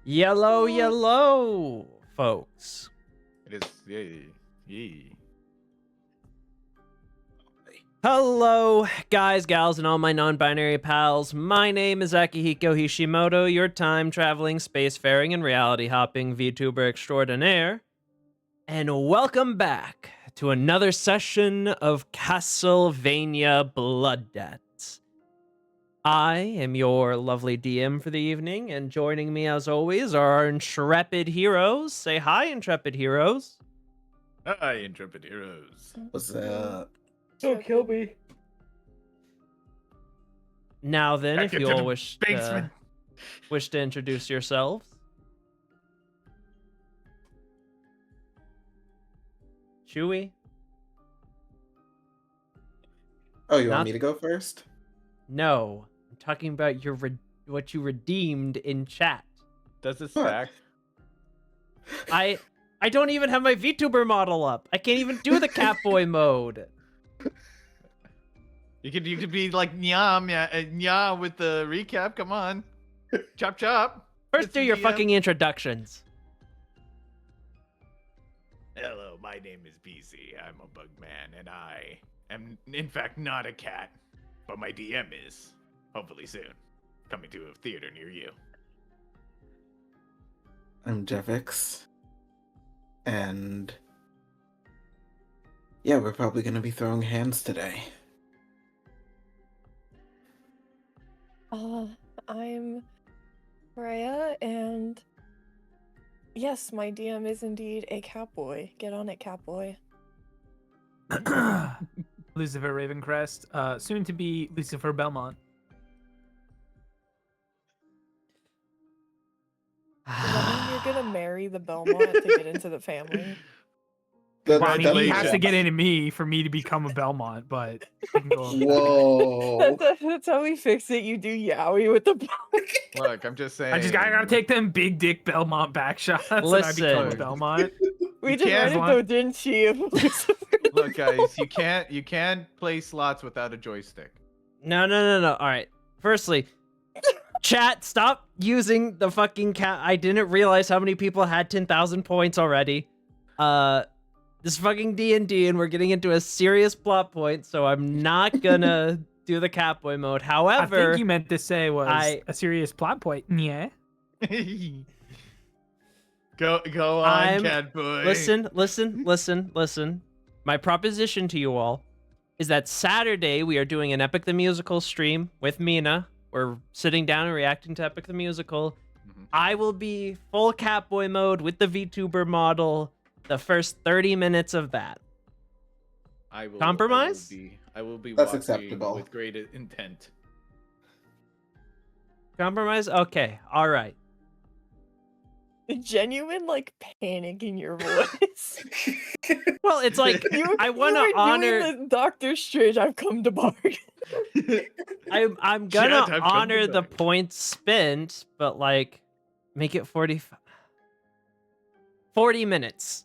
Yellow, yellow, folks. It is. Yay. Hello, guys, gals, and all my non-binary pals. My name is Akihiko Hishimoto, your time-traveling, spacefaring, and reality-hopping VTuber extraordinaire. And welcome back to another session of Castlevania Blood Debts. I am your lovely DM for the evening, and joining me, as always, are our intrepid heroes. Say hi, intrepid heroes. Hi, intrepid heroes. What's up? Don't kill me. Now then, Back if you into all the wish basement. to introduce yourselves. Chewy? Oh, you Not- want me to go first? No. I'm talking about your what you redeemed in chat. Does it stack? I don't even have my VTuber model up. I can't even do the Catboy mode. You could be like nya with the recap. Come on, chop chop. First, It's do your DM. fucking introductions. Hello, my name is BC. I'm a bug man, and I am in fact not a cat, but my DM is. Hopefully soon, coming to a theater near you. I'm Jevix. And yeah, we're probably gonna be throwing hands today. I'm Freya, and yes, my DM is indeed a Catboy. Get on it, Catboy. Lucifer Ravencrest, soon to be Lucifer Belmont. Does that mean you're gonna marry the Belmont to get into the family? Well, I mean, he has to Congratulations. get into me for me to become a Belmont, but we can go over that. Whoa! That's how we fix it. You do yaoi with the Belmont. Look, I'm just saying. I gotta take them big dick Belmont back shots, and I become a Listen. Belmont. We You just can't read it want- though, didn't she? Look, guys, you can't play slots without a joystick. No. All right. Firstly, chat, stop using the fucking cat. I didn't realize how many people had 10,000 points already. This fucking D&D, and we're getting into a serious plot point, so I'm not gonna do the Catboy mode. I However, think you meant to say was I- a serious plot point. Yeah. Go on, I'm- cat boy. Listen. My proposition to you all is that Saturday we are doing an Epic the Musical stream with Mina. We're sitting down and reacting to Epic the Musical. Mhm. I will be full Catboy mode with the VTuber model the first 30 minutes of that. I will Compromise? I will be That's watching acceptable. with great intent. Compromise? Okay, all right. Genuine like panic in your voice. Well, it's like I want you to were honor. doing the Doctor Strange. I've come to bargain. I'm Chat, gonna I've come to honor the beg. points spent, but like make it 40 minutes.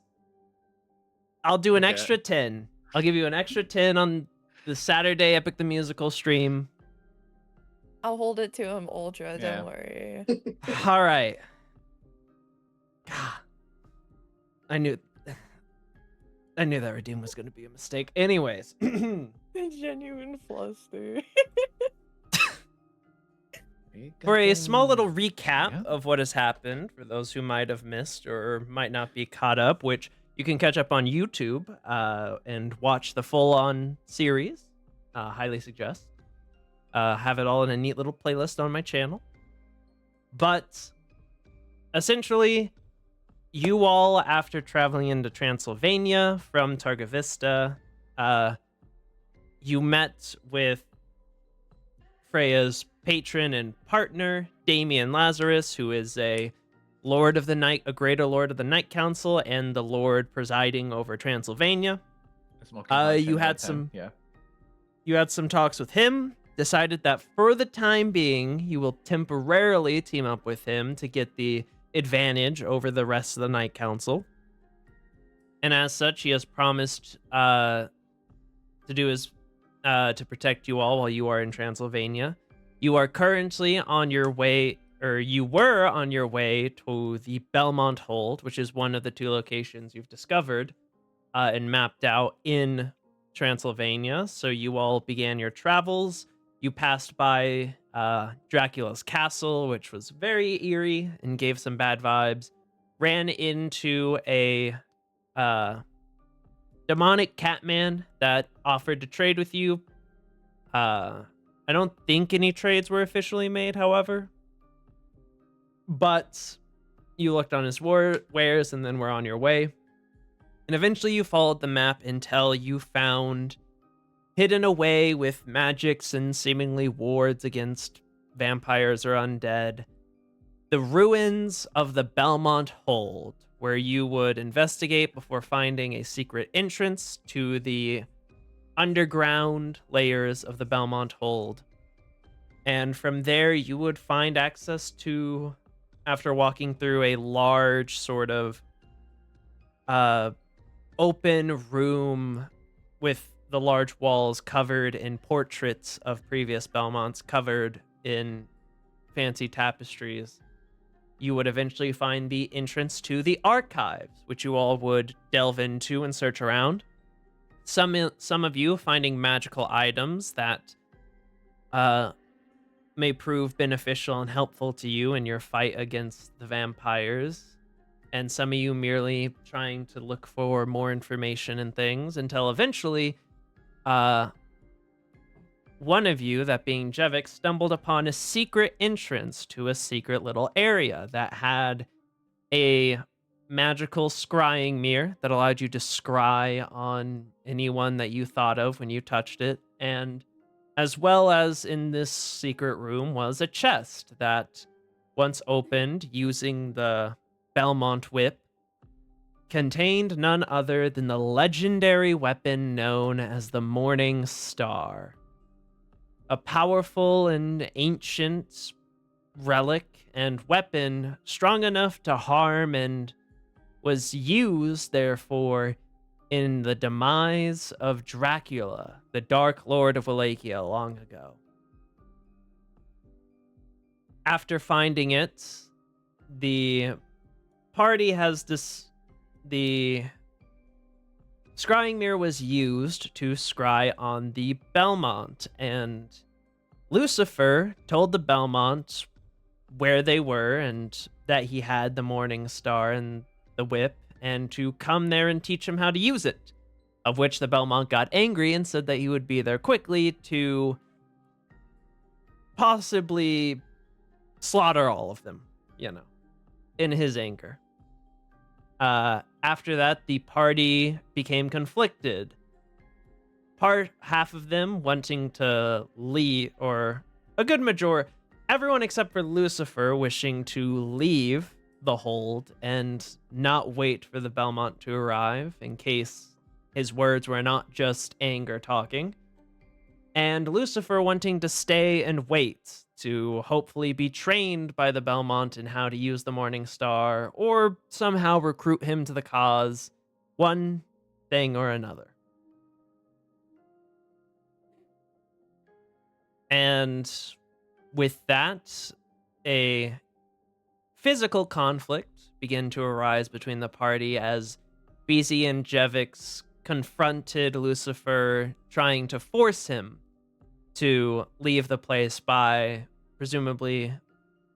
I'll do an Okay. extra 10. I'll give you an extra 10 on the Saturday Epic the Musical stream. I'll hold it to him, Ultra. Yeah. Don't worry. All right. God. I knew that redeem was going to be a mistake. Anyways. Genuine fluster. For a small little recap Yeah. of what has happened, for those who might have missed or might not be caught up, which you can catch up on YouTube and watch the full-on series. Highly suggest. Have it all in a neat little playlist on my channel. But essentially, you all, after traveling into Transylvania from Targa Vista, you met with Freya's patron and partner, Damien Lazarus, who is a Lord of the Night, a greater Lord of the Night Council, and the Lord presiding over Transylvania. You had some- Yeah. You had some talks with him, decided that for the time being, you will temporarily team up with him to get the advantage over the rest of the Night Council. And as such, he has promised to do his to protect you all while you are in Transylvania. You are currently on your way, or you were on your way to the Belmont Hold, which is one of the 2 locations you've discovered and mapped out in Transylvania. So you all began your travels. You passed by Dracula's castle, which was very eerie and gave some bad vibes. Ran into a demonic catman that offered to trade with you. I don't think any trades were officially made, however. But you looked on his wares and then were on your way. And eventually you followed the map until you found, hidden away with magics and seemingly wards against vampires or undead, the ruins of the Belmont Hold, where you would investigate before finding a secret entrance to the underground layers of the Belmont Hold. And from there, you would find access to, after walking through a large sort of open room with the large walls covered in portraits of previous Belmonts, covered in fancy tapestries, you would eventually find the entrance to the archives, which you all would delve into and search around. Some of you finding magical items that may prove beneficial and helpful to you in your fight against the vampires, and some of you merely trying to look for more information and things until eventually one of you, that being Jevik, stumbled upon a secret entrance to a secret little area that had a magical scrying mirror that allowed you to scry on anyone that you thought of when you touched it. And as well as in this secret room was a chest that, once opened using the Belmont whip, contained none other than the legendary weapon known as the Morning Star. A powerful and ancient relic and weapon strong enough to harm, and was used, therefore, in the demise of Dracula, the Dark Lord of Wallachia, long ago. After finding it, the party has the scrying mirror was used to scry on the Belmont, and Lucifer told the Belmont where they were and that he had the Morning Star and the whip, and to come there and teach him how to use it. Of which the Belmont got angry and said that he would be there quickly to possibly slaughter all of them, in his anger. After that, the party became conflicted. Half of them wanting to leave, or a good majority, everyone except for Lucifer wishing to leave the hold and not wait for the Belmont to arrive in case his words were not just anger talking. And Lucifer wanting to stay and wait to hopefully be trained by the Belmont in how to use the Morning Star, or somehow recruit him to the cause, one thing or another. And with that, a physical conflict began to arise between the party as BZ and Jevix confronted Lucifer, trying to force him to leave the place by presumably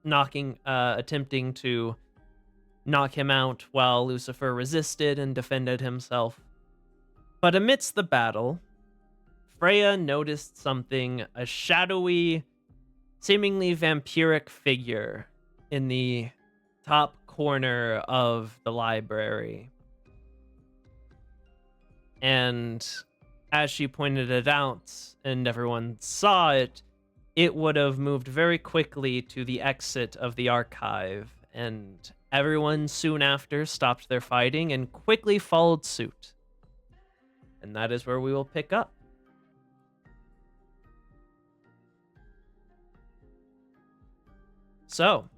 attempting to knock him out, while Lucifer resisted and defended himself. But amidst the battle, Freya noticed something, a shadowy, seemingly vampiric figure in the top corner of the library. And as she pointed it out and everyone saw it, it would have moved very quickly to the exit of the archive, and everyone soon after stopped their fighting and quickly followed suit. And that is where we will pick up. So,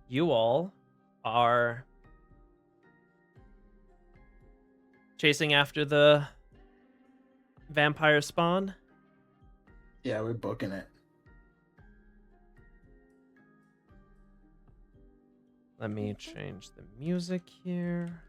you all are chasing after the vampire spawn? Yeah, we're booking it. Let me change the music here.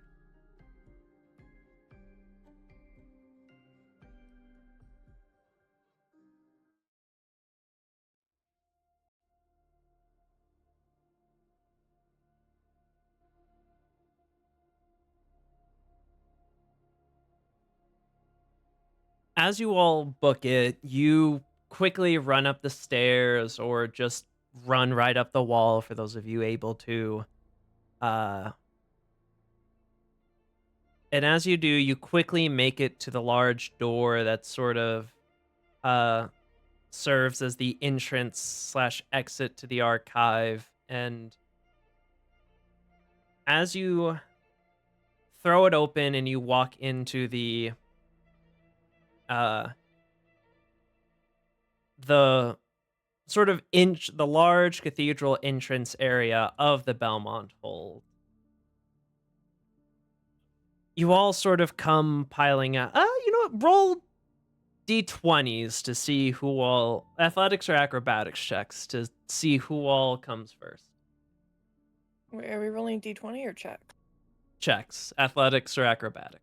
As you all book it, you quickly run up the stairs or just run right up the wall for those of you able to. Uh, and as you do, you quickly make it to the large door that sort of uh, serves as the entrance slash exit to the archive. And as you throw it open and you walk into uh, the sort of the large cathedral entrance area of the Belmont hold, you all sort of come piling out. You know what? Roll d20s to see who all athletics or acrobatics checks to see who all comes first. Wait, are we rolling d20 or check? Checks, athletics or acrobatics.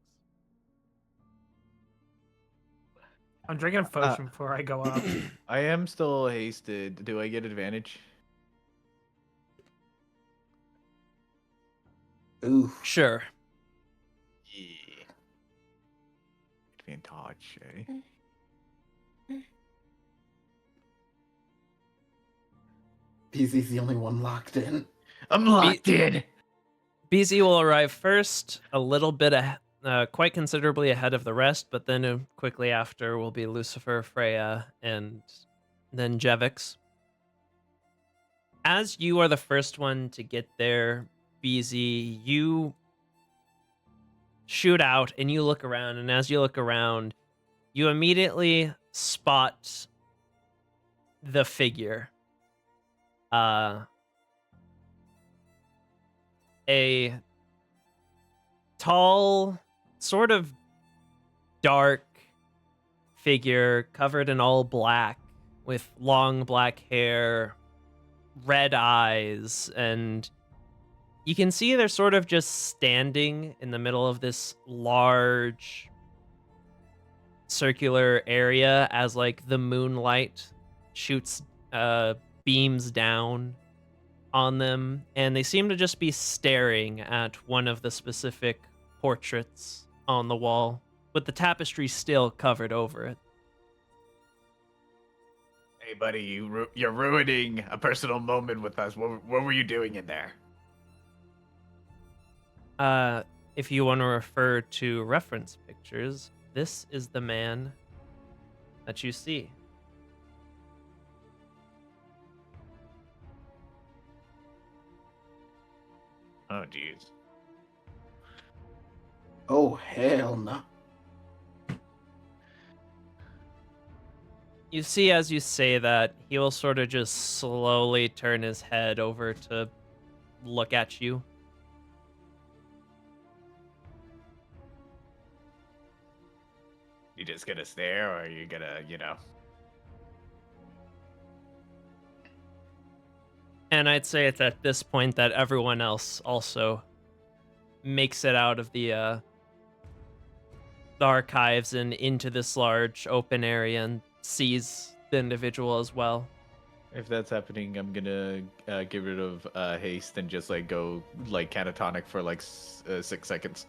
I'm drinking a potion before I go up. I am still hasted. Do I get advantage? Ooh. Sure. Yeah. Advantage, eh? PZ's the only one locked in. I'm locked in. BZ will arrive first, a little bit quite considerably ahead of the rest, but then quickly after will be Lucifer, Freya, and then Jevix. As you are the first one to get there, BZ, you shoot out and you look around, and as you look around, you immediately spot the figure. A tall, sort of dark figure covered in all black with long black hair, red eyes, and you can see they're sort of just standing in the middle of this large circular area as like the moonlight shoots beams down on them, and they seem to just be staring at one of the specific portraits on the wall with the tapestry still covered over it. Hey, buddy, you're ruining a personal moment with us. What were you doing in there? If you want to refer to reference pictures, this is the man that you see. Oh, jeez. Oh, hell no. You see, as you say that, he will sort of just slowly turn his head over to look at you. You just gonna stare, or are you gonna, And I'd say it's at this point that everyone else also makes it out of the archives and into this large open area and sees the individual as well. If that's happening, I'm gonna get rid of haste and just like go like catatonic for like 6 seconds.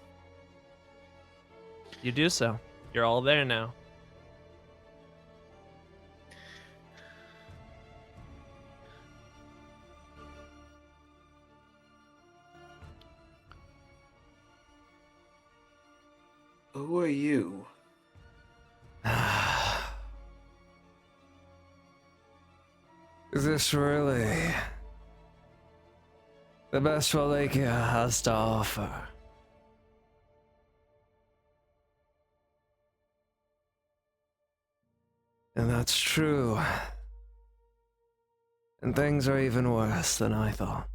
You do so. You're all there now. Who are you? Is this really the best Wallachia has to offer? And that's true. And things are even worse than I thought.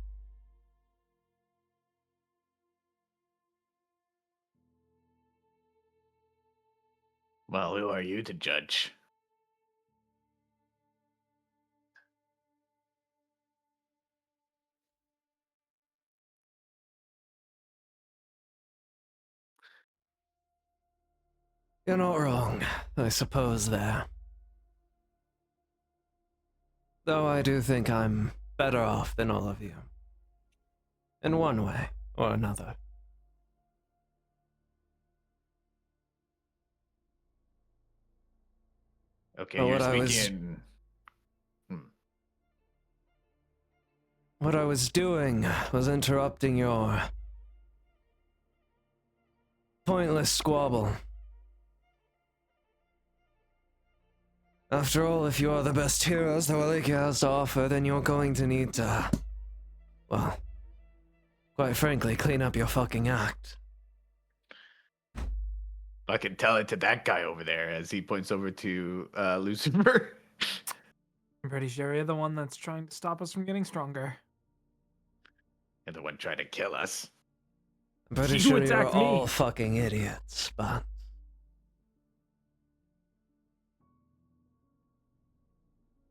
Well, who are you to judge? You're not wrong, I suppose, there. Though I do think I'm better off than all of you. In one way or another. Okay, But you're what I was- speaking. What I was doing was interrupting your pointless squabble. After all, if you are the best heroes that Wallachia has to offer, then you're going to need to, well, quite frankly, clean up your fucking act. I can tell it to that guy over there as he points over to Lucifer. I'm pretty sure you're the one that's trying to stop us from getting stronger. And the one trying to kill us. I'm pretty You sure you're attacked me. all fucking idiots, but...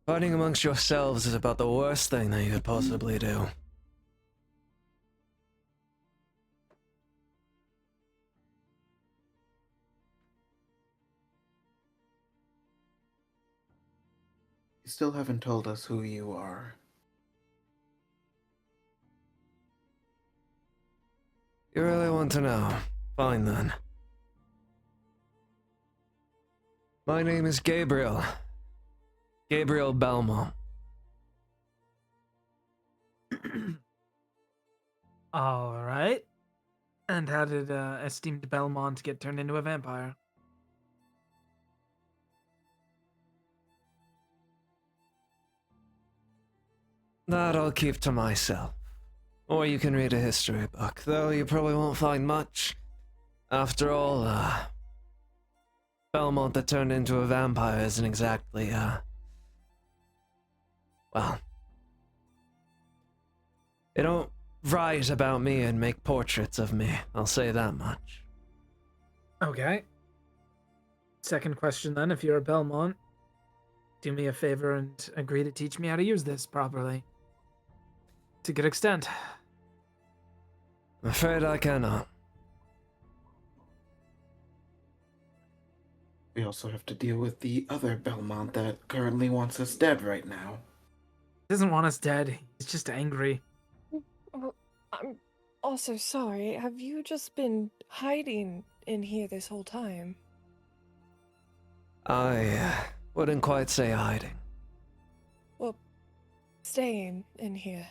Fighting amongst yourselves is about the worst thing that you could possibly do. You still haven't told us who you are. You really want to know? Fine then. My name is Gabriel. Gabriel Belmont. All right. And how did esteemed Belmont get turned into a vampire? That I'll keep to myself. Or you can read a history book, though you probably won't find much. After all, Belmont that turned into a vampire isn't exactly, well... They don't write about me and make portraits of me, I'll say that much. Okay. Second question then, if you're a Belmont, do me a favor and agree to teach me how to use this properly. To a good extent. I'm afraid I cannot. We also have to deal with the other Belmont that currently wants us dead right now. He doesn't want us dead, he's just angry. Well, I'm also sorry. Have you just been hiding in here this whole time? I wouldn't quite say hiding. Well, staying in here.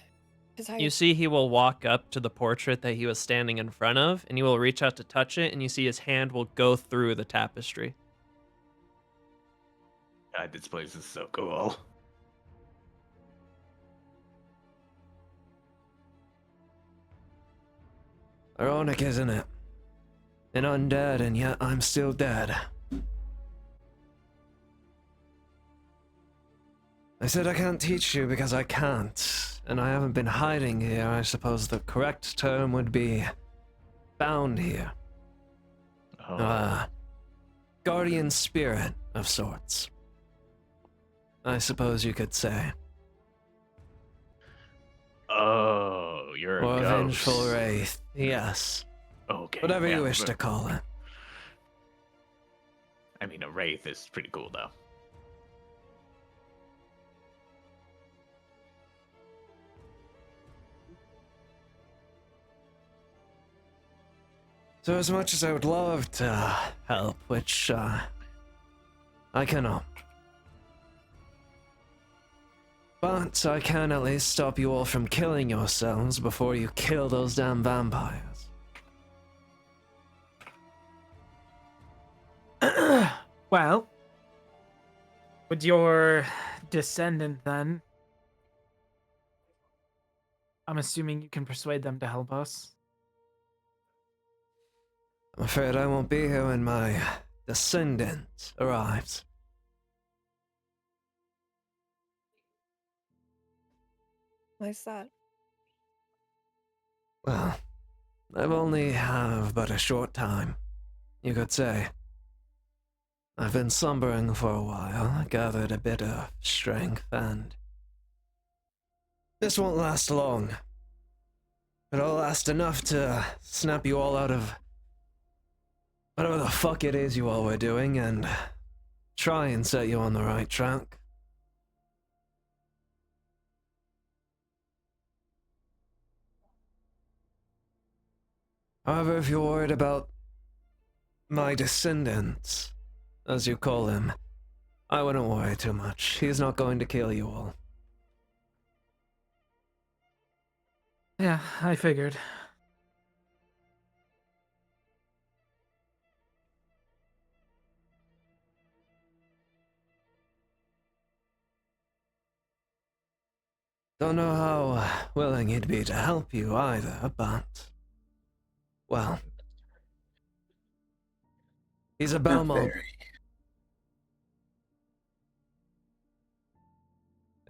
'Cause You see, he will walk up to the portrait that he was standing in front of, and he will reach out to touch it, and you see his hand will go through the tapestry. God, this place is so cool. Ironic, isn't it? An undead, and yet I'm still dead. I said I can't teach you because I can't, and I haven't been hiding here. I suppose the correct term would be bound here. Oh. Guardian spirit of sorts. I suppose you could say. Oh, you're a Or ghost. vengeful wraith, yes. Okay. Whatever yeah, you wish but- to call it. I mean, a wraith is pretty cool, though. So as much as I would love to help, which, I cannot. But I can at least stop you all from killing yourselves before you kill those damn vampires. Well, would your descendant then... I'm assuming you can persuade them to help us. I'm afraid I won't be here when my descendant arrives. Why's that? Well, I've only have but a short time, you could say. I've been slumbering for a while, gathered a bit of strength, and this won't last long. But it'll last enough to snap you all out of whatever the fuck it is you all were doing and try and set you on the right track. However, if you're worried about my descendants, as you call him, I wouldn't worry too much. He's not going to kill you all. Yeah, I figured. Don't know how willing he'd be to help you either, but... well... he's a Not Belmont. very.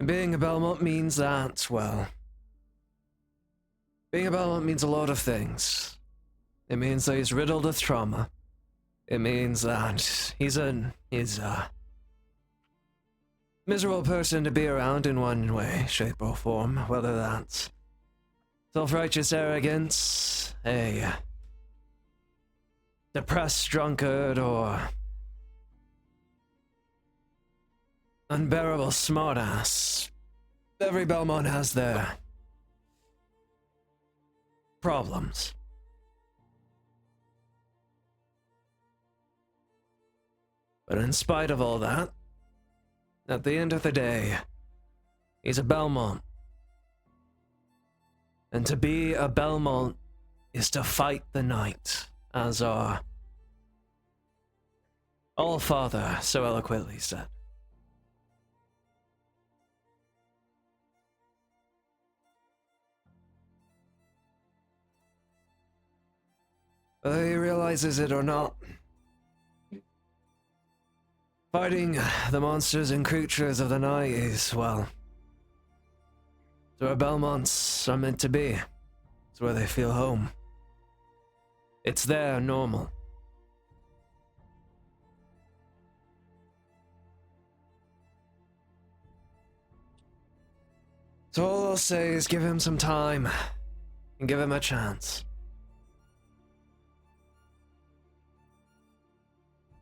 And being a Belmont means that, well... being a Belmont means a lot of things. It means that he's riddled with trauma. It means that he's a miserable person to be around in one way, shape, or form, whether that's self-righteous arrogance, a depressed drunkard, or unbearable smartass. Every Belmont has their problems. But in spite of all that, at the end of the day, he's a Belmont. And to be a Belmont is to fight the night, as our All-Father so eloquently said. Whether he realizes it or not, fighting the monsters and creatures of the night is, well, it's where Belmonts are meant to be. It's where they feel home. It's their normal. So all I'll say is give him some time and give him a chance.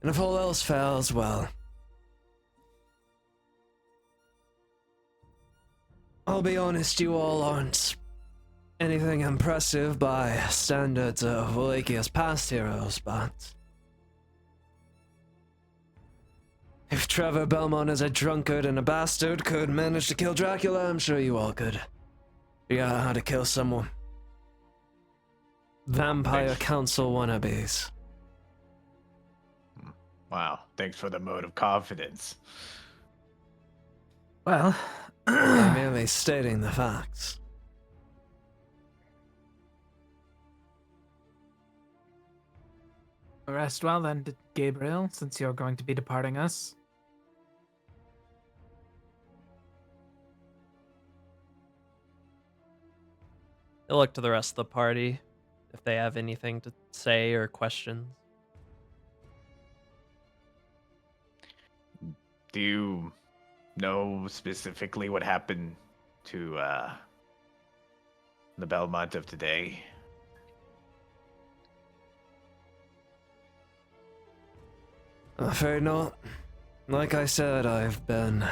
And if all else fails, well, I'll be honest, you all aren't anything impressive by standards of Wallachia's past heroes, but if Trevor Belmont as a drunkard and a bastard could manage to kill Dracula, I'm sure you all could figure out how to kill someone. Vampire Council wannabes. Wow, thanks for the vote of confidence. Well, I'm merely stating the facts. rest well then, Gabriel, since you're going to be departing us. He'll look to the rest of the party if they have anything to say or questions. Do you know specifically what happened to the Belmont of today? I'm afraid not. Like I said, I've been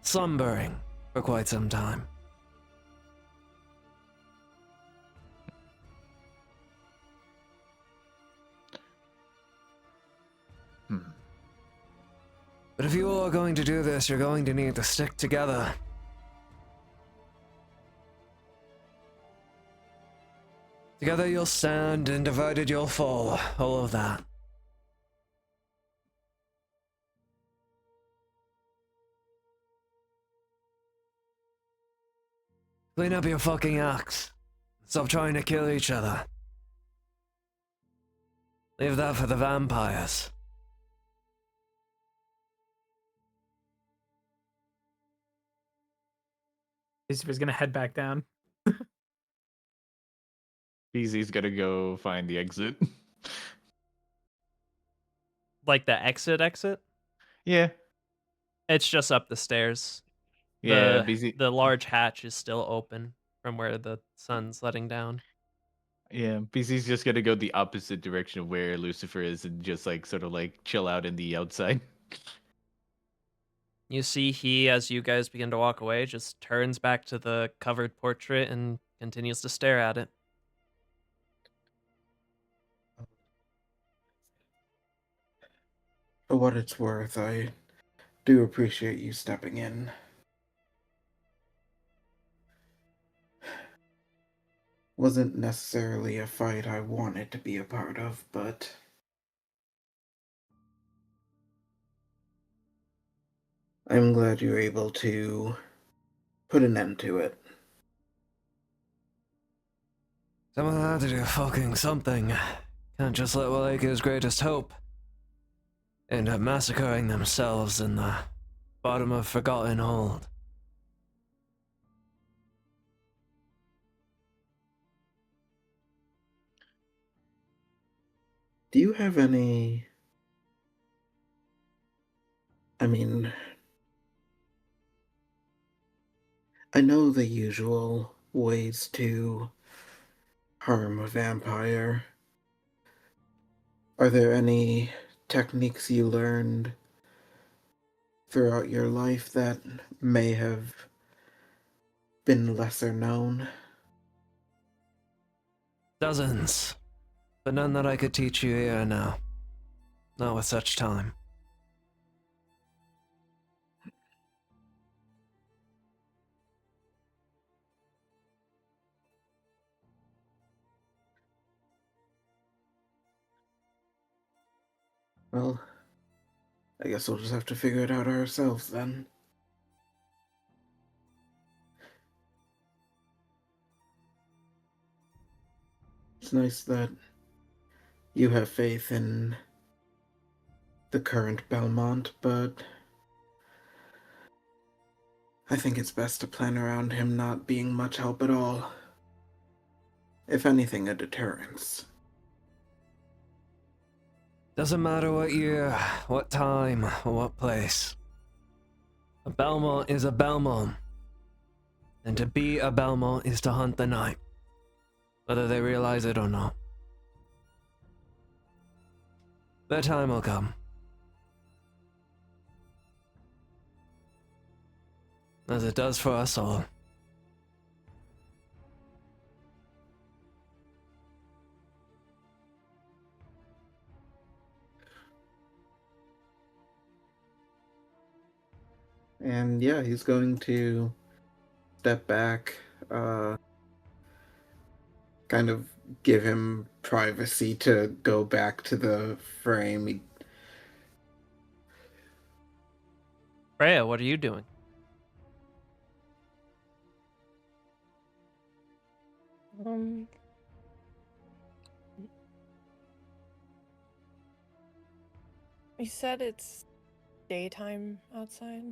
slumbering for quite some time. But if you all are going to do this, you're going to need to stick together. Together you'll stand, and divided you'll fall. All of that. Clean up your fucking acts. Stop trying to kill each other. Leave that for the vampires. Lucifer's gonna head back down. Easy's gonna go find the exit. Like the exit? Yeah. It's just up the stairs. Yeah, The large hatch is still open from where the sun's letting down. Yeah, BC's just gonna go the opposite direction of where Lucifer is and just like sort of like chill out in the outside. You see he, as you guys begin to walk away, just turns back to the covered portrait and continues to stare at it. For what it's worth, I do appreciate you stepping in. Wasn't necessarily a fight I wanted to be a part of, but I'm glad you're able to put an end to it. Someone had to do fucking something. Can't just let Wallachia's greatest hope end up massacring themselves in the bottom of Forgotten Hold. Do you have any... I mean... I know the usual ways to harm a vampire. Are there any techniques you learned throughout your life that may have been lesser known? Dozens, but none that I could teach you here now. Not with such time. Well, I guess we'll just have to figure it out ourselves then. It's nice that you have faith in the current Belmont, but I think it's best to plan around him not being much help at all. If anything, a deterrence. Doesn't matter what year, what time, or what place. A Belmont is a Belmont. And to be a Belmont is to hunt the night. Whether they realize it or not. Their time will come. As it does for us all. And yeah, he's going to step back, kind of give him privacy to go back to the frame. Freya, what are you doing? Um, you said it's daytime outside?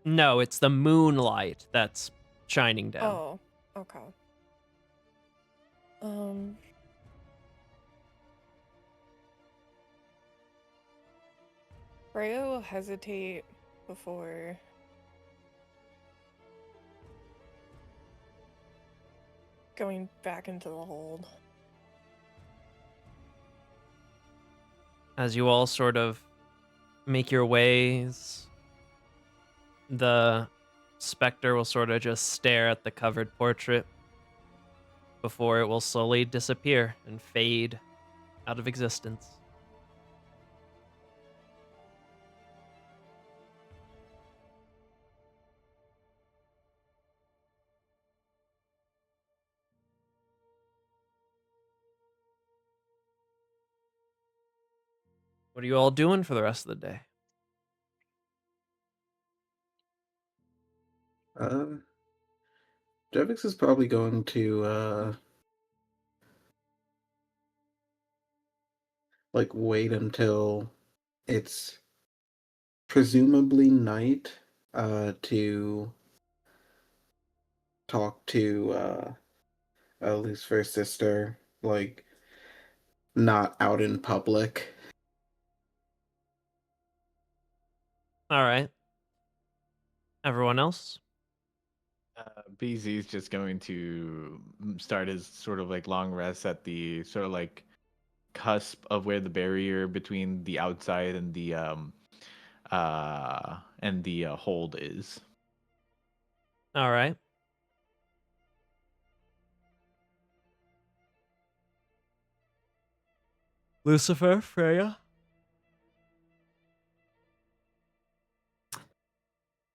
No, it's the moonlight that's shining down. Oh, okay. Freya will hesitate before going back into the hold. As you all sort of make your ways, the specter will sort of just stare at the covered portrait before it will slowly disappear and fade out of existence. What are you all doing for the rest of the day? Jevix is probably going to, like, wait until it's presumably night, to talk to, Lucifer's sister, like, not out in public. All right. Everyone else? BZ is just going to start his sort of like long rest at the sort of like cusp of where the barrier between the outside and the hold is. All right. Lucifer, Freya.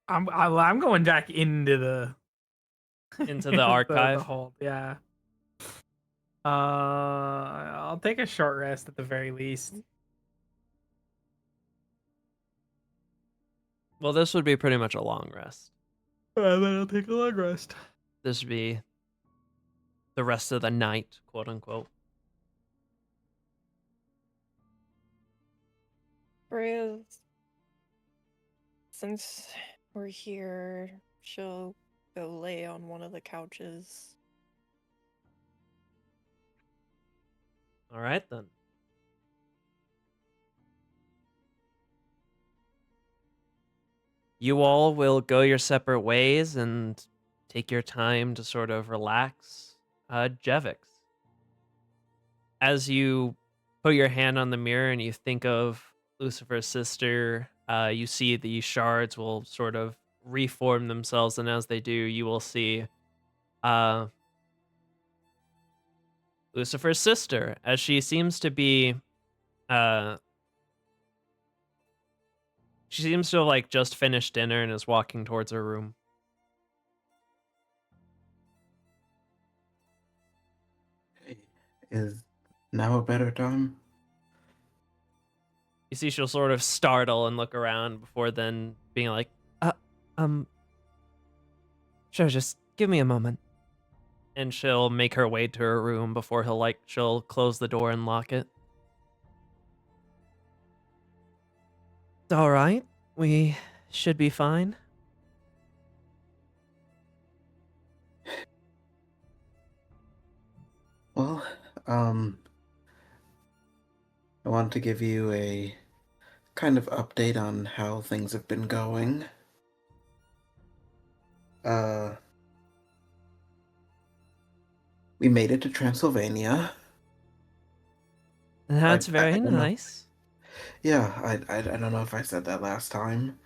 I'm going back into the Into the archive. the hold. Yeah. I'll take a short rest at the very least. Well, this would be pretty much a long rest. Then I'll take a long rest. This would be the rest of the night, quote unquote. Freya's, since we're here, she'll go lay on one of the couches. All right, then. You all will go your separate ways and take your time to sort of relax. Jevix, as you put your hand on the mirror and you think of Lucifer's sister, you see the shards will sort of reform themselves, and as they do, you will see Lucifer's sister, as she seems to be she seems to have like just finished dinner and is walking towards her room. Hey, is now a better time? You see she'll sort of startle and look around before then being like, um, sure, just give me a moment. And she'll make her way to her room before she'll close the door and lock it. All right, we should be fine. Well, I want to give you a kind of update on how things have been going. We made it to Transylvania. That's I very don't know. nice. Yeah, I don't know if I said that last time.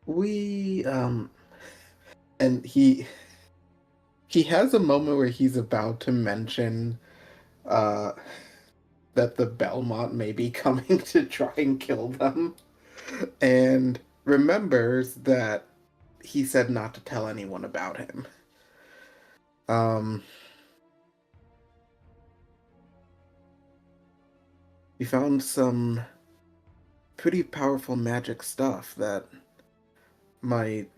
We and he has a moment where he's about to mention uh that the Belmont may be coming to try and kill them, and remembers that he said not to tell anyone about him. We found some pretty powerful magic stuff that might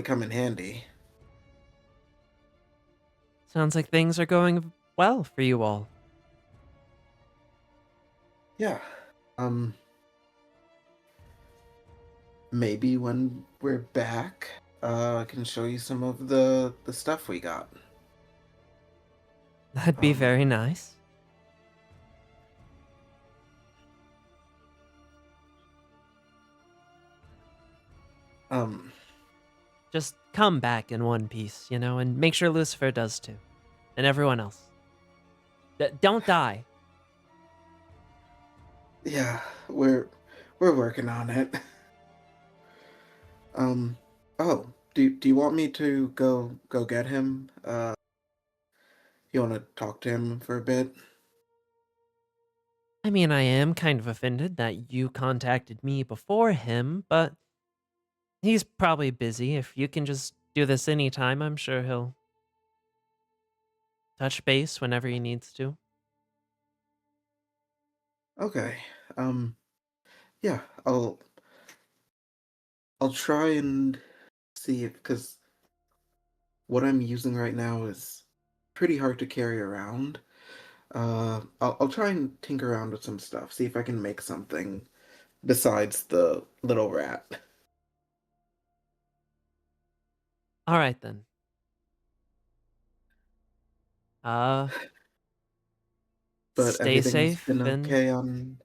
come in handy. Sounds like things are going well for you all. Yeah. Maybe when we're back, I can show you some of the stuff we got. That'd be very nice. Just come back in one piece, and make sure Lucifer does too. And everyone else. Don't die. Yeah, we're working on it. Oh, do you want me to go get him? You want to talk to him for a bit? I mean, I am kind of offended that you contacted me before him, but he's probably busy. If you can just do this anytime, I'm sure he'll touch base whenever he needs to. Okay. Yeah, I'll try and see if, because what I'm using right now is pretty hard to carry around. I'll try and tinker around with some stuff, see if I can make something besides the little rat. All right, then. But Stay everything's safe been and okay on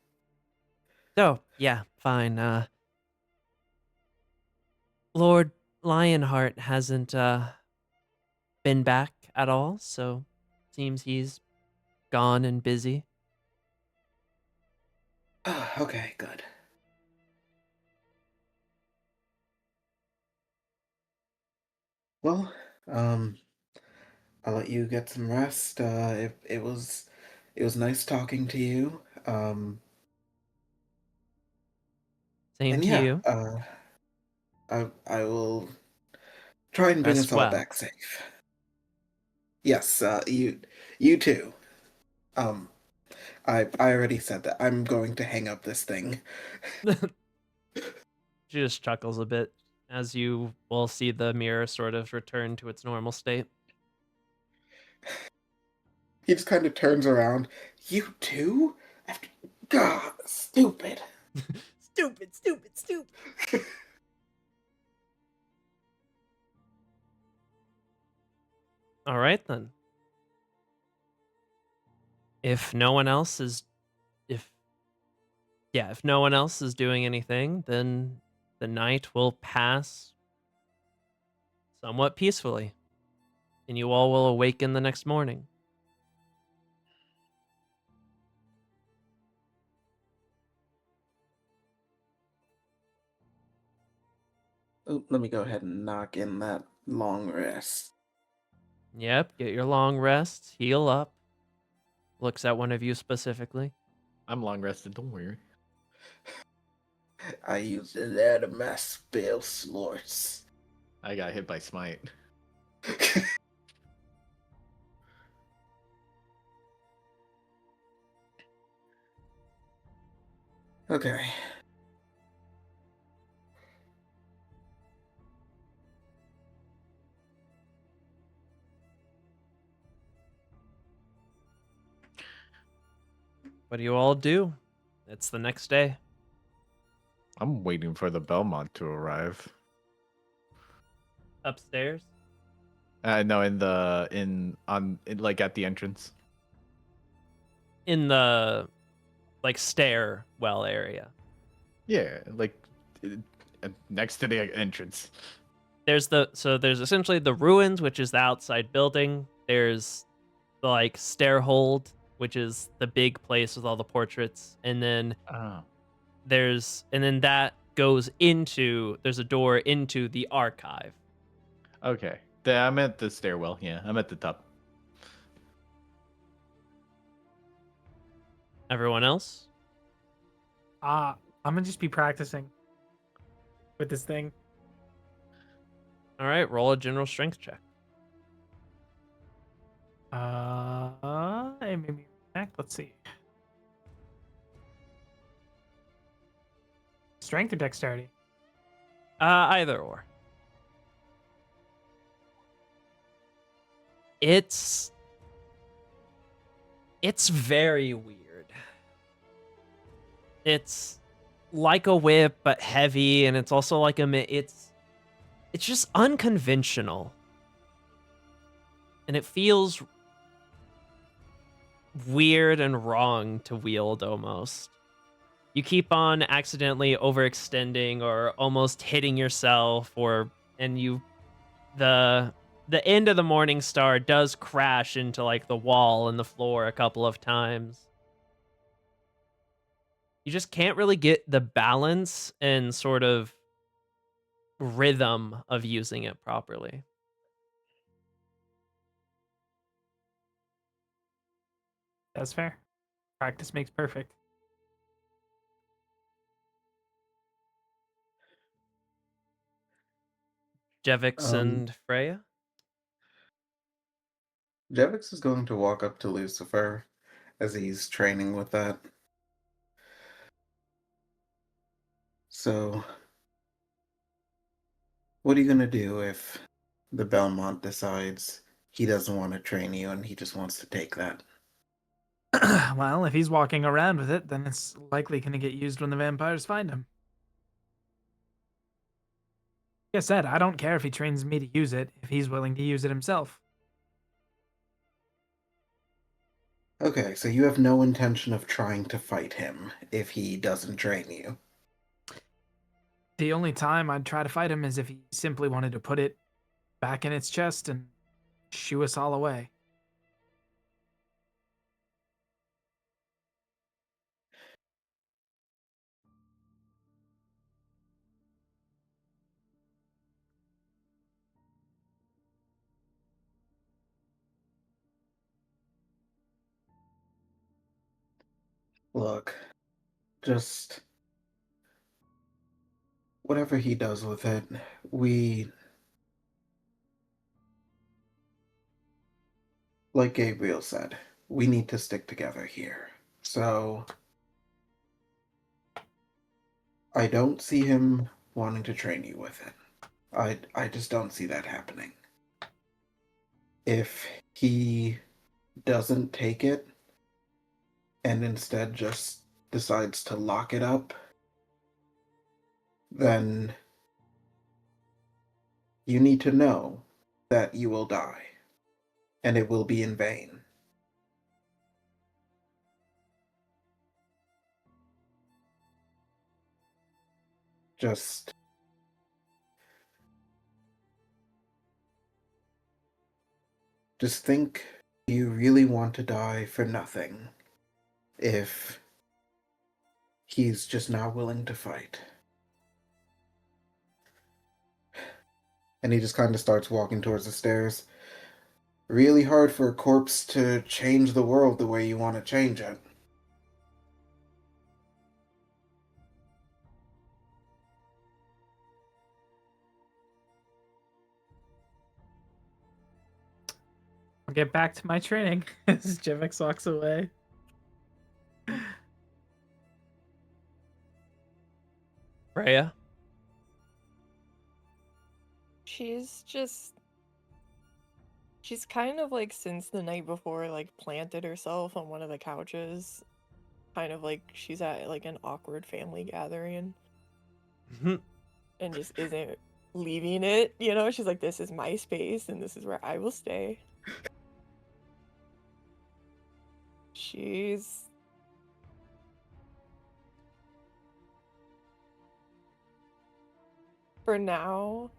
So, yeah, fine. Lord Lionheart hasn't been back at all, so seems he's gone and busy. Okay, good. Well, I'll let you get some rest. It was nice talking to you. Same And to yeah, you. I will try and bring Rest us all well. back safe. Yes, you too. Um, I already said that. I'm going to hang up this thing. She just chuckles a bit as you will see the mirror sort of return to its normal state. He just kind of turns around. You too? After God, stupid. Stupid, stupid, stupid. All right then. If no one else is if if no one else is doing anything, then the night will pass somewhat peacefully, and you all will awaken the next morning. Oh, let me go ahead and knock in that long rest. Yep, get your long rest, heal up. Looks at one of you specifically. I'm long rested, don't worry. I use a lot of my spell slots. I got hit by smite. Okay. What do you all do? It's the next day. I'm waiting for the Belmont to arrive. Upstairs. No, like at the entrance. In the like stairwell area. Yeah, like next to the entrance. There's essentially the ruins, which is the outside building. There's the like stair hold, which is the big place with all the portraits, and then Oh. that goes into there's a door into the archive. Okay. I'm at the stairwell. Yeah, I'm at the top. Everyone else? I'm gonna just be practicing with this thing. All right, roll a general strength check. It made me back. Let's see. Strength or dexterity? Either or. It's very weird. It's like a whip but heavy, and it's also like it's just unconventional. And it feels weird and wrong to wield almost. You keep on accidentally overextending or almost hitting yourself, the end of the Morning Star does crash into like the wall and the floor a couple of times. You just can't really get the balance and sort of rhythm of using it properly. That's fair. Practice makes perfect. Jevix and Freya? Jevix is going to walk up to Lucifer as he's training with that. So, what are you gonna do if the Belmont decides he doesn't want to train you and he just wants to take that? Well, if he's walking around with it, then it's likely going to get used when the vampires find him. Like I said, I don't care if he trains me to use it if he's willing to use it himself. Okay, so you have no intention of trying to fight him if he doesn't train you. The only time I'd try to fight him is if he simply wanted to put it back in its chest and shoo us all away. Look, just whatever he does with it, we, like Gabriel said, we need to stick together here. So, I don't see him wanting to train you with it. I just don't see that happening. If he doesn't take it and instead just decides to lock it up, then you need to know that you will die, and it will be in vain. Just think, do you really want to die for nothing if he's just not willing to fight? And he just kind of starts walking towards the stairs. Really hard for a corpse to change the world the way you want to change it. I'll get back to my training as Jevix walks away. Freya? She's kind of like since the night before, like planted herself on one of the couches. Kind of like she's at like an awkward family gathering and just isn't leaving it, you know? She's like, this is my space and this is where I will stay. She's for now.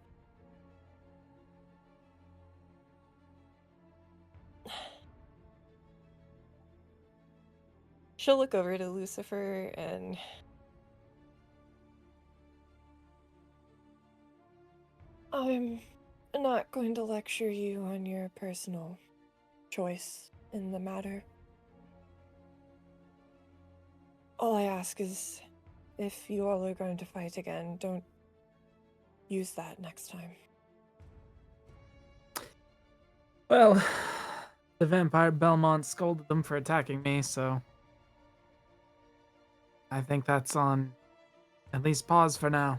She'll look over to Lucifer and I'm not going to lecture you on your personal choice in the matter. All I ask is if you all are going to fight again, don't use that next time. Well, the vampire Belmont scolded them for attacking me, so I think that's on at least pause for now.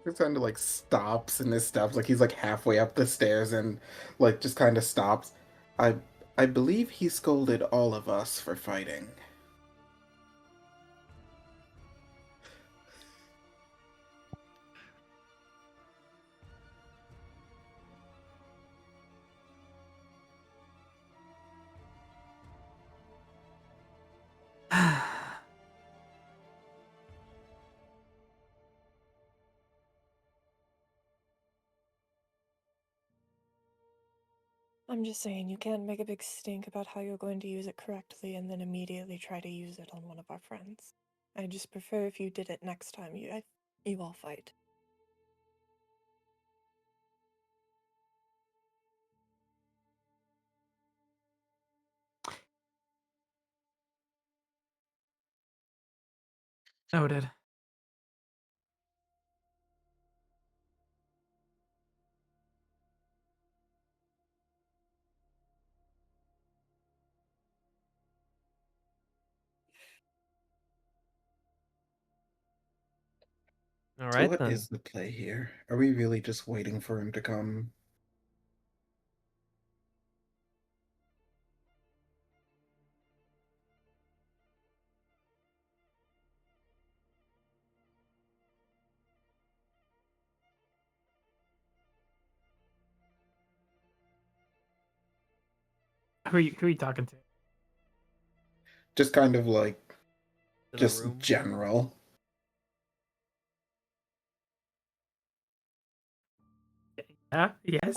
It kind of like stops in his steps, like he's like halfway up the stairs and like just kind of stops. I I believe he scolded all of us for fighting. I'm just saying, you can't make a big stink about how you're going to use it correctly and then immediately try to use it on one of our friends. I just prefer if you did it next time you all fight. Noted. All So right what then. is the play here? Are we really just waiting for him to come? Who are you talking to? Just kind of like, To the just room. general. Yeah. Yes.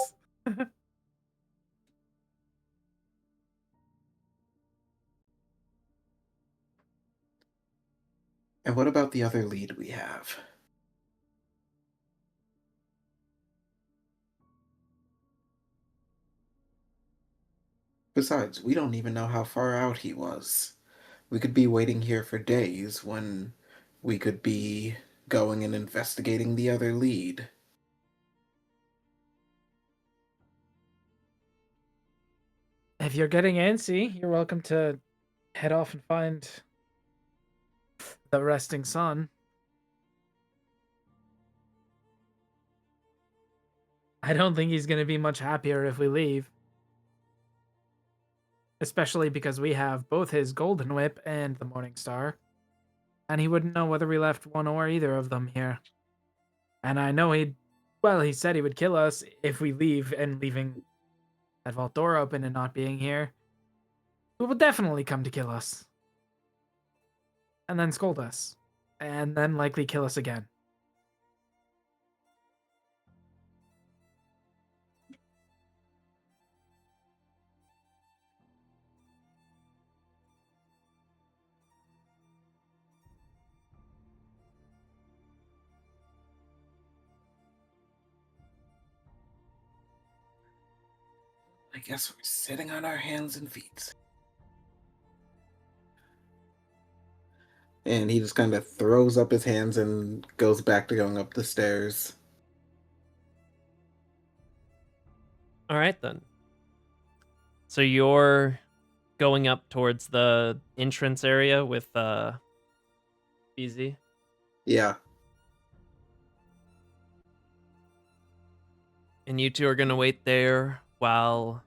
And what about the other lead we have? Besides, we don't even know how far out he was. We could be waiting here for days when we could be going and investigating the other lead. If you're getting antsy, you're welcome to head off and find the resting sun. I don't think he's going to be much happier if we leave. Especially because we have both his golden whip and the morning star. And he wouldn't know whether we left one or either of them here. And I know he said he would kill us if we leave, and leaving that vault door open and not being here. He will definitely come to kill us. And then scold us. And then likely kill us again. I guess we're sitting on our hands and feet. And he just kind of throws up his hands and goes back to going up the stairs. All right, then. So you're going up towards the entrance area with BZ. Yeah. And you two are going to wait there while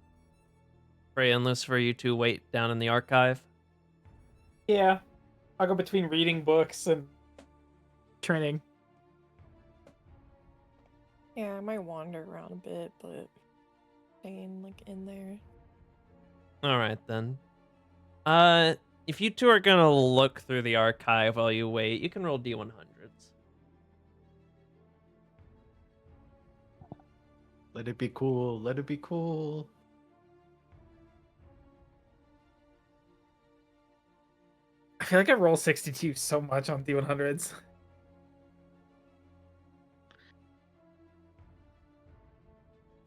Freya and Lucifer, you two wait down in the archive. Yeah. I'll go between reading books and training. Yeah, I might wander around a bit, but staying like in there. All right, then. If you two are going to look through the archive while you wait, you can roll D100s. Let it be cool. Let it be cool. I feel like I roll 62 so much on D100s.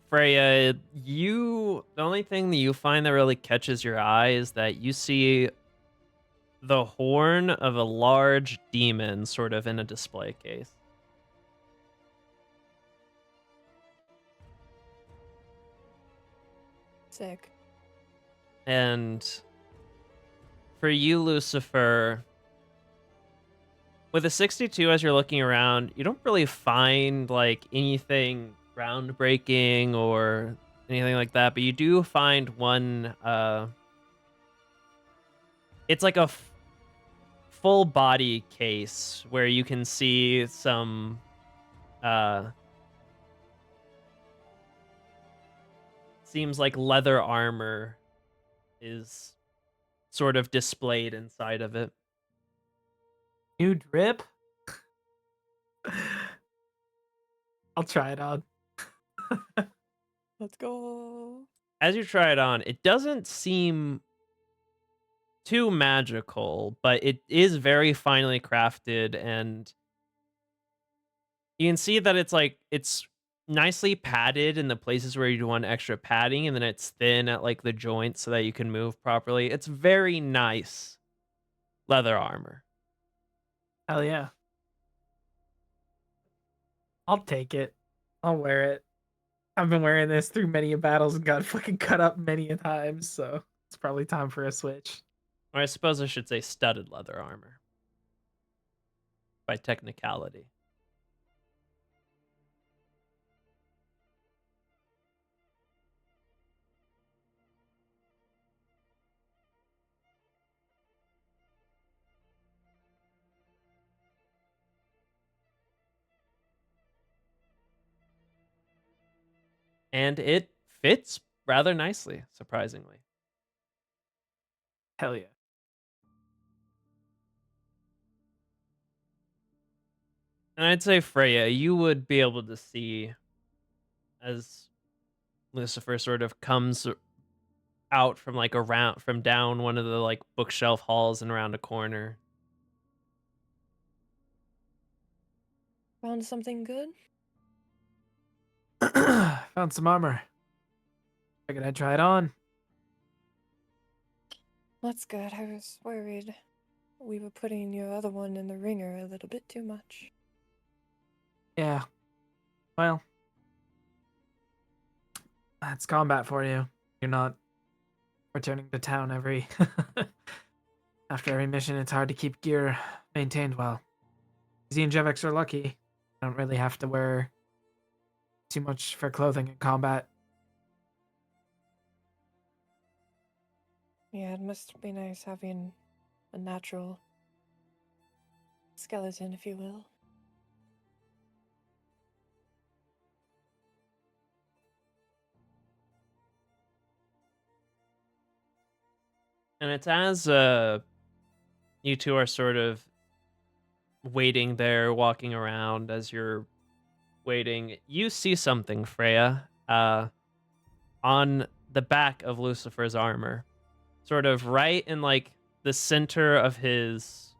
Freya, the only thing that you find that really catches your eye is that you see the horn of a large demon sort of in a display case. Sick. And for you, Lucifer, with a 62 as you're looking around, you don't really find like anything groundbreaking or anything like that, but you do find one it's like a full body case where you can see some seems like leather armor is sort of displayed inside of it. New drip? I'll try it on. Let's go. As you try it on, it doesn't seem too magical, but it is very finely crafted, and you can see that it's nicely padded in the places where you want extra padding, and then it's thin at like the joints so that you can move properly. It's very nice leather armor. Hell yeah. I'll take it. I'll wear it. I've been wearing this through many battles and got fucking cut up many a times, so it's probably time for a switch. Or I suppose I should say studded leather armor. By technicality. And it fits rather nicely, surprisingly. Hell yeah. And I'd say Freya, you would be able to see as Lucifer sort of comes out from like around from down one of the like bookshelf halls and around a corner. Found something good? Found some armor. Figured I'd try it on. That's good. I was worried we were putting your other one in the ringer a little bit too much. Yeah. Well, that's combat for you. You're not returning to town every after every mission. It's hard to keep gear maintained well. Z and Jevex are lucky. They don't really have to wear too much for clothing in combat. Yeah, it must be nice having a natural skeleton, if you will. And it's as you two are sort of waiting there, walking around as you're waiting, you see something, Freya, on the back of Lucifer's armor. Sort of right in like the center of his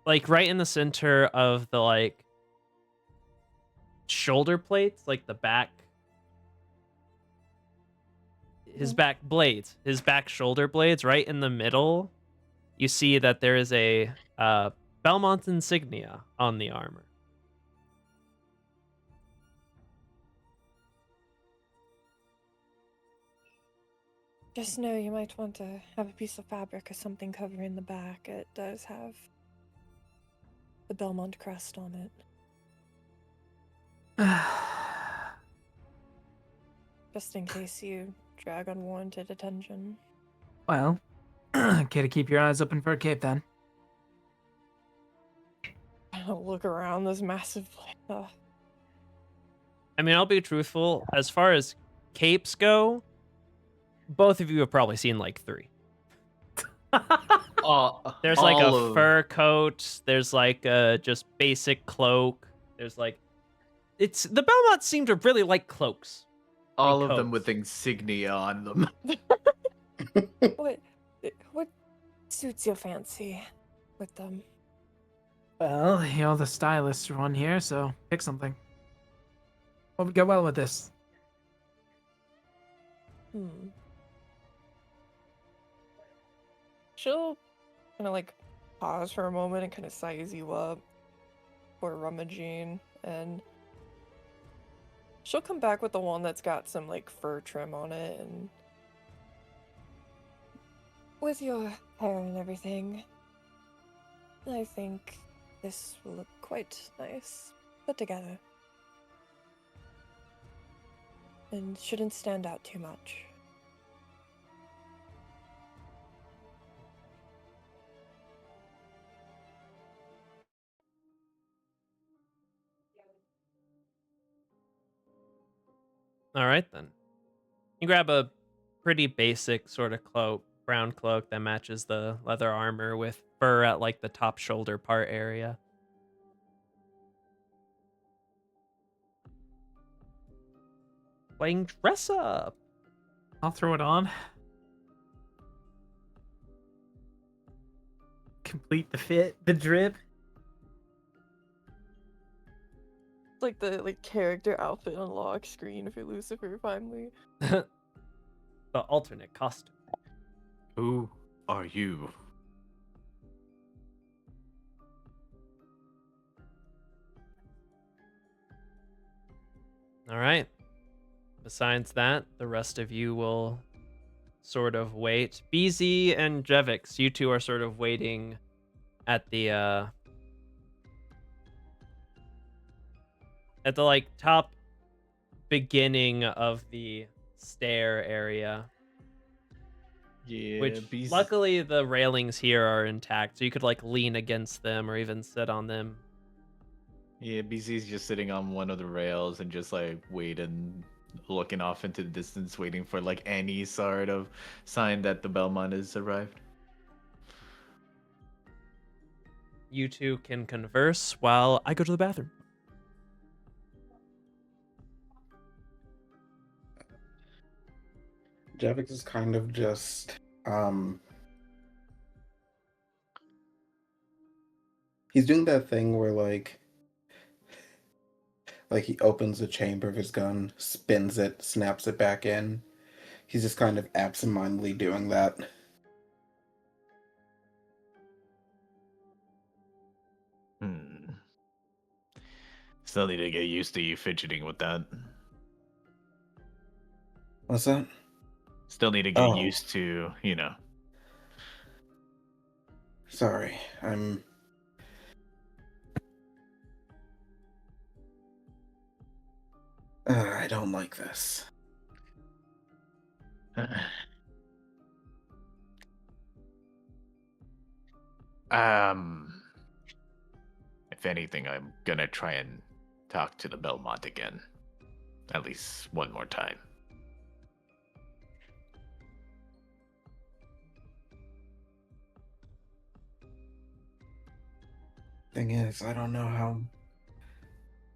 right in the center of the like shoulder plates, like the back his back blades, his back shoulder blades, right in the middle, you see that there is a Belmont insignia on the armor. Just know you might want to have a piece of fabric or something covering the back. It does have the Belmont crest on it. Just in case you drag unwarranted attention. Well, okay to keep your eyes open for a cape then. I don't look around this massive place. I mean, I'll be truthful. As far as capes go, both of you have probably seen like 3. There's like a fur coat. There's like a just basic cloak. There's like, it's the Belmonts seem to really like cloaks. All of them with insignia on them. What suits your fancy with them? Well, you're the stylist one here, so pick something. What would go well with this? She'll kind of like pause for a moment and kind of size you up for rummaging, and she'll come back with the one that's got some like fur trim on it, and with your hair and everything, I think this will look quite nice put together. And shouldn't stand out too much. All right, then. You grab a pretty basic sort of cloak, brown cloak that matches the leather armor with fur at like the top shoulder part area. Playing dress up. I'll throw it on. Complete the fit, the drip. It's like the character outfit unlock screen for Lucifer finally. The alternate costume. Who are you? All right. Besides that, the rest of you will sort of wait. BZ and Jevix, you two are sort of waiting at the like top beginning of the stair area. Yeah, Which luckily the railings here are intact, so you could like lean against them or even sit on them. Yeah, BZ's just sitting on one of the rails and just like waiting, looking off into the distance, waiting for like any sort of sign that the Belmont has arrived. you two can converse while I go to the bathroom. Javix is kind of just he's doing that thing where like he opens the chamber of his gun, spins it, snaps it back in. He's just kind of absentmindedly doing that. Still need to get used to you fidgeting with that. What's that? Still need to get Oh. used to, you know. Sorry, I don't like this. If anything, I'm gonna try and talk to the Belmont again. At least one more time. Thing is, I don't know how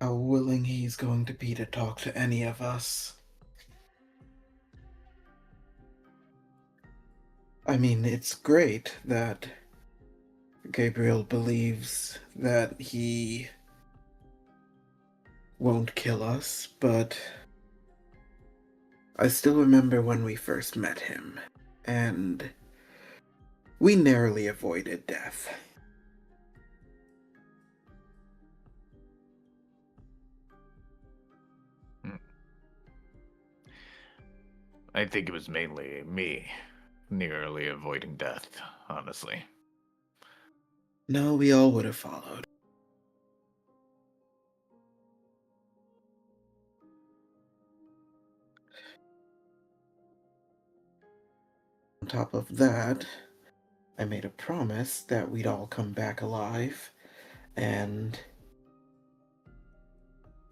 willing he's going to be to talk to any of us. I mean, it's great that Gabriel believes that he won't kill us, but I still remember when we first met him, and we narrowly avoided death. I think it was mainly me nearly avoiding death, honestly. No, we all would have followed. On top of that, I made a promise that we'd all come back alive, and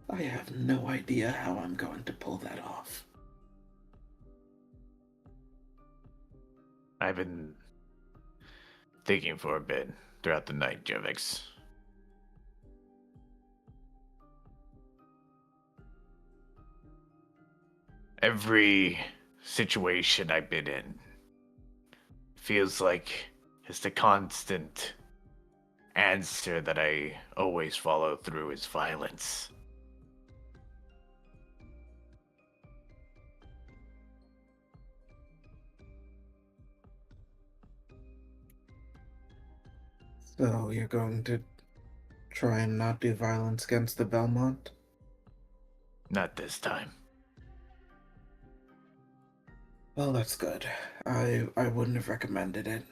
I have no idea how I'm going to pull that off. I've been thinking for a bit throughout the night, Jevix. Every situation I've been in feels like it's the constant answer that I always follow through is violence. So you're going to try and not do violence against the Belmont? Not this time. Well, that's good. I wouldn't have recommended it.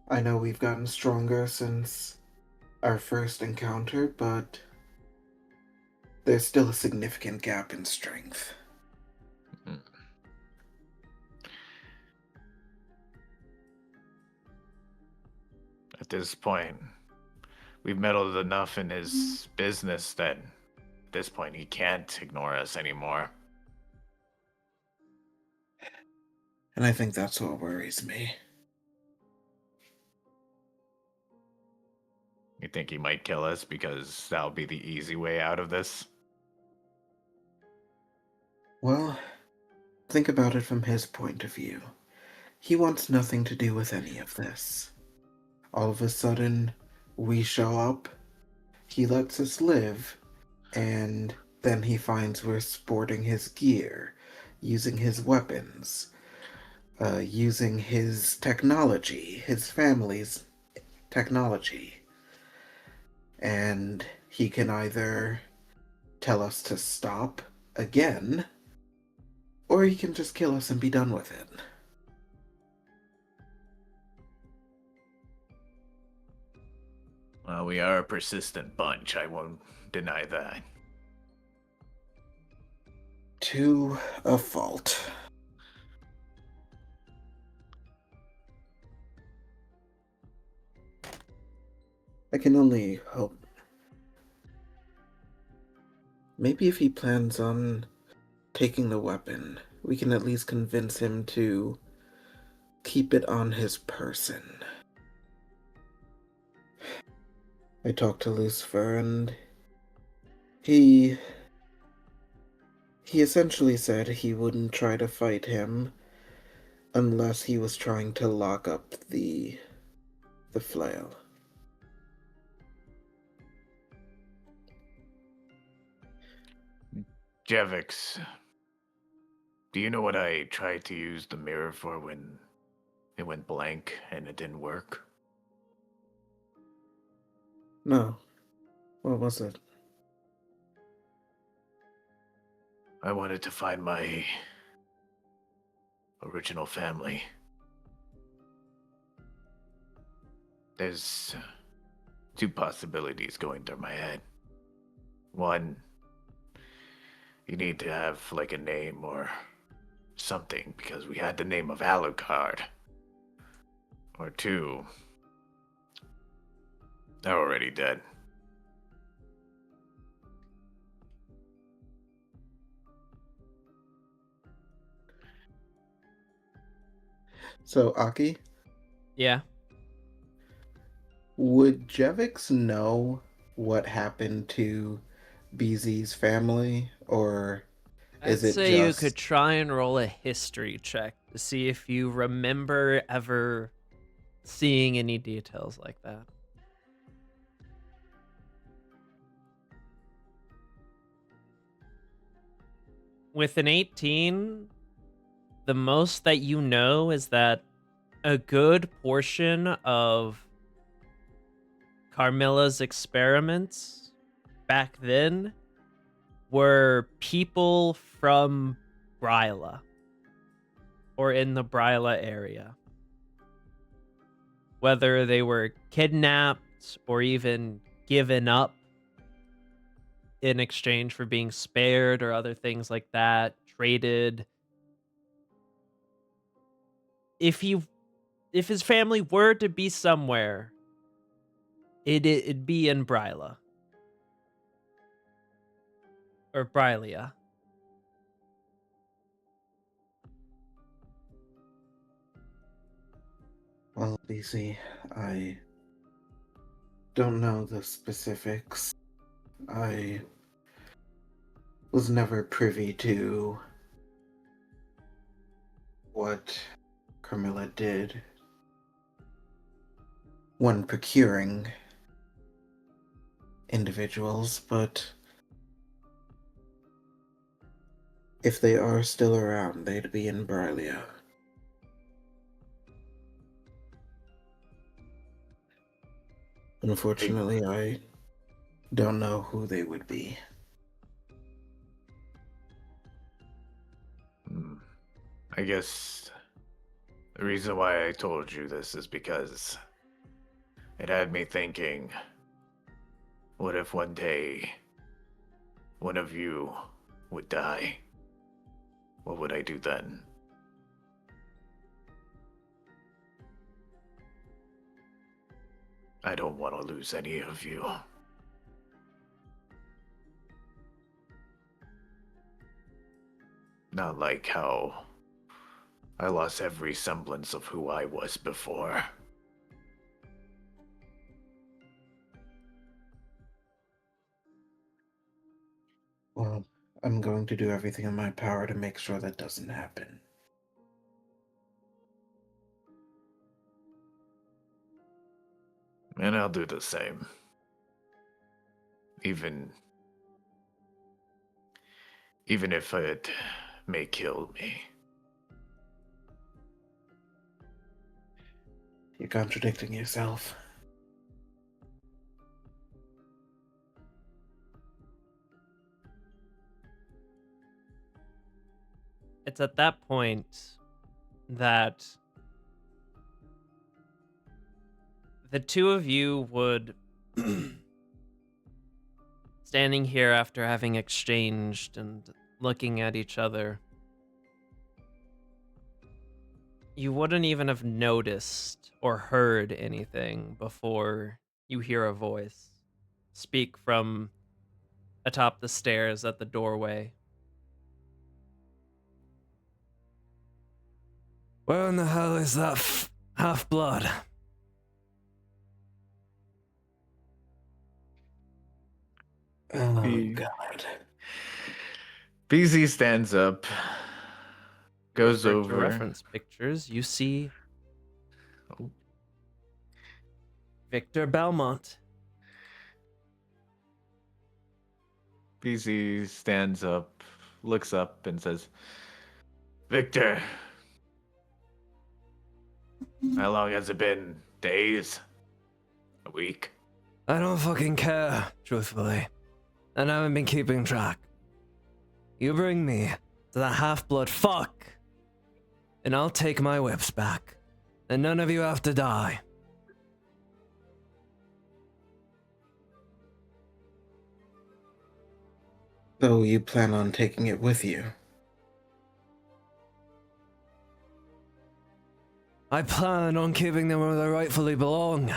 I know we've gotten stronger since our first encounter, but there's still a significant gap in strength. At this point, we've meddled enough in his business that at this point he can't ignore us anymore. And I think that's what worries me. You think he might kill us because that'll be the easy way out of this? Well, think about it from his point of view. He wants nothing to do with any of this. All of a sudden, we show up, he lets us live, and then he finds we're sporting his gear, using his weapons, using his technology, his family's technology. And he can either tell us to stop again, or he can just kill us and be done with it. Well, we are a persistent bunch, I won't deny that. To a fault. I can only hope. Maybe if he plans on taking the weapon, we can at least convince him to keep it on his person. I talked to Lucifer, and he essentially said he wouldn't try to fight him unless he was trying to lock up the flail. Jevix, do you know what I tried to use the mirror for when it went blank and it didn't work? No. What was it? I wanted to find my original family. There's two possibilities going through my head. One, you need to have like a name or something because we had the name of Alucard. Or two, they're already dead. So, Aki, Yeah. would Jevix know what happened to BZ's family, or is I'd it say you just... could try and roll a history check to see if you remember ever seeing any details like that. With an 18, the most that you know is that a good portion of Carmilla's experiments back then were people from Bryla or in the Bryla area. Whether they were kidnapped or even given up in exchange for being spared or other things like that, traded. If his family were to be somewhere, it'd be in Bryla. Or Brylia. Well, BC, I don't know the specifics. I was never privy to what Carmilla did when procuring individuals, but if they are still around, they'd be in Brylia. Unfortunately, I don't know who they would be. I guess the reason why I told you this is because it had me thinking, what if one day one of you would die? What would I do then? I don't want to lose any of you. Not like how I lost every semblance of who I was before. Well, I'm going to do everything in my power to make sure that doesn't happen. And I'll do the same. Even if it may kill me. You're contradicting yourself. It's at that point that the two of you would, standing here after having exchanged and looking at each other, you wouldn't even have noticed or heard anything before you hear a voice speak from atop the stairs at the doorway. Where in the hell is that half-blood? Oh, He- God. BZ stands up, goes For over. reference pictures, you see Oh, Victor Belmont. BZ stands up, looks up, and says, Victor, how long has it been? Days? A week? I don't fucking care, truthfully. And I haven't been keeping track. You bring me to the half-blood fuck, and I'll take my whips back. And none of you have to die. So you plan on taking it with you? I plan on keeping them where they rightfully belong.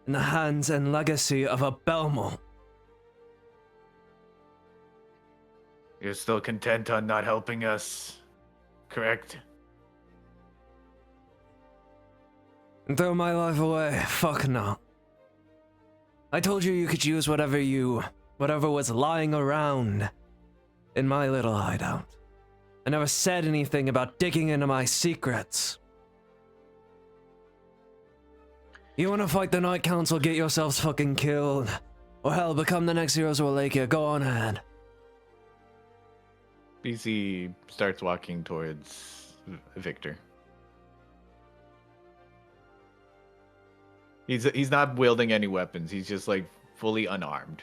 In the hands and legacy of a Belmont. You're still content on not helping us, correct? And throw my life away? Fuck no. I told you could use whatever was lying around in my little hideout. I never said anything about digging into my secrets. You wanna fight the Night Council, get yourselves fucking killed. Or hell, become the next heroes of Wallachia, go on ahead. BZ starts walking towards Victor. He's not wielding any weapons. He's just like fully unarmed.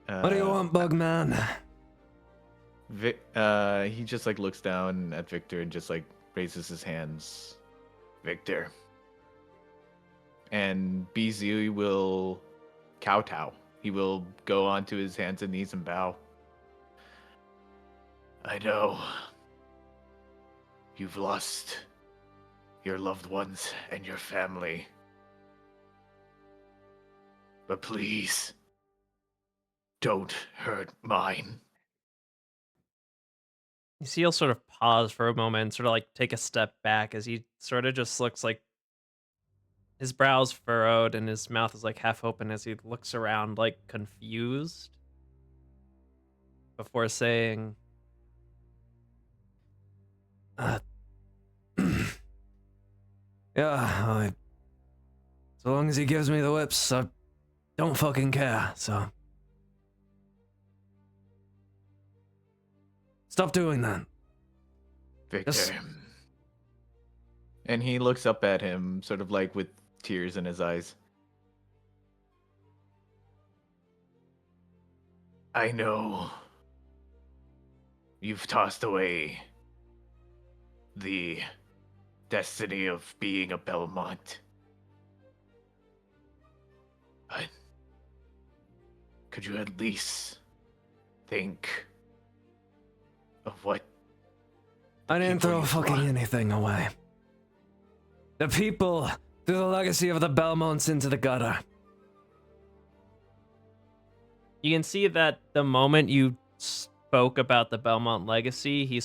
What do you want, Bugman? He just like looks down at Victor and just like raises his hands. Victor. And BZ will kowtow. He will go onto his hands and knees and bow. I know. You've lost your loved ones and your family. But please, don't hurt mine. You see, he'll sort of pause for a moment, sort of like take a step back as he sort of just looks like his brows furrowed and his mouth is like half open as he looks around, like confused, before saying, Yeah, so long as he gives me the whips, I don't fucking care, so. Stop doing that. Victor. Yes. And he looks up at him, sort of like with tears in his eyes. I know you've tossed away the destiny of being a Belmont. But could you at least think of what I didn't people throw you fucking want? anything away. The people threw the legacy of the Belmonts into the gutter. you can see that the moment you spoke about the Belmont legacy, he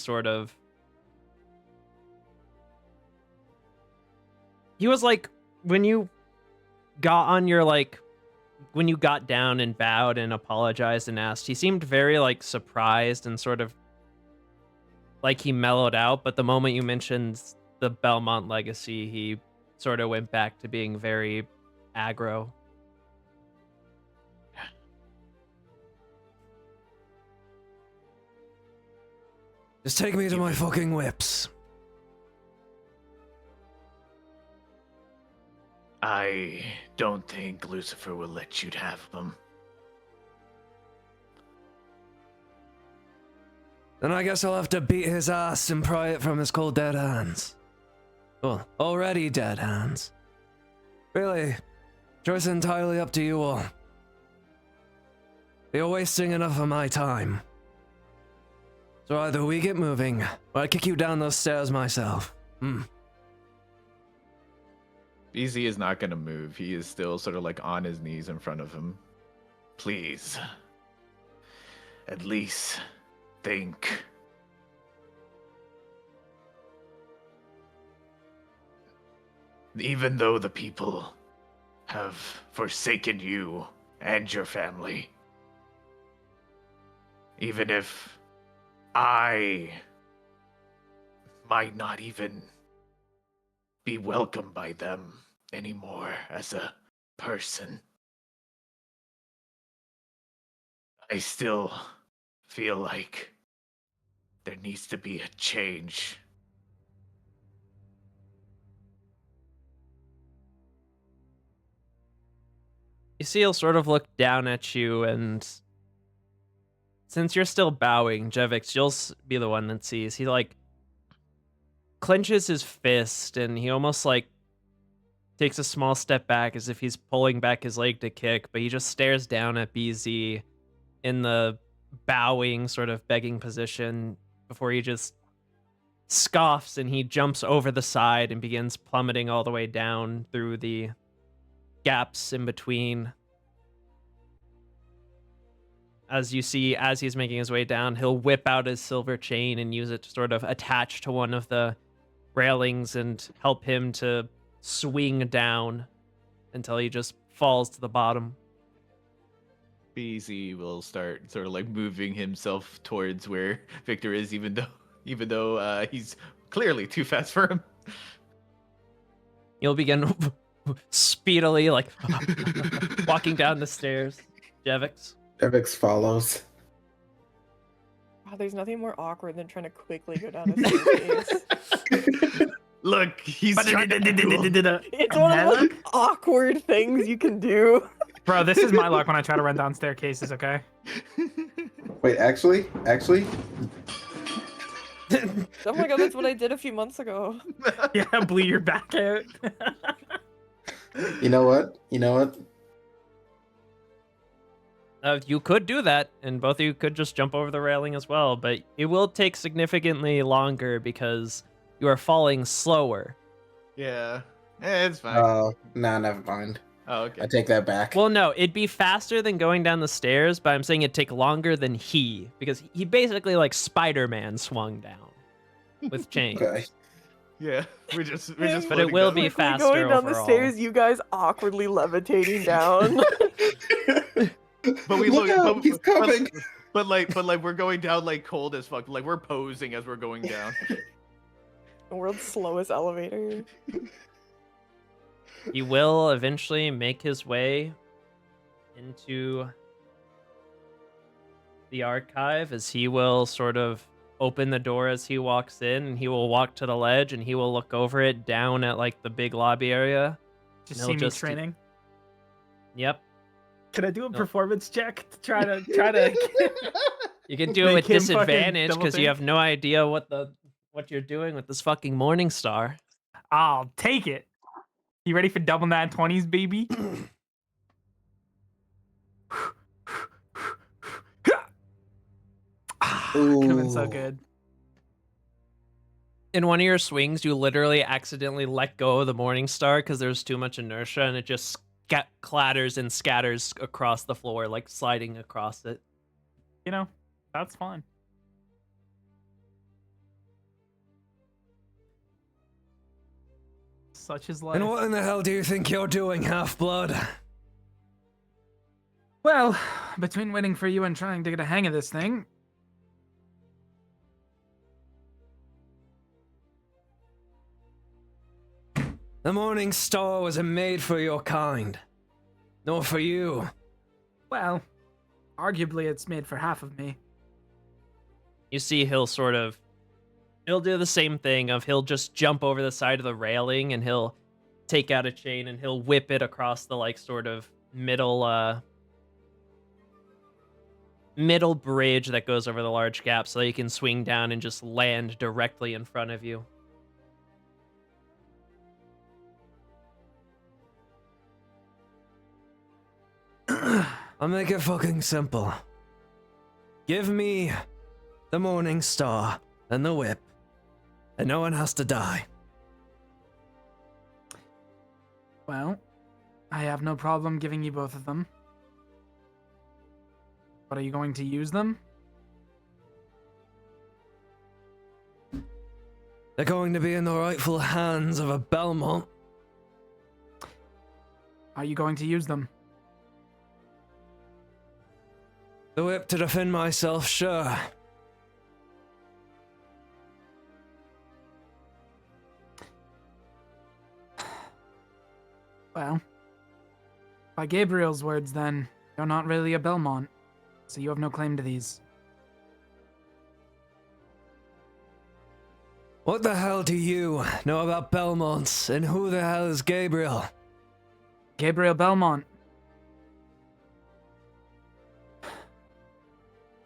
was like, when you got on your when you got down and bowed and apologized and asked, he seemed very like surprised and sort of like he mellowed out, but the moment you mentioned the Belmont legacy, he sort of went back to being very aggro. Just take me to my fucking whips. I don't think Lucifer will let you have them. Then I guess I'll have to beat his ass and pry it from his cold dead hands. Well, already dead hands. Really, choice entirely up to you all. You're wasting enough of my time. So either we get moving, or I kick you down those stairs myself. BZ is not going to move. He is still sort of like on his knees in front of him. Please, at least think even though the people have forsaken you and your family, even if I might not even be welcomed by them anymore as a person, I still feel like there needs to be a change. You see, he'll sort of look down at you, and since you're still bowing, Jevix, you'll be the one that sees. He like clenches his fist, and he almost like takes a small step back as if he's pulling back his leg to kick, but he just stares down at BZ in the bowing, sort of begging position before he just scoffs and he jumps over the side and begins plummeting all the way down through the gaps in between. As you see, as he's making his way down, he'll whip out his silver chain and use it to sort of attach to one of the railings and help him to swing down until he just falls to the bottom. BZ will start sort of like moving himself towards where Victor is, even though he's clearly too fast for him. You'll begin speedily, like, walking down the stairs. Jevix. Jevix follows. Wow, there's nothing more awkward than trying to quickly go down a staircase. Look, he's trying to It's one of the most awkward things you can do. Bro, this is my luck when I try to run down staircases, okay? Wait, actually? Oh my god, that's what I did a few months ago. Yeah, bleed your back out. You know what? You could do that, and both of you could just jump over the railing as well, but it will take significantly longer because you are falling slower. Yeah, it's fine. Oh, nah, never mind. Oh, okay. I take that back. Well, no, it'd be faster than going down the stairs, but I'm saying it'd take longer than he, because he basically like Spider-Man swung down with chains. Okay. Yeah, we're just. But it floating will down. be Quickly faster going down the overall. stairs, you guys awkwardly levitating down. But we Look out, he's coming. But we're going down like cold as fuck. Like we're posing as we're going down. The world's slowest elevator. He will eventually make his way into the archive, as he will sort of open the door as he walks in, and he will walk to the ledge and he will look over it down at like the big lobby area. Just And see he'll me training. Yep. Can I do a No. performance check to try to? You can do it Make with him fucking disadvantage double because you think? have no idea what you're doing with this fucking Morning Star. I'll take it. You ready for double 920s, baby? Could have been so Ooh. good. In one of your swings, you literally accidentally let go of the Morning Star because there's too much inertia, and it just clatters and scatters across the floor, like sliding across it. You know, that's fine. Such is life. And what in the hell do you think you're doing, Half-Blood? Well, between waiting for you and trying to get a hang of this thing, The Morning Star wasn't made for your kind. Nor for you. well, arguably it's made for half of me. You see he'll do the same thing of he'll just jump over the side of the railing and he'll take out a chain and he'll whip it across the like sort of middle bridge that goes over the large gap so that you can swing down and just land directly in front of you. I'll make it fucking simple. Give me the Morning Star and the whip, and no one has to die. Well, I have no problem giving you both of them. But are you going to use them? They're going to be in the rightful hands of a Belmont, Are you going to use them? The whip to defend myself, sure. Well, by Gabriel's words, then, you're not really a Belmont, so you have no claim to these. What the hell do you know about Belmonts, and who the hell is Gabriel? Gabriel Belmont.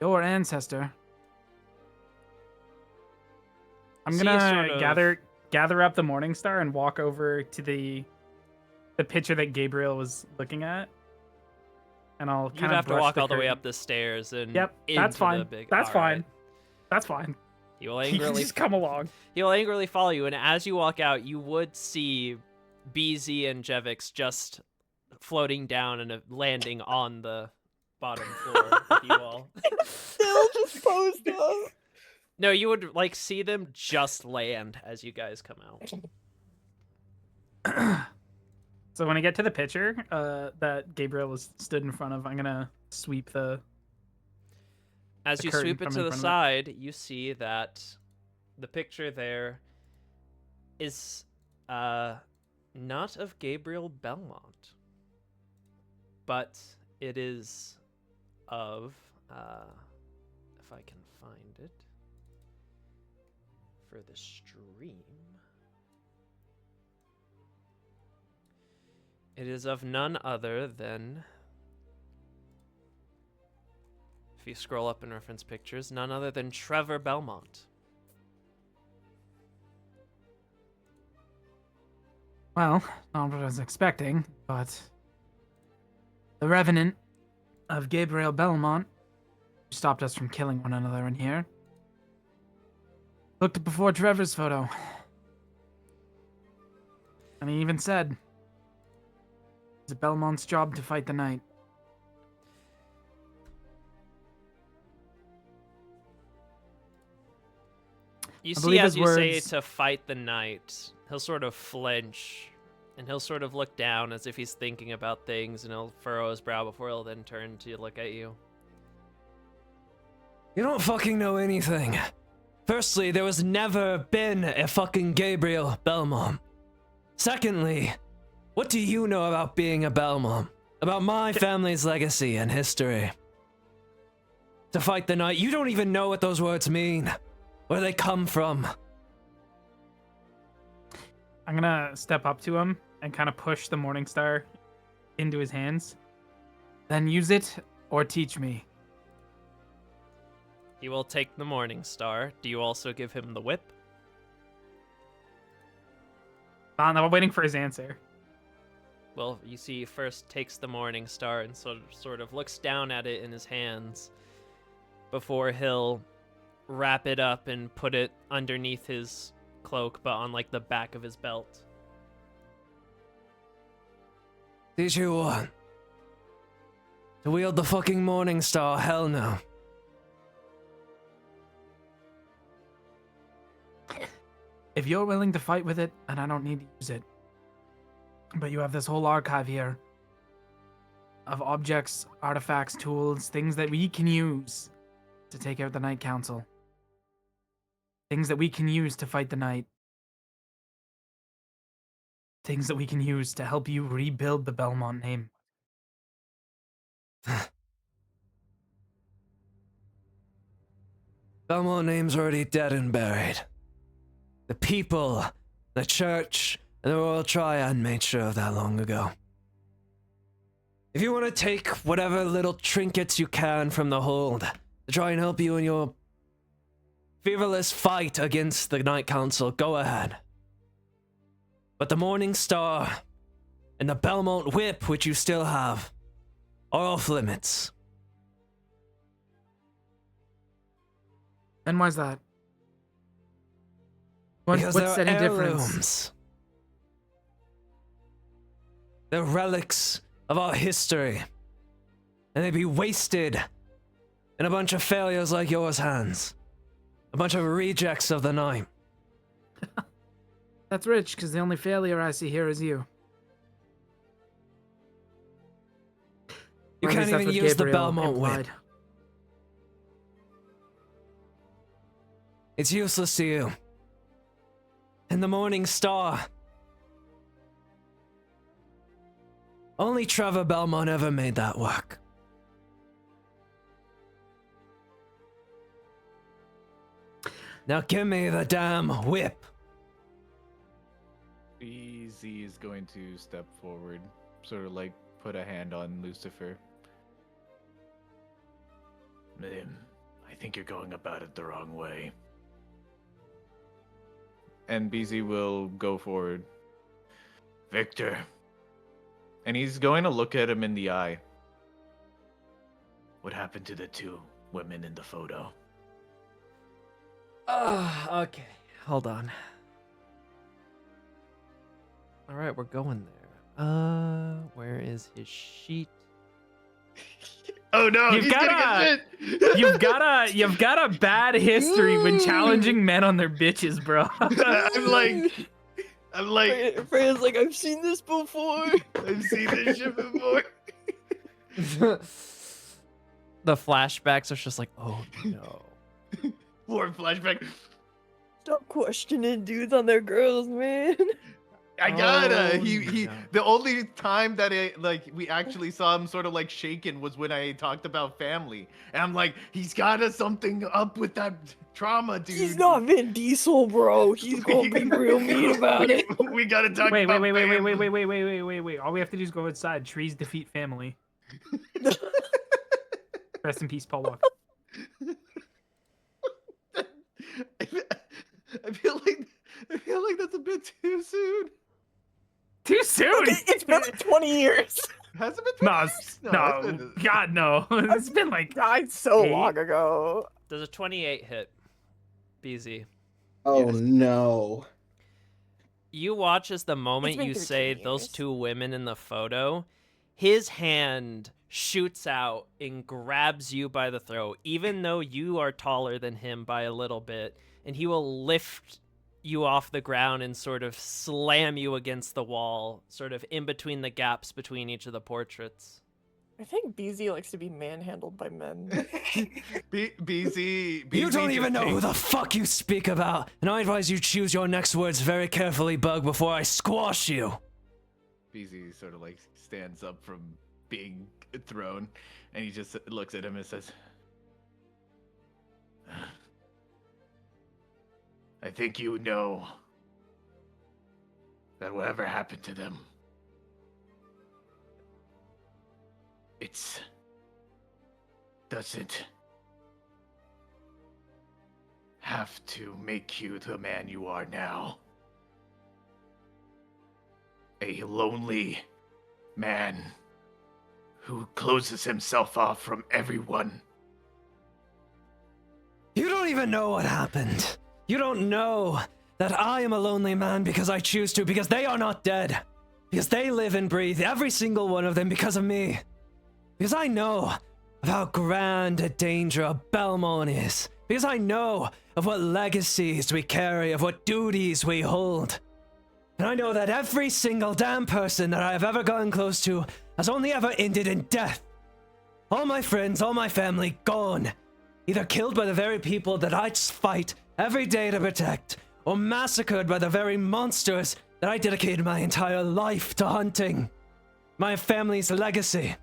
Your ancestor. I'm See, gonna sort of- gather up the Morning Star and walk over to the picture that Gabriel was looking at. And I'll You'd kind of have to brush walk the all the way curtain. up the stairs and Yep, into that's fine. the big. That's all fine. right. That's fine. He will You can angrily just come along. He'll angrily follow you, and as you walk out, you would see BZ and Jevix just floating down and landing on the bottom floor with you all. Still just posed up. No, you would like see them just land as you guys come out. So when I get to the picture that Gabriel was stood in front of, I'm gonna sweep the. As The you curtain sweep it from to in the front of side, you see that the picture there is not of Gabriel Belmont, but it is of, if I can find it for the stream, it is of none other than, if you scroll up in reference pictures, none other than Trevor Belmont. Well, not what I was expecting, but the revenant of Gabriel Belmont, who stopped us from killing one another in here, looked before Trevor's photo. And he even said, it's Belmont's job to fight the night. You I see, believe as his you say words- to fight the night, he'll sort of flinch, and he'll sort of look down as if he's thinking about things, and he'll furrow his brow before he'll then turn to look at you. You don't fucking know anything. Firstly, there was never been a fucking Gabriel Belmont. Secondly, what do you know about being a Belmont? About my family's legacy and history? To fight the night, you don't even know what those words mean. Where they come from. I'm gonna step up to him and kind of push the Morning Star into his hands. Then use it or teach me. He will take the Morning Star. Do you also give him the whip? I'm waiting for his answer. Well, you see, he first takes the Morning Star and sort of looks down at it in his hands before he'll wrap it up and put it underneath his cloak, but on like the back of his belt. Did you want to wield the fucking Morning Star? Hell no. If you're willing to fight with it, and I don't need to use it, but you have this whole archive here of objects, artifacts, tools, things that we can use to take out the Night Council. Things that we can use to fight the night. Things that we can use to help you rebuild the Belmont name. Belmont name's already dead and buried. The people, the church, and the Royal Triad made sure of that long ago. If you want to take whatever little trinkets you can from the hold to try and help you in your fearless fight against the Night Council, go ahead. But the Morning Star and the Belmont Whip, which you still have, are off limits. And why's that? Because What's they're any difference? heirlooms. They're relics of our history. And they'd be wasted in a bunch of failures like yours, hands. A bunch of rejects of the night. That's rich, because the only failure I see here is you. You Or at can't least that's even what use the Gabriel Belmont whip. implied. It's useless to you. And the Morning Star. Only Trevor Belmont ever made that work. Now give me the damn whip. Easy is going to step forward, sort of like put a hand on Lucifer. I think you're going about it the wrong way. And BZ will go forward. Victor, And he's going to look at him in the eye. what happened to the two women in the photo? Okay. Hold on. All right, we're going there. Where is his sheet? Oh no, You've he's got gonna get shit. you've got a bad history when challenging men on their bitches, bro. I'm like, Freya's like, I've seen this before. I've seen this shit before. The flashbacks are just like, oh no. More flashback. Stop questioning dudes on their girls, man. I gotta. Oh, He. no. The only time that we actually saw him sort of like shaken was when I talked about family, and I'm like, he's gotta something up with that trauma, dude. He's not Vin Diesel, bro. He's gonna be real mean about it. We gotta talk Wait. about Wait. family. All we have to do is go inside. Trees defeat family. Rest in peace, Paul Walker. I feel like that's a bit too soon. Too soon. It's been like 20 years. Has it been 20 No, years? no, it's been- God, no. It's been like Died so Eight? long ago. Does a 28 hit? BZ. Oh Yes. no. You watch as the moment been you 13 say those years. two women in the photo, his hand shoots out and grabs you by the throat, even though you are taller than him by a little bit, and he will lift you off the ground and sort of slam you against the wall, sort of in between the gaps between each of the portraits. I think BZ likes to be manhandled by men. BZ. You don't just even know who takes- the fuck you speak about, and I advise you choose your next words very carefully, Bug, before I squash you. BZ sort of like stands up from being thrown, and he just looks at him and says, I think you know that whatever happened to them, doesn't have to make you the man you are now. A lonely man who closes himself off from everyone. You don't even know what happened. You don't know that I am a lonely man because I choose to, because they are not dead. Because they live and breathe, every single one of them, because of me. Because I know of how grand a danger a Belmont is. Because I know of what legacies we carry, of what duties we hold. And I know that every single damn person that I have ever gotten close to has only ever ended in death. All my friends, all my family, gone. Either killed by the very people that I fight every day to protect, or massacred by the very monsters that I dedicated my entire life to hunting. My family's legacy.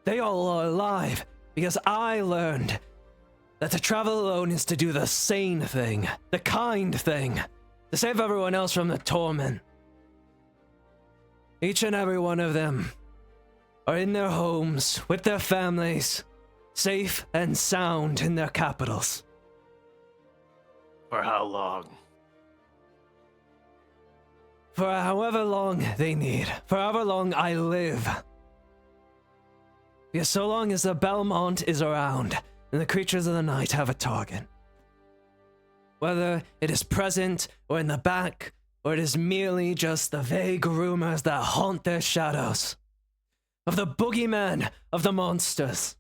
They all are alive because I learned that to travel alone is to do the sane thing, the kind thing, to save everyone else from the torment. Each and every one of them are in their homes with their families, safe and sound in their capitals. For how long? For however long they need, for however long I live. Because so long as the Belmont is around, and the creatures of the night have a target. Whether it is present or in the back, or it is merely just the vague rumors that haunt their shadows. Of the boogeyman of the monsters.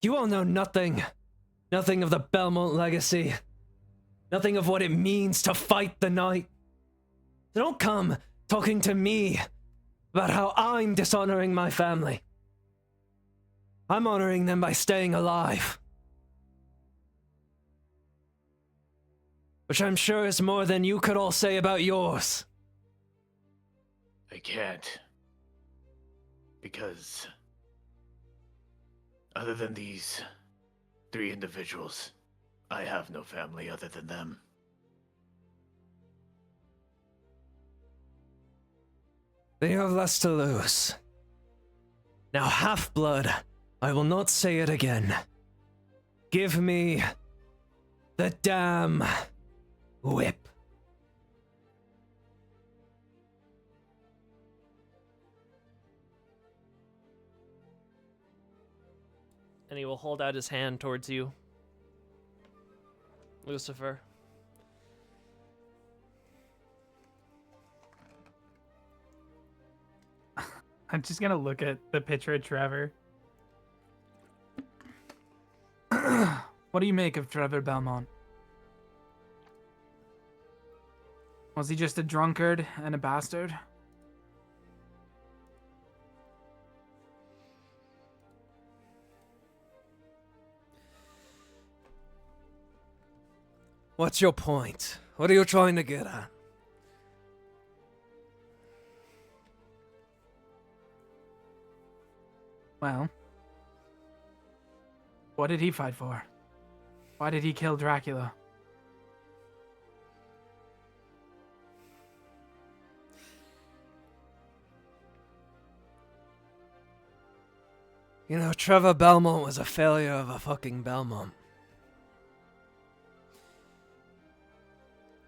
You all know nothing. Nothing of the Belmont legacy. Nothing of what it means to fight the night. So don't come talking to me about how I'm dishonoring my family. I'm honoring them by staying alive. Which I'm sure is more than you could all say about yours. I can't. Because other than these 3 individuals, I have no family other than them. Then you have less to lose. Now, Half-Blood, I will not say it again. Give me the damn whip. And he will hold out his hand towards you, Lucifer. I'm just gonna look at the picture of Trevor. What do you make of Trevor Belmont? Was he just a drunkard and a bastard? What's your point? What are you trying to get at? Well, what did he fight for? Why did he kill Dracula? You know, Trevor Belmont was a failure of a fucking Belmont.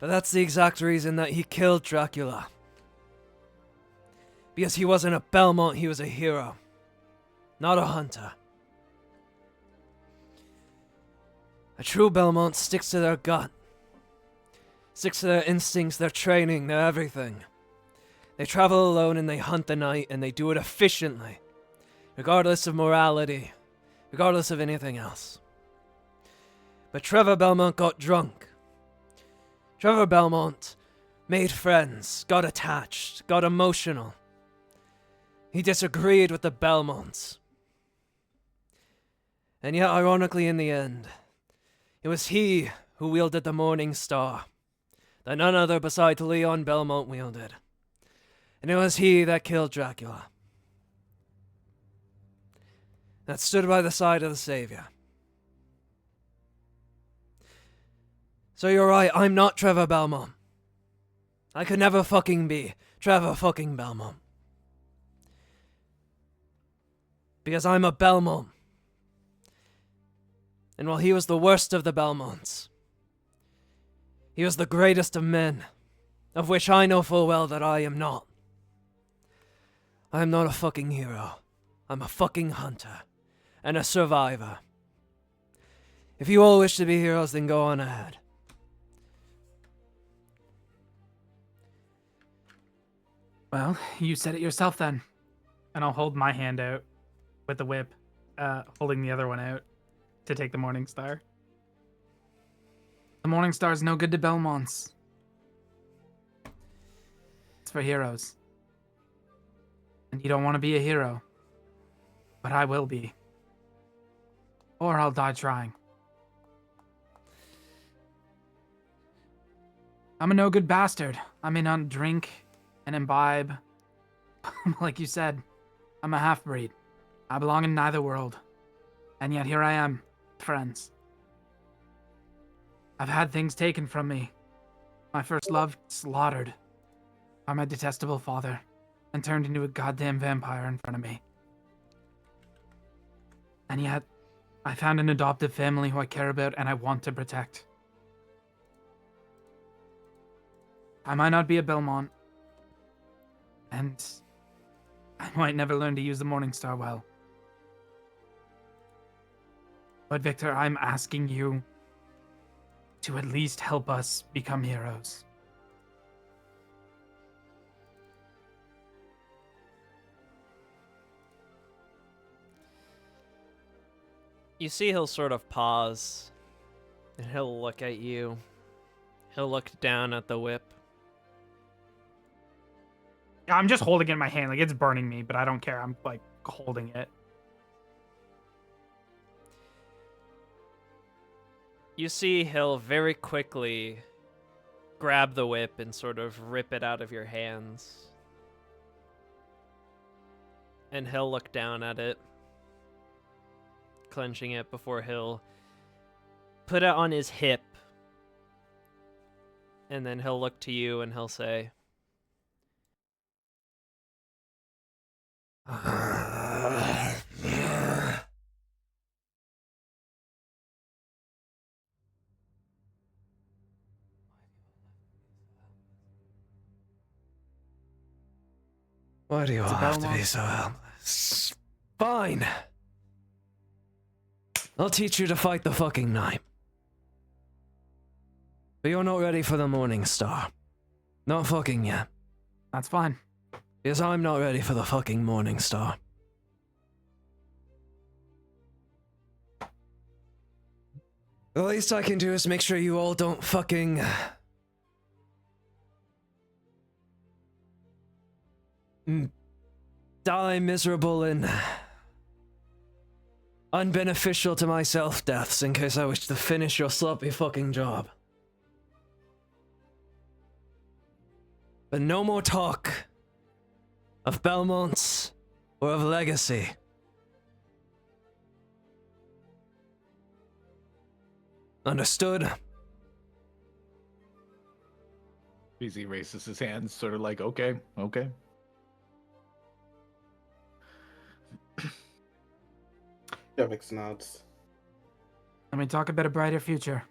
But that's the exact reason that he killed Dracula. Because he wasn't a Belmont, he was a hero. Not a hunter. A true Belmont sticks to their gut. Sticks to their instincts, their training, their everything. They travel alone and they hunt the night and they do it efficiently. Regardless of morality. Regardless of anything else. But Trevor Belmont got drunk. Trevor Belmont made friends, got attached, got emotional. He disagreed with the Belmonts. And yet, ironically, in the end, it was he who wielded the Morning Star, that none other beside Leon Belmont wielded. And it was he that killed Dracula. That stood by the side of the Savior. So you're right, I'm not Trevor Belmont. I could never fucking be Trevor fucking Belmont. Because I'm a Belmont. And while he was the worst of the Belmonts, he was the greatest of men, of which I know full well that I am not. I am not a fucking hero. I'm a fucking hunter. And a survivor. If you all wish to be heroes, then go on ahead. Well, you said it yourself then. And I'll hold my hand out with the whip, holding the other one out to take the Morning Star. The Morning Star is no good to Belmonts. It's for heroes. And you don't want to be a hero. But I will be. Or I'll die trying. I'm a no good bastard. I'm in on drink and imbibe. Like you said, I'm a half-breed. I belong in neither world. And yet here I am, friends. I've had things taken from me. My first love slaughtered by my detestable father and turned into a goddamn vampire in front of me. And yet, I found an adoptive family who I care about and I want to protect. I might not be a Belmont, and I might never learn to use the Morning Star well. But Victor, I'm asking you to at least help us become heroes. You see he'll sort of pause, and he'll look at you. He'll look down at the whip. I'm just holding it in my hand. Like, it's burning me, but I don't care. I'm, like, holding it. You see Hill very quickly grab the whip and sort of rip it out of your hands. And he'll look down at it, clenching it before he'll put it on his hip. And then he'll look to you and he'll say, Why do you all It's a have to be Belmont. so helpless? Fine. I'll teach you to fight the fucking knight. But you're not ready for the Morning Star. Not fucking yet. That's fine. Because I'm not ready for the fucking Morning Star. The least I can do is make sure you all don't fucking... die miserable and... unbeneficial to myself deaths in case I wish to finish your sloppy fucking job. But no more talk of Belmonts or of legacy. Understood? BZ raises his hands, sort of like, okay. Jevix nods. Let me talk about a brighter future.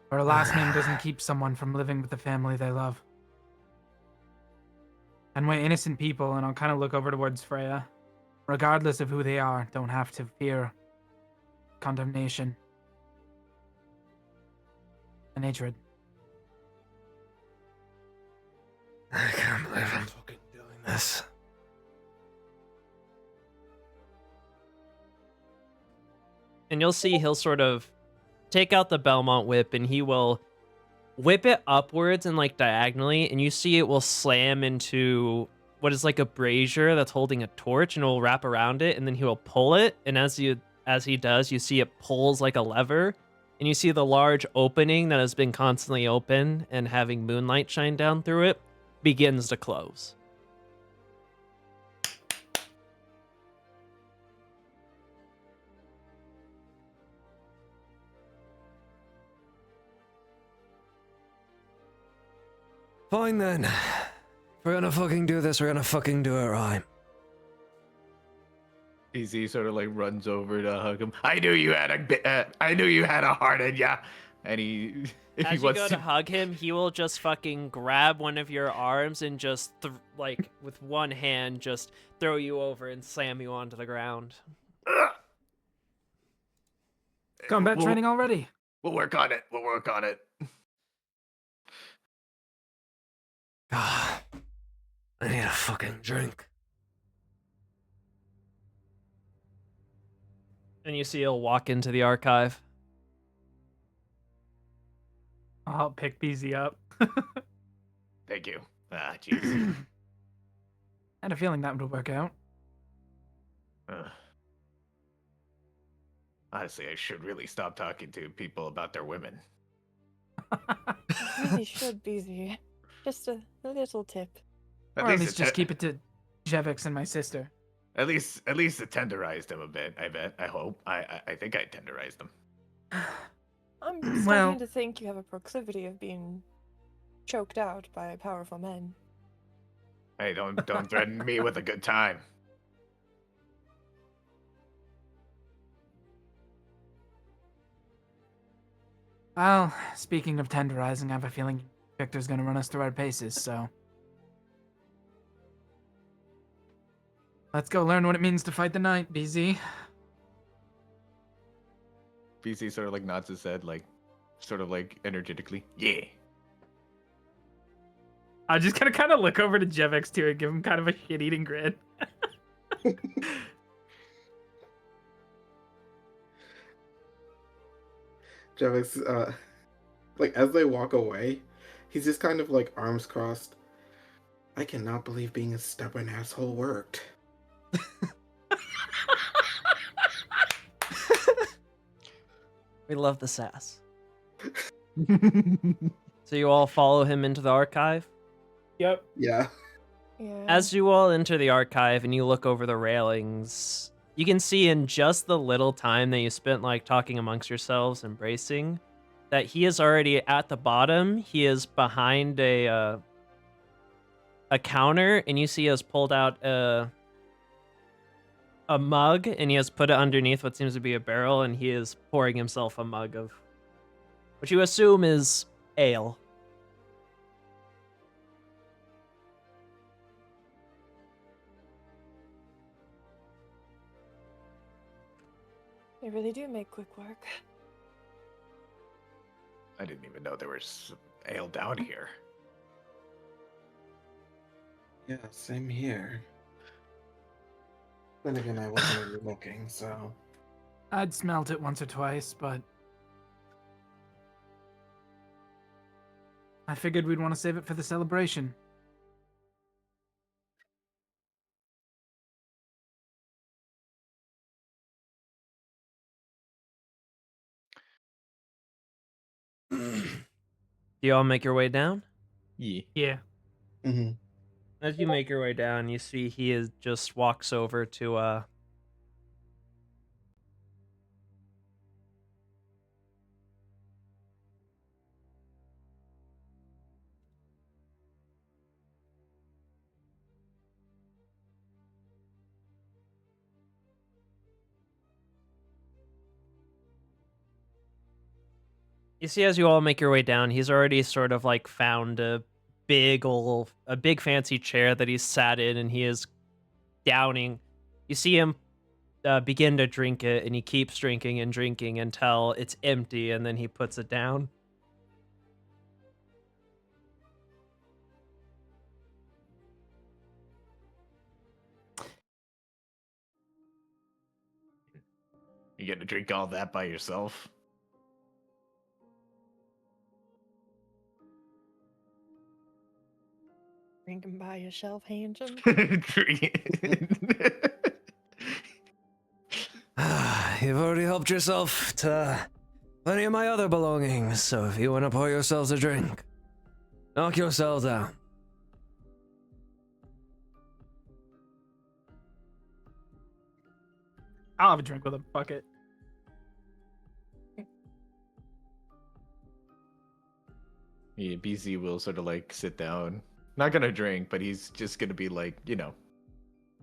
Where a last name doesn't keep someone from living with the family they love. And where innocent people, and I'll kind of look over towards Freya, regardless of who they are, don't have to fear condemnation and hatred. I can't believe I'm fucking doing this. and you'll see he'll sort of take out the Belmont whip and he will whip it upwards and like diagonally, and you see it will slam into what is like a brazier that's holding a torch, and it will wrap around it, and then he will pull it, and as he does, you see it pulls like a lever, and you see the large opening that has been constantly open and having moonlight shine down through it begins to close. Fine then. If we're gonna fucking do this, we're gonna fucking do it right. Easy sort of like runs over to hug him. I knew you had a heart in ya. And he As you wants go to hug him, he will just fucking grab one of your arms and just like with one hand just throw you over and slam you onto the ground. Combat We'll- training already. We'll work on it. Ah, I need a fucking drink. And you see he'll walk into the archive. I'll pick BZ up. Thank you. Ah, jeez. Had a feeling that would work out. Honestly, I should really stop talking to people about their women. Really should be easy. Just a little tip. Or at least just keep it to Jevix and my sister. At least it tenderized him a bit. I bet. I hope. I think I tenderized him. I'm starting Well- to think you have a proclivity of being choked out by powerful men. Hey, don't threaten me with a good time. Well, speaking of tenderizing, I have a feeling Victor's gonna run us through our paces, so. Let's go learn what it means to fight the knight, BZ. BC sort of like nods his head, like, sort of like energetically. Yeah. I just gotta kind of look over to Jevix too and give him kind of a shit-eating grin. Jevix, like as they walk away, he's just kind of like arms crossed. I cannot believe being a stubborn asshole worked. We love the sass. So you all follow him into the archive? Yep. Yeah. Yeah. As you all enter the archive and you look over the railings, you can see in just the little time that you spent like talking amongst yourselves, embracing, that he is already at the bottom. He is behind a counter, and you see he has pulled out a mug, and he has put it underneath what seems to be a barrel, and he is pouring himself a mug of what you assume is ale. They really do make quick work. I didn't even know there was ale down here. Yeah, same here. Then again, I wasn't really looking, so... I'd smelt it once or twice, but I figured we'd want to save it for the celebration. Do you all make your way down? Yeah. Yeah. Mm-hmm. As you make your way down, you see he is just walks over to you see, as you all make your way down, he's already sort of like found a big fancy chair that he's sat in, and he is downing. You see him begin to drink it, and he keeps drinking and drinking until it's empty, and then he puts it down. You get to drink all that by yourself? Drinking by yourself, handsome. You've already helped yourself to plenty of my other belongings, so if you want to pour yourselves a drink, knock yourselves out. I'll have a drink with him. Fuck it. Yeah, BZ will sort of like sit down. Not gonna drink, but he's just gonna be like,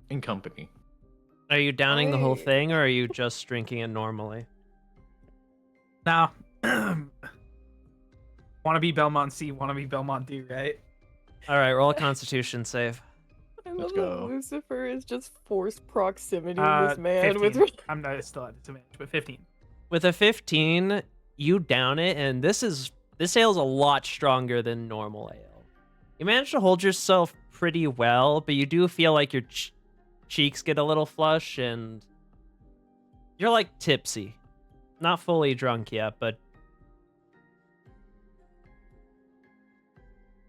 in company. Are you downing the whole I- thing, or are you just drinking it normally? Now, wanna be Belmont C, wanna be Belmont D, right? All right, roll a Constitution save. I Let's love go. that Lucifer is just forced proximity Uh, with man 15. with I'm not still at disadvantage, but 15. With a 15, you down it, and this ale's a lot stronger than normal ale. You managed to hold yourself pretty well, but you do feel like your cheeks get a little flush, and you're like tipsy. Not fully drunk yet, but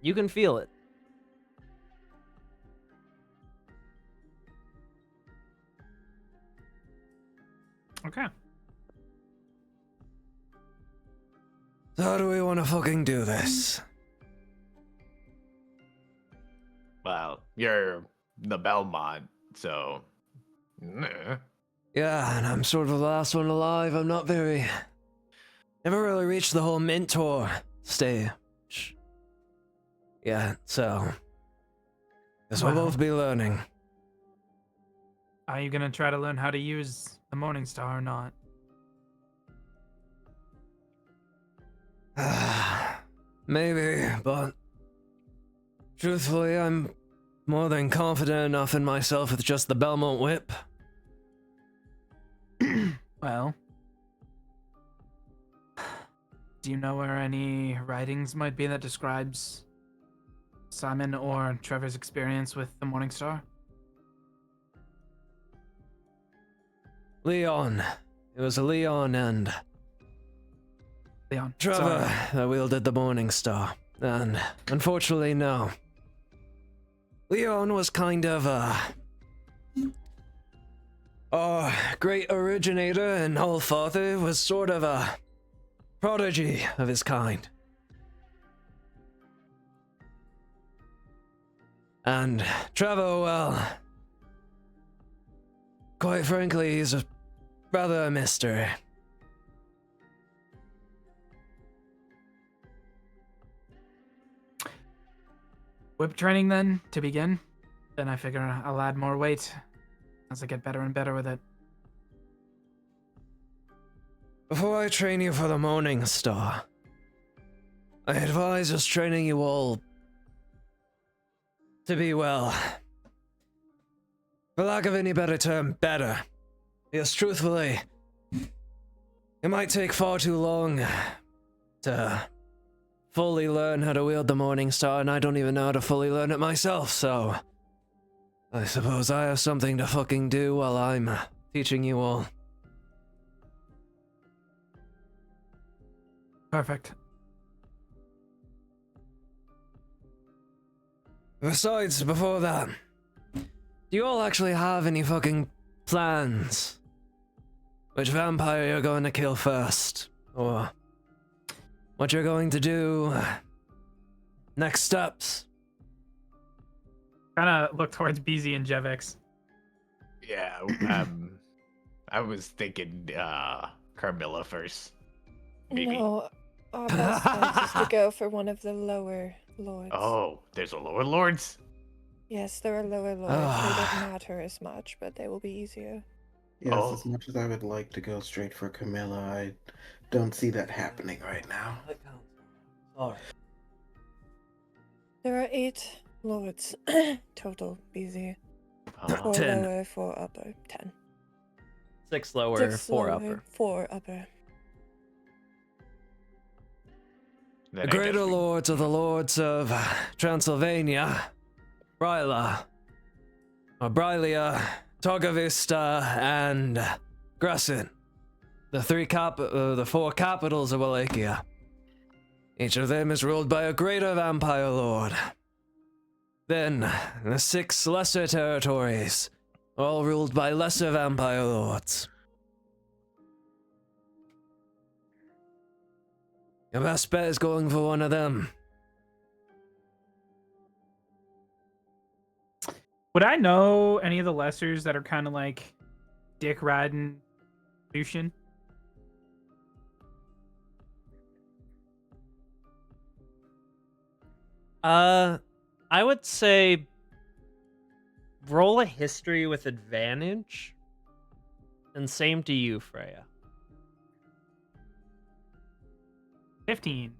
you can feel it. Okay. So how do we want to fucking do this? Well, you're the Belmont, so... Yeah, and I'm sort of the last one alive. I'm not very... Never really reached the whole mentor stage. Yeah, so... Guess we'll Well. both be learning. Are you gonna try to learn how to use the Morning Star or not? Maybe, but... Truthfully, I'm more than confident enough in myself with just the Belmont whip. Well, do you know where any writings might be that describes Simon or Trevor's experience with the Morning Star? Leon. It was Leon and Leon. Trevor Sorry. that wielded the Morning Star. And unfortunately, no. Leon was kind of our great originator and whole father was sort of a prodigy of his kind. And Trevor, well, quite frankly, he's rather a mystery. Whip training then, to begin. Then I figure I'll add more weight as I get better and better with it. Before I train you for the Morning Star, I advise just training you all to be, well, for lack of any better term, better. Because truthfully, it might take far too long to fully learn how to wield the Morning Star, and I don't even know how to fully learn it myself, so I suppose I have something to fucking do while I'm teaching you all. Perfect. Besides, before that, do you all actually have any fucking plans? Which vampire you're going to kill first? Or what you're going to do? Next steps? Kind of look towards BZ and Jevix. Yeah, I was thinking Carmilla first. Maybe. No, our best bet is to go for one of the lower lords. Oh, there's a lower lords? Yes, there are lower lords. They don't matter as much, but they will be easier. Yes, Oh. as much as I would like to go straight for Camilla, I don't see that happening right now. There are 8 lords total, BZ. Oh. 4 10. lower, 4 upper. 10. 6 lower, 6 4 lower, upper. 4 upper. Then The I guess greater we- lords are the lords of Transylvania, Bryla, or Brylia, Torgavista, and Gressin. The 4 capitals of Wallachia. Each of them is ruled by a greater vampire lord. Then, the 6 lesser territories, all ruled by lesser vampire lords. Your best bet is going for one of them. Would I know any of the lessers that are kind of like Dick riding Lucian? I would say roll a history with advantage. And same to you, Freya. 15.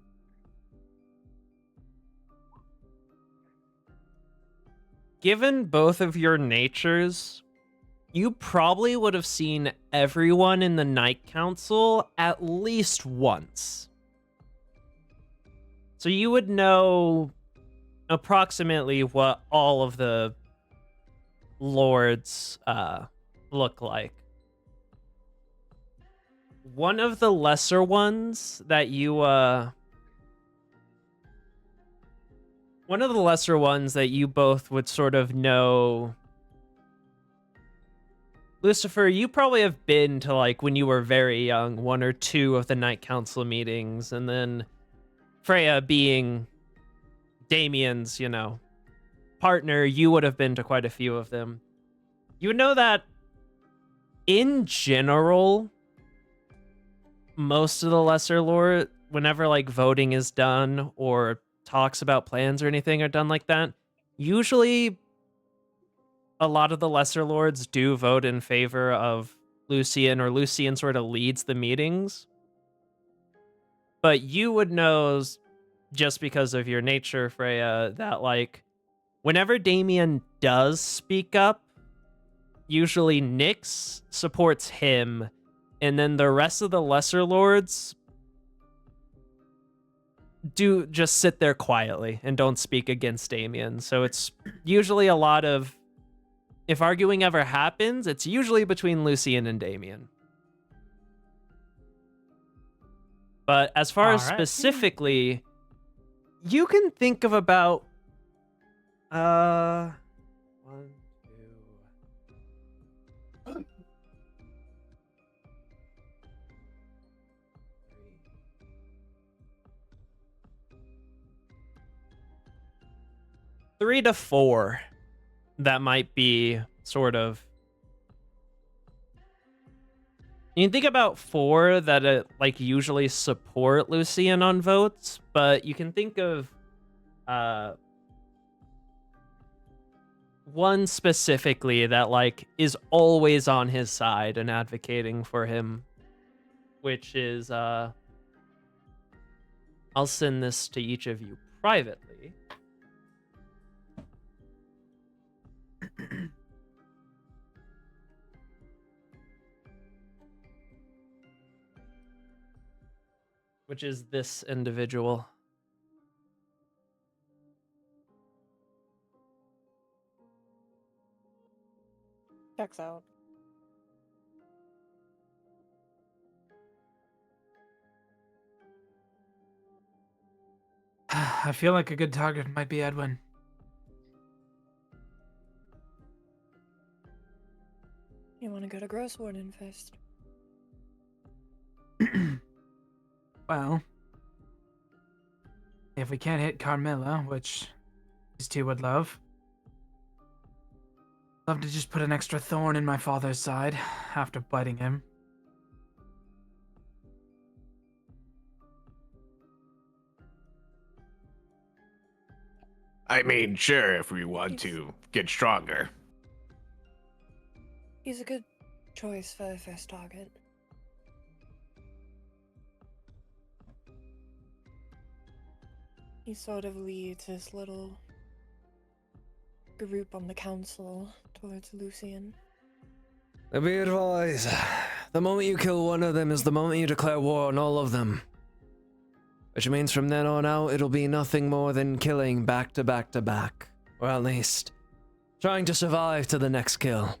Given both of your natures, you probably would have seen everyone in the Night Council at least once. So you would know approximately what all of the lords look like. One of the lesser ones that you both would sort of know. Lucifer, you probably have been to, like, when you were very young, 1 or 2 of the Night Council meetings, and then Freya being Damien's, partner, you would have been to quite a few of them. You would know that in general, most of the lesser lord, whenever like voting is done or talks about plans or anything are done like that, usually a lot of the lesser lords do vote in favor of Lucian, or Lucian sort of leads the meetings. But you would know, just because of your nature, Freya, that like whenever Damien does speak up, usually Nyx supports him, and then the rest of the lesser lords do just sit there quietly and don't speak against Damien. So it's usually a lot of, if arguing ever happens, it's usually between Lucian and Damien. But as far as All right. specifically You can think of about 1, 2, 3 to 4 that might be sort of. You can think about 4 that like usually support Lucian on votes, but you can think of 1 specifically that like is always on his side and advocating for him, which is I'll send this to each of you privately. Which is this individual. Checks out. I feel like a good target might be Edwin. You want to go to Grosswarden first? Well, if we can't hit Carmilla, which these two would love to just put an extra thorn in my father's side after biting him. I mean, sure, if we want to get stronger. He's a good choice for the first target. He sort of leads his little group on the council towards Lucian. Be advised, the moment you kill one of them is the moment you declare war on all of them. Which means from then on out, it'll be nothing more than killing back to back to back. Or at least, trying to survive to the next kill.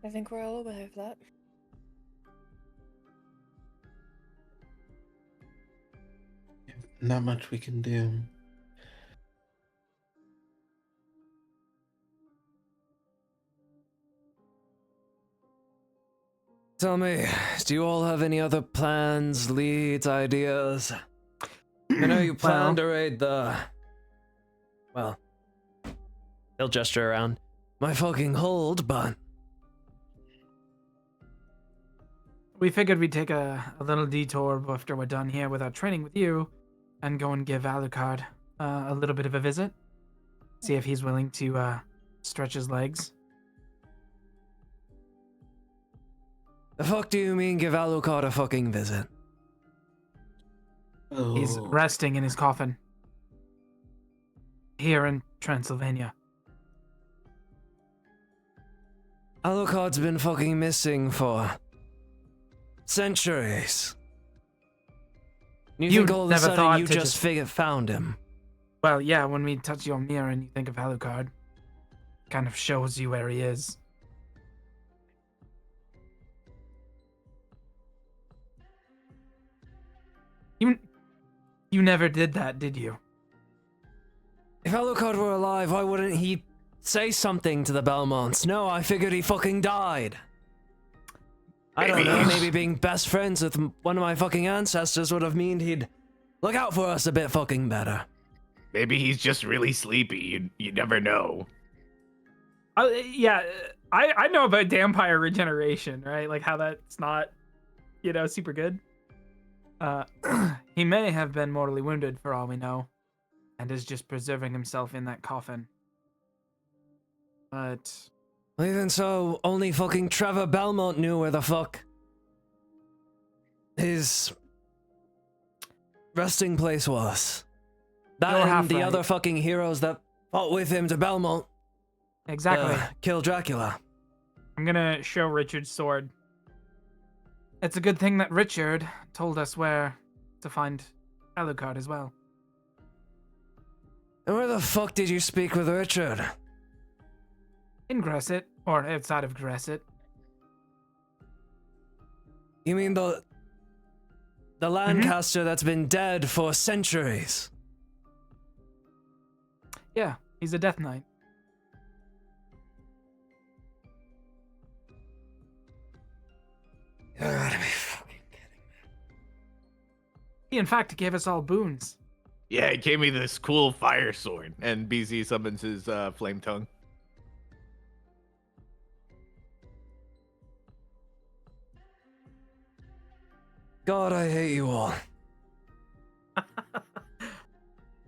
I think we're all aware of that. Not much we can do. Tell me, do you all have any other plans, leads, ideas? I know you plan to raid the... Well, he'll gesture around. My fucking hold, but... We figured we'd take a little detour after we're done here with our training with you and go and give Alucard a little bit of a visit. See if he's willing to stretch his legs. The fuck do you mean give Alucard a fucking visit? Oh. He's resting in his coffin. Here in Transylvania. Alucard's been fucking missing for... centuries. You think all of a never sudden thought you to just found him? Well, yeah, when we touch your mirror and you think of Alucard, kind of shows you where he is. You never did that, did you? If Alucard were alive, why wouldn't he say something to the Belmonts? No, I figured he fucking died. I don't know, maybe being best friends with one of my fucking ancestors would have meant he'd look out for us a bit fucking better. Maybe he's just really sleepy. You never know. Yeah, I know about vampire regeneration, right? Like how that's not, super good. He may have been mortally wounded for all we know, and is just preserving himself in that coffin. But... even so, only fucking Trevor Belmont knew where the fuck his resting place was. That You're and half the right. other fucking heroes that fought with him to Belmont. Exactly. Kill Dracula. I'm gonna show Richard's sword. It's a good thing that Richard told us where to find Alucard as well. And where the fuck did you speak with Richard? In Gresset, Or outside of Gresset. You mean the Lancaster that's been dead for centuries? Yeah, he's a Death Knight. You gotta be fucking kidding me. He, in fact, gave us all boons. Yeah, it gave me this cool fire sword, and BZ summons his flame tongue. God, I hate you all.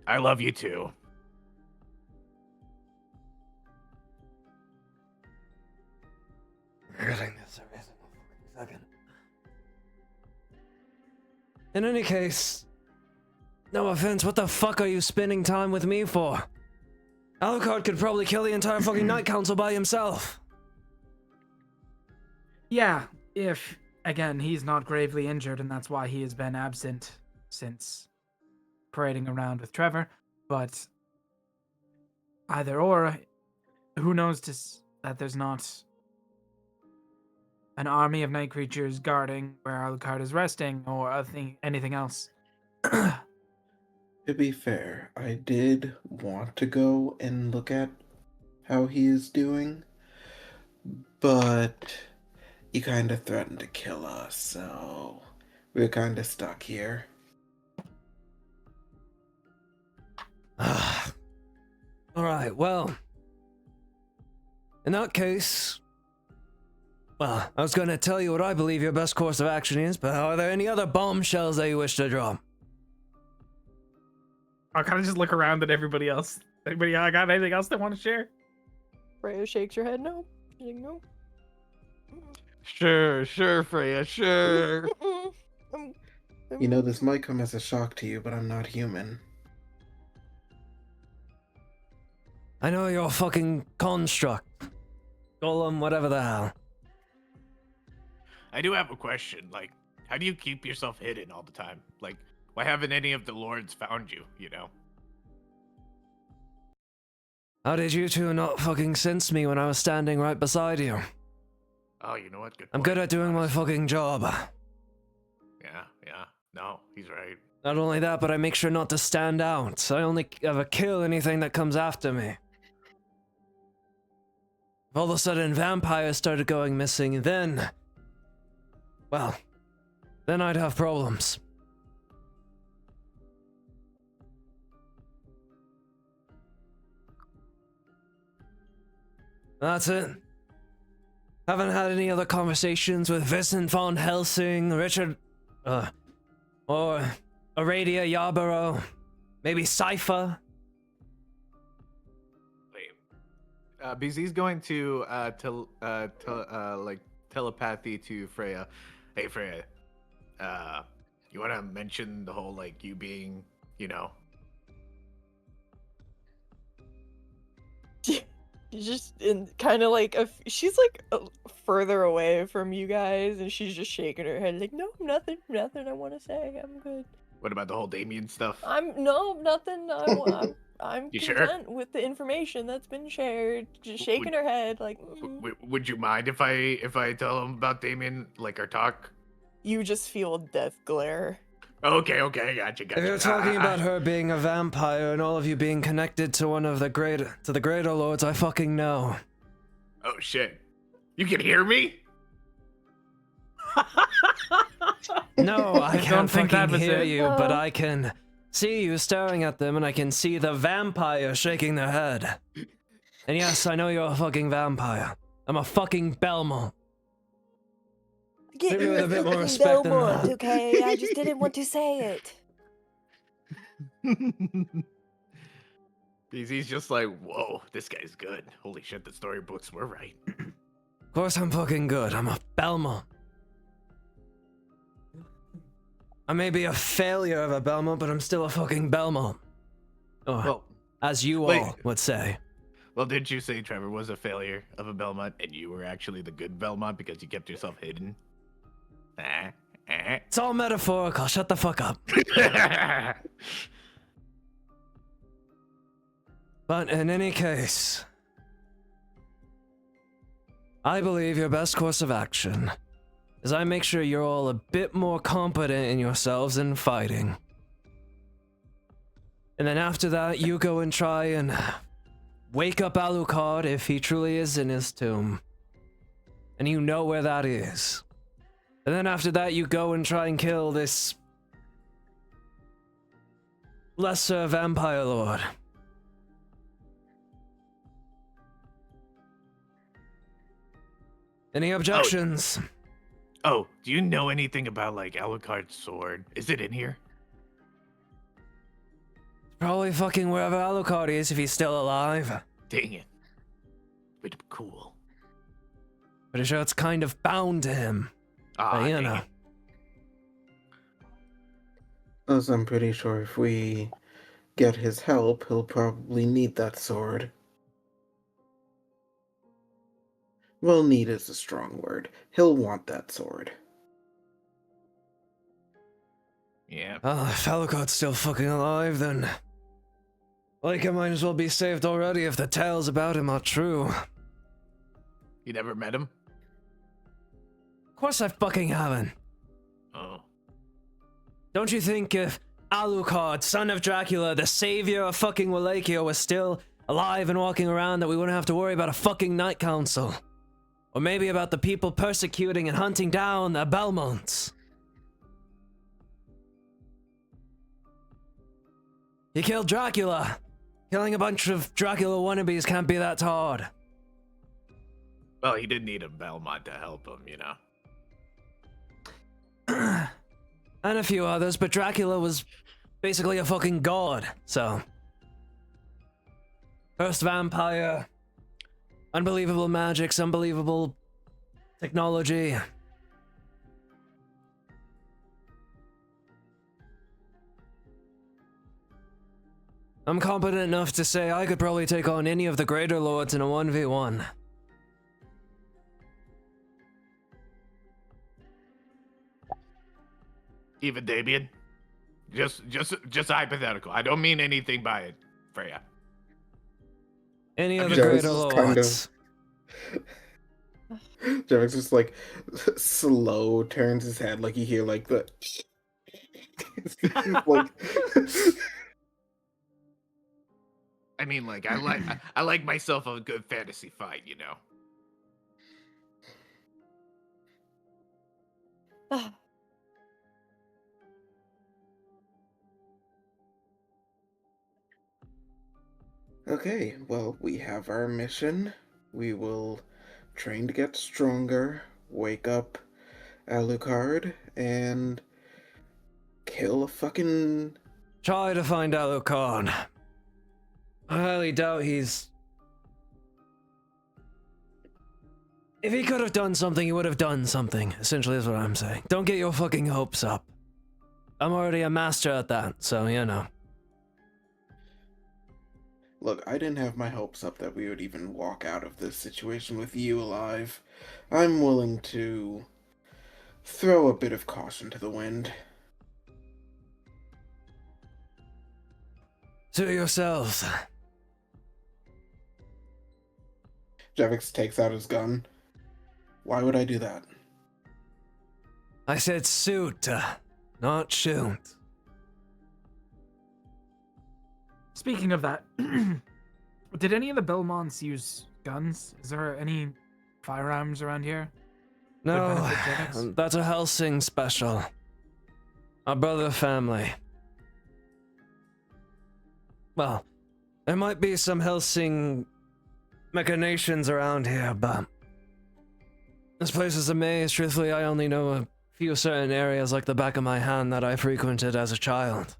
I love you too. Getting this every single fucking second. In any case, no offense, what the fuck are you spending time with me for? Alucard could probably kill the entire fucking Night Council by himself. Yeah, if, again, he's not gravely injured, and that's why he has been absent since parading around with Trevor. But either or, who knows that there's not an army of night creatures guarding where Alucard is resting, or anything else. To be fair, I did want to go and look at how he is doing, but he kind of threatened to kill us, so we're kind of stuck here. Alright, well, in that case, well, I was gonna tell you what I believe your best course of action is, but are there any other bombshells that you wish to drop? I'll kind of just look around at everybody else. Anybody got anything else they want to share? Freya shakes her head no. She's like, no. Sure, Freya, sure. You know, this might come as a shock to you, but I'm not human. I know you're a fucking construct. Golem, whatever the hell. I do have a question. Like, how do you keep yourself hidden all the time? Like, why haven't any of the lords found you, you know? How did you two not fucking sense me when I was standing right beside you? Oh, you know what? Good I'm point, good at doing my honest. fucking job. Yeah. No, he's right. Not only that, but I make sure not to stand out. I only ever kill anything that comes after me. If all of a sudden vampires started going missing, then... well, then I'd have problems. That's it. Haven't had any other conversations with Vincent von Helsing, Richard... or Aradia Yarborough, maybe Cypher. Wait. BZ's going to like telepathy to Freya. Hey Freya, you want to mention the whole like you being, you know? She's just in kind of like she's like further away from you guys, and she's just shaking her head like, no, nothing I want to say. I'm good. What about the whole Damien stuff? Nothing. I'm You sure? content with the information that's been shared. Just shaking her head like. Would you mind if I tell him about Damien, like our talk? You just feel death glare. Okay, gotcha. If you're talking about her being a vampire and all of you being connected to one of the greater lords, I fucking know. Oh shit. You can hear me? No, I can't don't think that fucking was hear it. you, but I can see you staring at them and I can see the vampire shaking their head. And yes, I know you're a fucking vampire. I'm a fucking Belmont. Get Maybe with a bit more fucking respect than Belmont, that. okay? I just didn't want to say it. BZ's just like, whoa, this guy's good. Holy shit, the storybooks were right. Of course I'm fucking good. I'm a Belmont. I may be a failure of a Belmont, but I'm still a fucking Belmont. Or, Well, as you wait. all would say. well, didn't you say Trevor was a failure of a Belmont and you were actually the good Belmont because you kept yourself hidden? It's all metaphorical. Shut the fuck up. But in any case, I believe your best course of action is I make sure you're all a bit more competent in yourselves in fighting. And then after that, you go and try and wake up Alucard if he truly is in his tomb. And you know where that is. And then after that, you go and try and kill this lesser vampire lord. Any objections? Oh, do you know anything about like Alucard's sword? Is it in here? Probably fucking wherever Alucard is if he's still alive. Dang it. Bit cool. Pretty sure it's kind of bound to him. Ah, But, you dang know. it. Plus, I'm pretty sure if we get his help, he'll probably need that sword. Well, need is a strong word. He'll want that sword. Yeah. Well, if Alucard's still fucking alive, then... like, I might as well be saved already if the tales about him are true. You never met him? Of course I fucking haven't. Oh. Don't you think if Alucard, son of Dracula, the savior of fucking Wallachia, was still alive and walking around, that we wouldn't have to worry about a fucking night council? Or maybe about the people persecuting and hunting down the Belmonts? He killed Dracula. Killing a bunch of Dracula wannabes can't be that hard. Well, he did need a Belmont to help him, you know. And a few others, but Dracula was basically a fucking god, so. First vampire, unbelievable magics, unbelievable technology. I'm competent enough to say I could probably take on any of the greater lords in a 1v1. Even Damien? Just hypothetical. I don't mean anything by it, Freya. Any of the Jarvis greater is kind lords. Jarvis just like slow turns his head, like you hear like the like I mean, like I like myself a good fantasy fight, you know. Okay, well, we have our mission. We will train to get stronger, wake up Alucard, and kill a fucking... Try to find Alucard. I highly doubt he's... If he could have done something, he would have done something, essentially is what I'm saying. Don't get your fucking hopes up. I'm already a master at that, so you know. Look, I didn't have my hopes up that we would even walk out of this situation with you alive. I'm willing to throw a bit of caution to the wind. To yourselves. Javix takes out his gun. Why would I do that? I said suit, not shoot. Speaking of that, did any of the Belmonts use guns? Is there any firearms around here? No, benefit Javix? that's a Hellsing special. Our brother family. Well, there might be some Hellsing machinations around here, but this place is a maze. Truthfully, I only know a few certain areas like the back of my hand that I frequented as a child.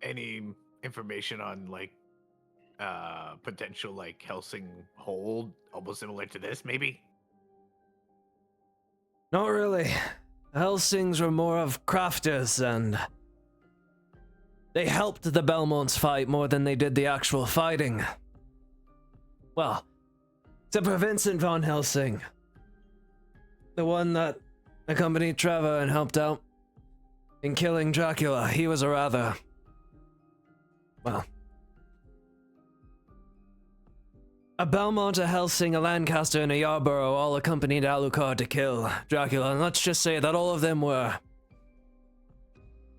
Any information on like potential like Hellsing hold, almost similar to this, maybe? Not really. The Hellsings were more of crafters, and they helped the Belmonts fight more than they did the actual fighting. Well, except for Vincent von Helsing, the one that accompanied Trevor and helped out in killing Dracula. He was a rather, well, A Belmont, a Hellsing, a Lancaster, and a Yarborough all accompanied Alucard to kill Dracula, and let's just say that all of them were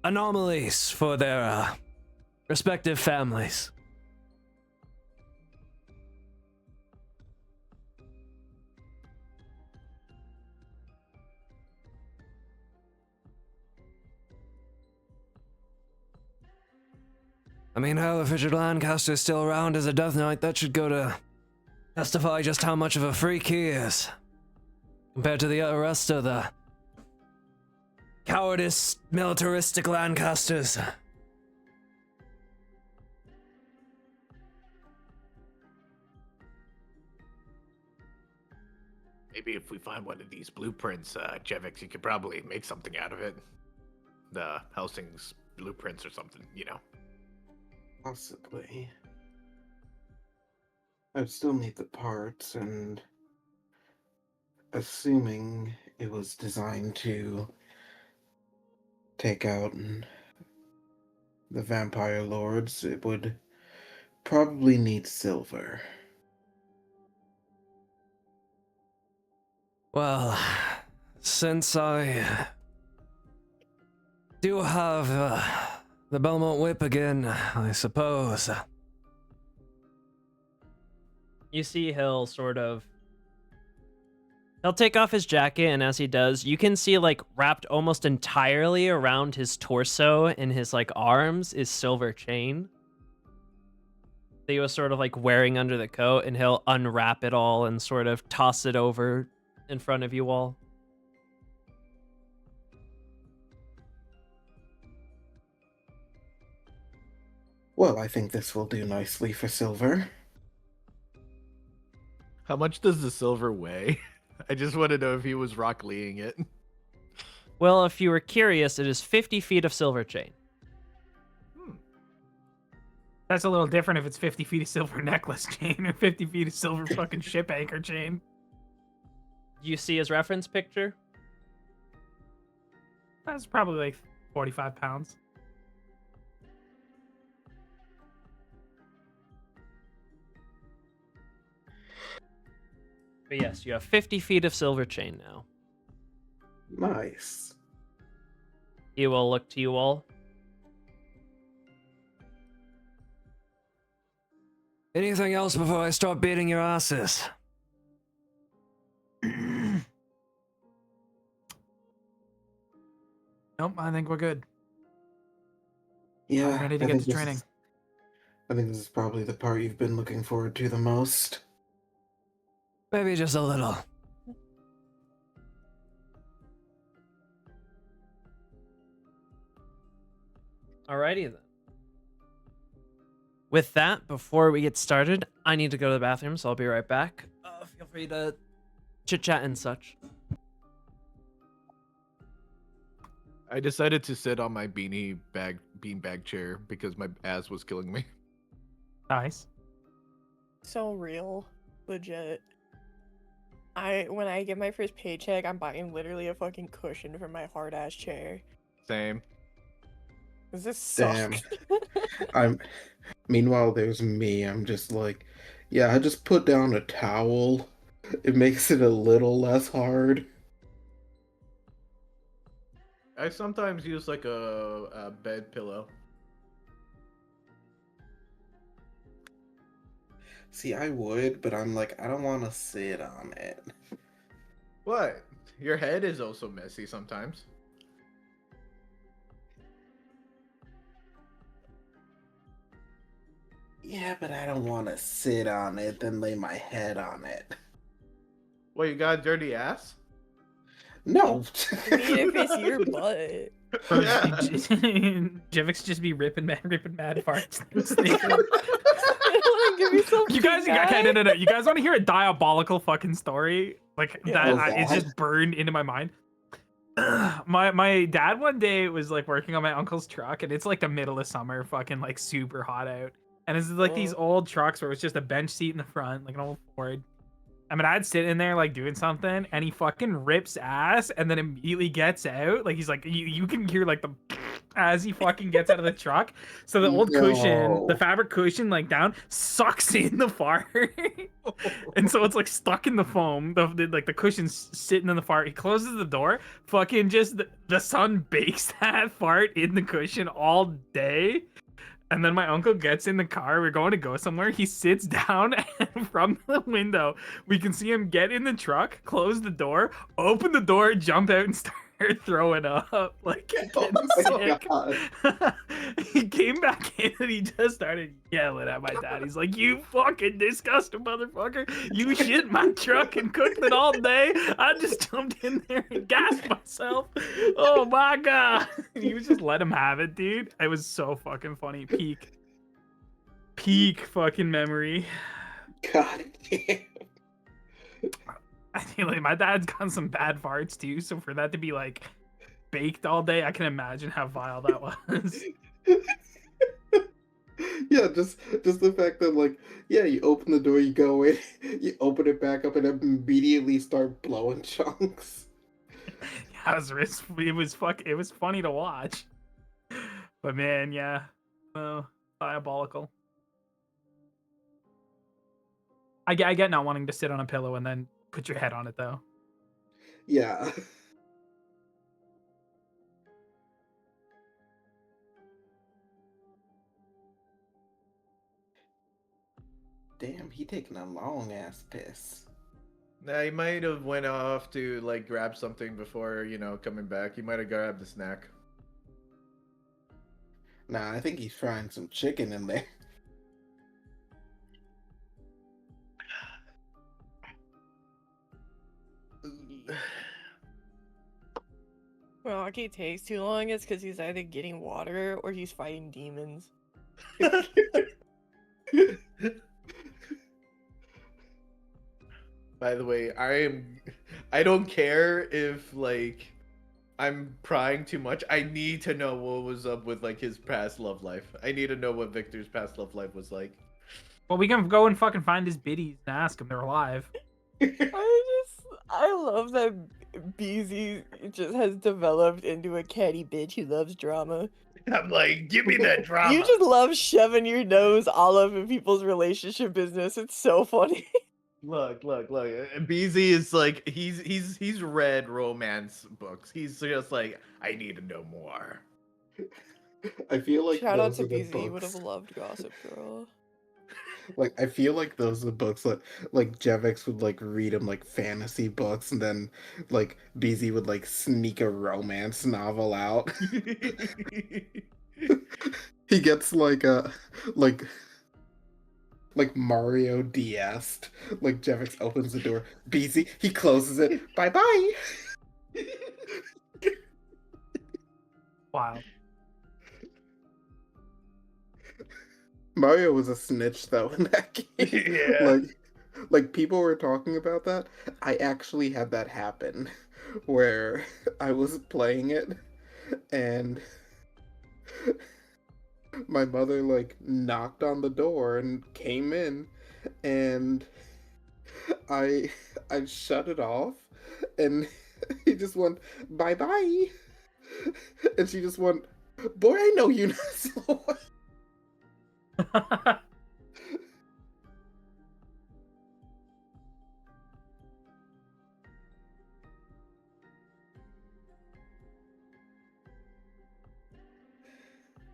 anomalies for their respective families. I mean, hell, if Richard Lancaster's still around as a Death Knight, that should go to testify just how much of a freak he is. Compared to the rest of the cowardice, militaristic Lancasters. Maybe if we find one of these blueprints, Jevix, you could probably make something out of it. The Helsing's blueprints or something, you know. Possibly. I'd still need the parts, and assuming it was designed to take out the vampire lords, it would probably need silver. Well, since I do have the Belmont whip again, I suppose. You see he'll take off his jacket, and as he does, you can see like wrapped almost entirely around his torso and his like arms is silver chain that he was sort of like wearing under the coat, and he'll unwrap it all and sort of toss it over in front of you all. Well, I think this will do nicely for silver. How much does the silver weigh? I just want to know if he was Rock Leeing it. Well, if you were curious, it is 50 feet of silver chain. That's a little different if it's 50 feet of silver necklace chain or 50 feet of silver fucking ship anchor chain. You see his reference picture? That's probably like 45 pounds. But yes, you have 50 feet of silver chain now. Nice. He will look to you all. Anything else before I start beating your asses? Nope, I think we're good. Yeah, I'm ready to I get think to this training. I think this is probably the part you've been looking forward to the most. Maybe just a little. Alrighty then. With that, before we get started, I need to go to the bathroom, so I'll be right back. Feel free to chit-chat and such. I decided to sit on my beanbag chair because my ass was killing me. Nice. So real. Legit. When I get my first paycheck, I'm buying literally a fucking cushion for my hard ass chair. Same. Does this Damn. suck? Meanwhile, there's me. I'm just like, yeah, I just put down a towel. It makes it a little less hard. I sometimes use like a bed pillow. See, I would, but I'm like, I don't want to sit on it. What? Your head is also messy sometimes. Yeah, but I don't want to sit on it, then lay my head on it. What, you got a dirty ass? No. I mean, if it's your butt. Yeah. Jivix just be ripping mad farts. Give me some You guys, pink okay, eye. no. You guys want to hear a diabolical fucking story? Like Yeah. it's just burned into my mind. My dad one day was like working on my uncle's truck, and it's like the middle of summer, fucking like super hot out, and it's like these old trucks where it's just a bench seat in the front, like an old Ford. I mean, I'd sit in there like doing something, and he fucking rips ass, and then immediately gets out. Like he's like, you can hear like the, as he fucking gets out of the truck. So the old cushion, the No. fabric cushion, like down, sucks in the fart, and so it's like stuck in the foam. Like the cushion's sitting in the fart. He closes the door. Fucking just the sun bakes that fart in the cushion all day. And then my uncle gets in the car. We're going to go somewhere. He sits down, and from the window, we can see him get in the truck, close the door, open the door, jump out, and start throwing up. Like, getting sick. God. He came back in and he just started yelling at my dad. He's like, "You fucking disgusting motherfucker. You shit my truck and cooked it all day. I just jumped in there and gassed myself. Oh my God." He was just let him have it, dude. It was so fucking funny. Peak fucking memory. God damn. I feel like my dad's got some bad farts too, so for that to be like baked all day, I can imagine how vile that was. Yeah, just the fact that like, yeah, you open the door, you go in, you open it back up, and immediately start blowing chunks. Yeah, it was funny to watch. But man, yeah, diabolical. I get not wanting to sit on a pillow and then put your head on it though. Yeah. Damn, he taking a long ass piss. Nah, he might have went off to like grab something before, coming back. He might have grabbed a snack. Nah, I think he's frying some chicken in there. Well, if he takes too long, it's because he's either getting water or he's fighting demons. By the way, I don't care if like I'm prying too much. I need to know what was up with like his past love life. I need to know what Victor's past love life was like. Well, we can go and fucking find his biddies and ask them. They're alive. I love that BZ just has developed into a catty bitch who loves drama. I'm like, give me that drama. You just love shoving your nose all up in people's relationship business. It's so funny. Look. BZ is like he's read romance books. He's just like, I need to know more. I feel like Shout out those to are the BZ, would have books. loved Gossip Girl. Like, I feel like those are the books that like Jevix would like read him like fantasy books, and then like BZ would like sneak a romance novel out. He gets like a like Mario DS'd. Like Jevix opens the door, BZ, he closes it. Bye bye. Wow. Mario was a snitch though in that game. Yeah. Like people were talking about that. I actually had that happen where I was playing it and my mother like knocked on the door and came in, and I shut it off, and he just went bye bye, and she just went, boy, I know you not slow.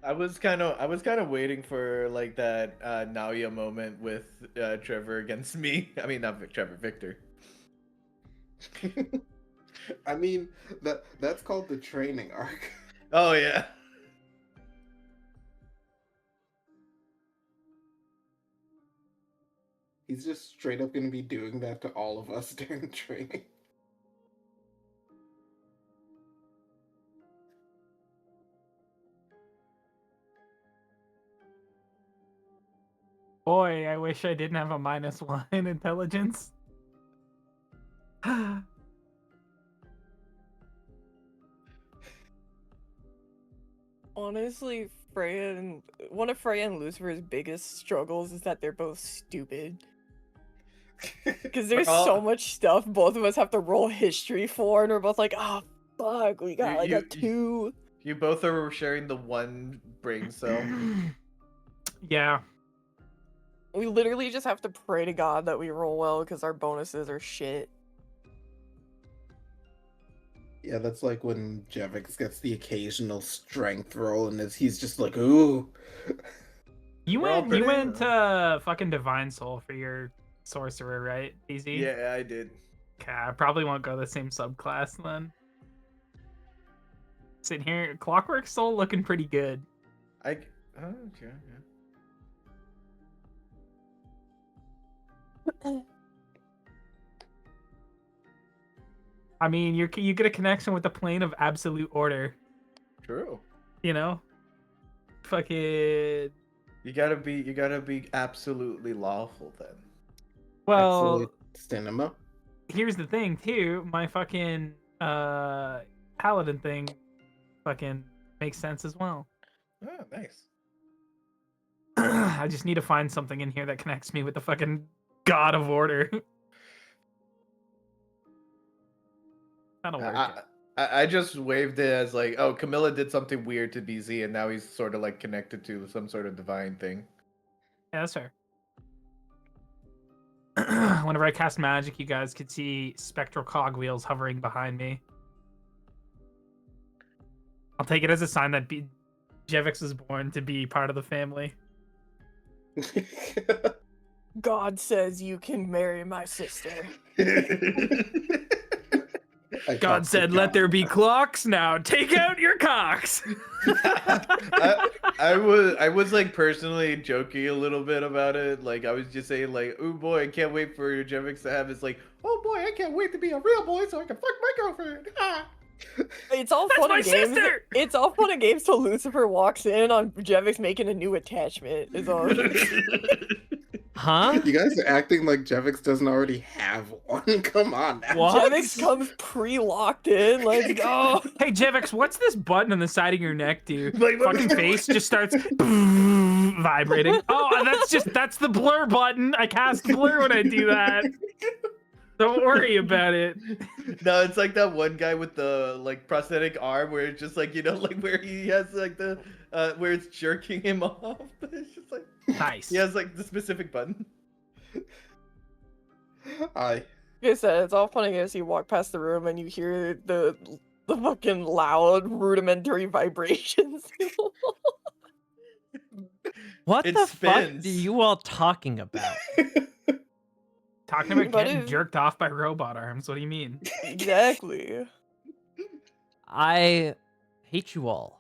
I was kind of waiting for like that Naoya moment with Trevor against me. I mean, not Trevor, Victor. I mean, that's called the training arc. Oh yeah. He's just straight up gonna be doing that to all of us during training. Boy, I wish I didn't have a -1 in intelligence. Honestly, one of Freya and Lucifer's biggest struggles is that they're both stupid. Because there's so much stuff both of us have to roll history for, and we're both like, oh fuck, we got like a 2. You both are sharing the one brain cell. Yeah. We literally just have to pray to God that we roll well because our bonuses are shit. Yeah, that's like when Jevix gets the occasional strength roll, and he's just like, ooh. You We're all went pretty- fucking Divine Soul for your sorcerer, right, DZ? Yeah, I did. Okay, I probably won't go the same subclass then. Sitting here, Clockwork Soul looking pretty good. Oh, okay, yeah. I mean, you get a connection with the plane of absolute order. True. You know, fucking. You gotta be absolutely lawful then. Well, Absolute cinema. here's the thing too. My fucking paladin thing, fucking makes sense as well. Oh, nice. I just need to find something in here that connects me with the fucking God of Order. That'll work. I just waved it as like, oh, Camilla did something weird to BZ, and now he's sort of like connected to some sort of divine thing. Yeah, that's fair. Whenever I cast magic, you guys could see spectral cogwheels hovering behind me. I'll take it as a sign that Jevix was born to be part of the family. God says you can marry my sister. God said, "Let there be clocks now. Take out your cocks." I was like personally joking a little bit about it. Like I was just saying like, oh boy, I can't wait for Jevix to have. It's like, oh boy, I can't wait to be a real boy so I can fuck my girlfriend. It's all That's fun my and games. sister! It's all fun and games till Lucifer walks in on Jevix making a new attachment. Is all. Huh? You guys are acting like Jevix doesn't already have one. Come on now. What? Jevix comes pre-locked in. Let's go. Hey, Jevix, what's this button on the side of your neck do? Like, what Fucking is- face just starts vibrating. Oh, that's the blur button. I cast blur when I do that. Don't worry about it. No, it's like that one guy with the like prosthetic arm where it's just like, you know, like where he has like the where it's jerking him off. It's just like Nice. he has like the specific button. Like I said, it's all fun and games. You walk past the room and you hear the fucking loud rudimentary vibrations. What It the fuck spins. are you all talking about? Talking about But getting it- jerked off by robot arms. What do you mean? Exactly. I hate you all.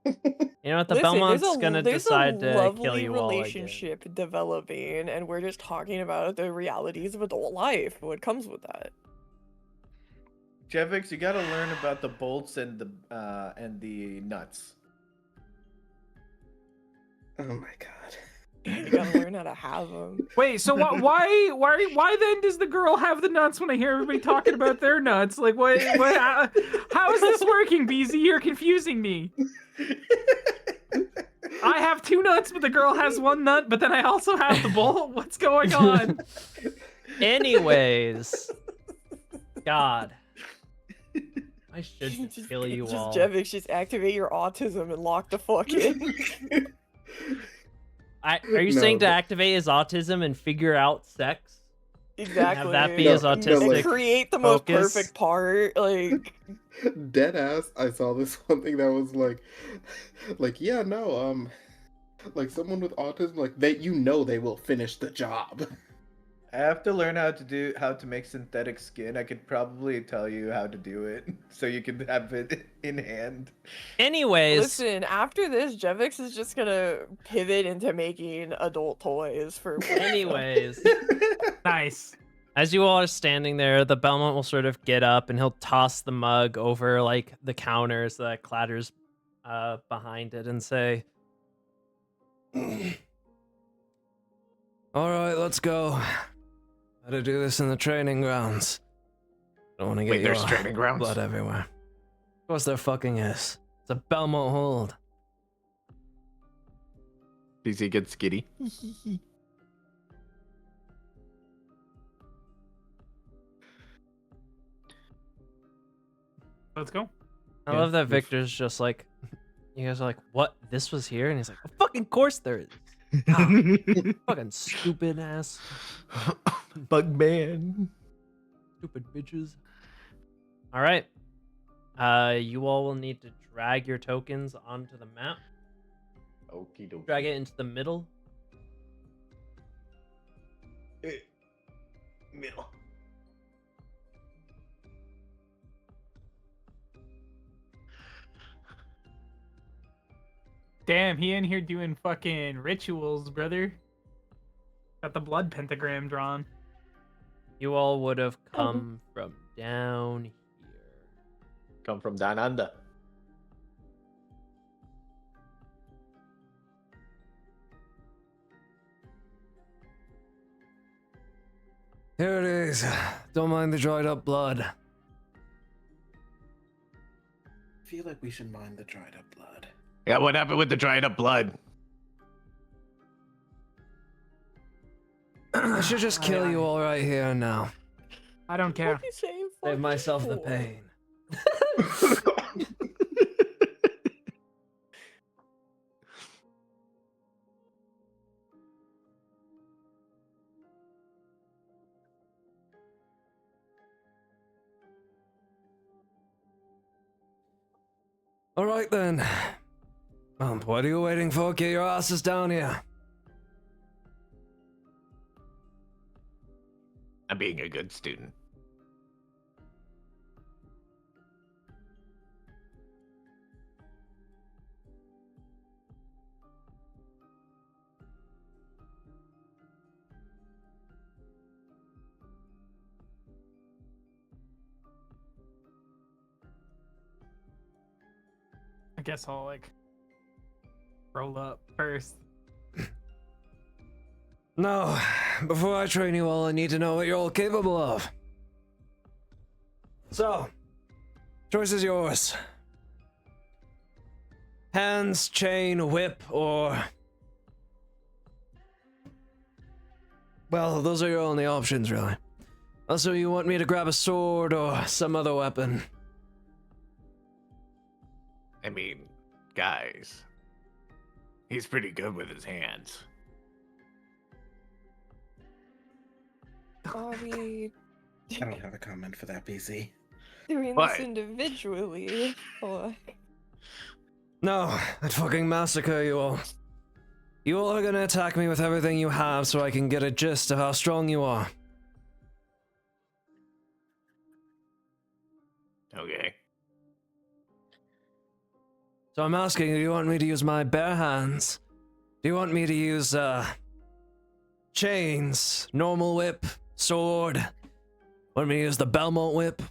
You know what? The Listen, Belmont's gonna decide to lovely kill you all again. relationship developing, and we're just talking about the realities of adult life. What comes with that? Jevix, you gotta learn about the bolts and the nuts. Oh my god. You gotta learn how to have them. Wait, so why then does the girl have the nuts when I hear everybody talking about their nuts? Like, how is this working, BZ? You're confusing me. I have 2 nuts, but the girl has 1 nut, but then I also have the bolt. What's going on? Anyways, God, I should just kill you just all. Jevix, just activate your autism and lock the fuck in. Are you saying to No, but- activate his autism and figure out sex? Exactly. that be No, his no, autistic like- create the most focus? perfect part. Like, Dead ass. I saw this one thing that was like yeah, no, like someone with autism, like they will finish the job. I have to learn how to make synthetic skin. I could probably tell you how to do it so you can have it in hand. Anyways, listen, after this, Jevix is just gonna pivot into making adult toys for. anyways, Nice. as you all are standing there, the Belmont will sort of get up and he'll toss the mug over like the counter so that clatters behind it and say, All right, let's go. Gotta do this in the training grounds. Don't want to get Wait, there's your training grounds? blood everywhere. Of course there fucking is. It's a Belmont hold. BZ gets giddy. Let's go. I Yeah, love that you're Victor's just like, you guys are like, what? This was here? And he's like, fucking course there is. Ah, fucking stupid ass, Bug man. stupid bitches. All right. You all will need to drag your tokens onto the map. Okie dokie. Drag it into the middle. Middle. Damn, he in here doing fucking rituals, brother. Got the blood pentagram drawn. You all would have come from down here. Come from down under. Here it is. Don't mind the dried up blood. I feel like we should mind the dried up blood. Yeah, what happened with the dried up blood? I should just kill you all right here and now. I don't care. What are you saying? Save Fuck myself the for? pain. All right then. What are you waiting for? Get your asses down here. I'm being a good student. I guess I'll like roll up first. No, before I train you all, I need to know what you're all capable of. So, choice is yours. Hands, chain, whip, or... Well, those are your only options, really. Also, you want me to grab a sword or some other weapon? I mean, guys, he's pretty good with his hands. Are we I don't have a comment for that, BC. doing What? this individually? Or... No, I'd fucking massacre you all. You all are gonna attack me with everything you have so I can get a gist of how strong you are. Okay. So I'm asking, do you want me to use my bare hands? Do you want me to use, chains, normal whip, sword? Want me to use the Belmont whip?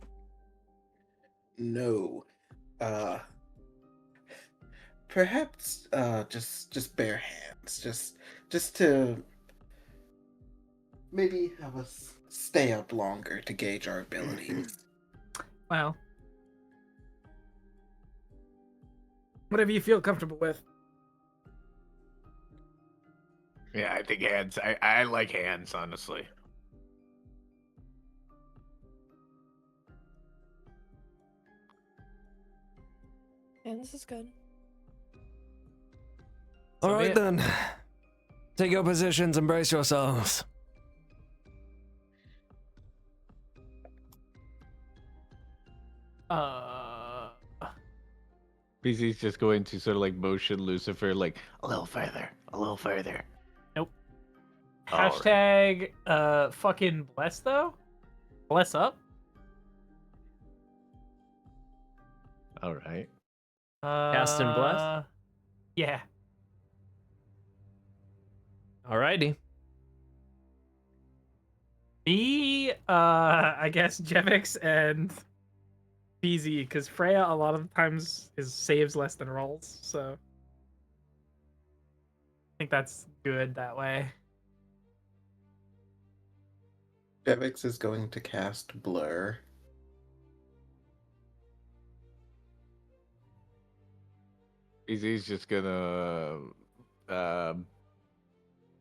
No. Perhaps just bare hands. Just to maybe have us stay up longer to gauge our abilities. Well, whatever you feel comfortable with. Yeah, I think hands. I like hands, honestly. And this is good. So All be right it. then. Take your positions and brace yourselves. BZ's just going to sort of like motion Lucifer like a little further, a little further. Nope. All right. Hashtag fucking bless though? Bless up? All right. Cast and bless? Yeah. Alrighty. Me, I guess Jevix and BZ, because Freya a lot of times saves less than rolls, so I think that's good that way. Jevix is going to cast Blur. BZ's just gonna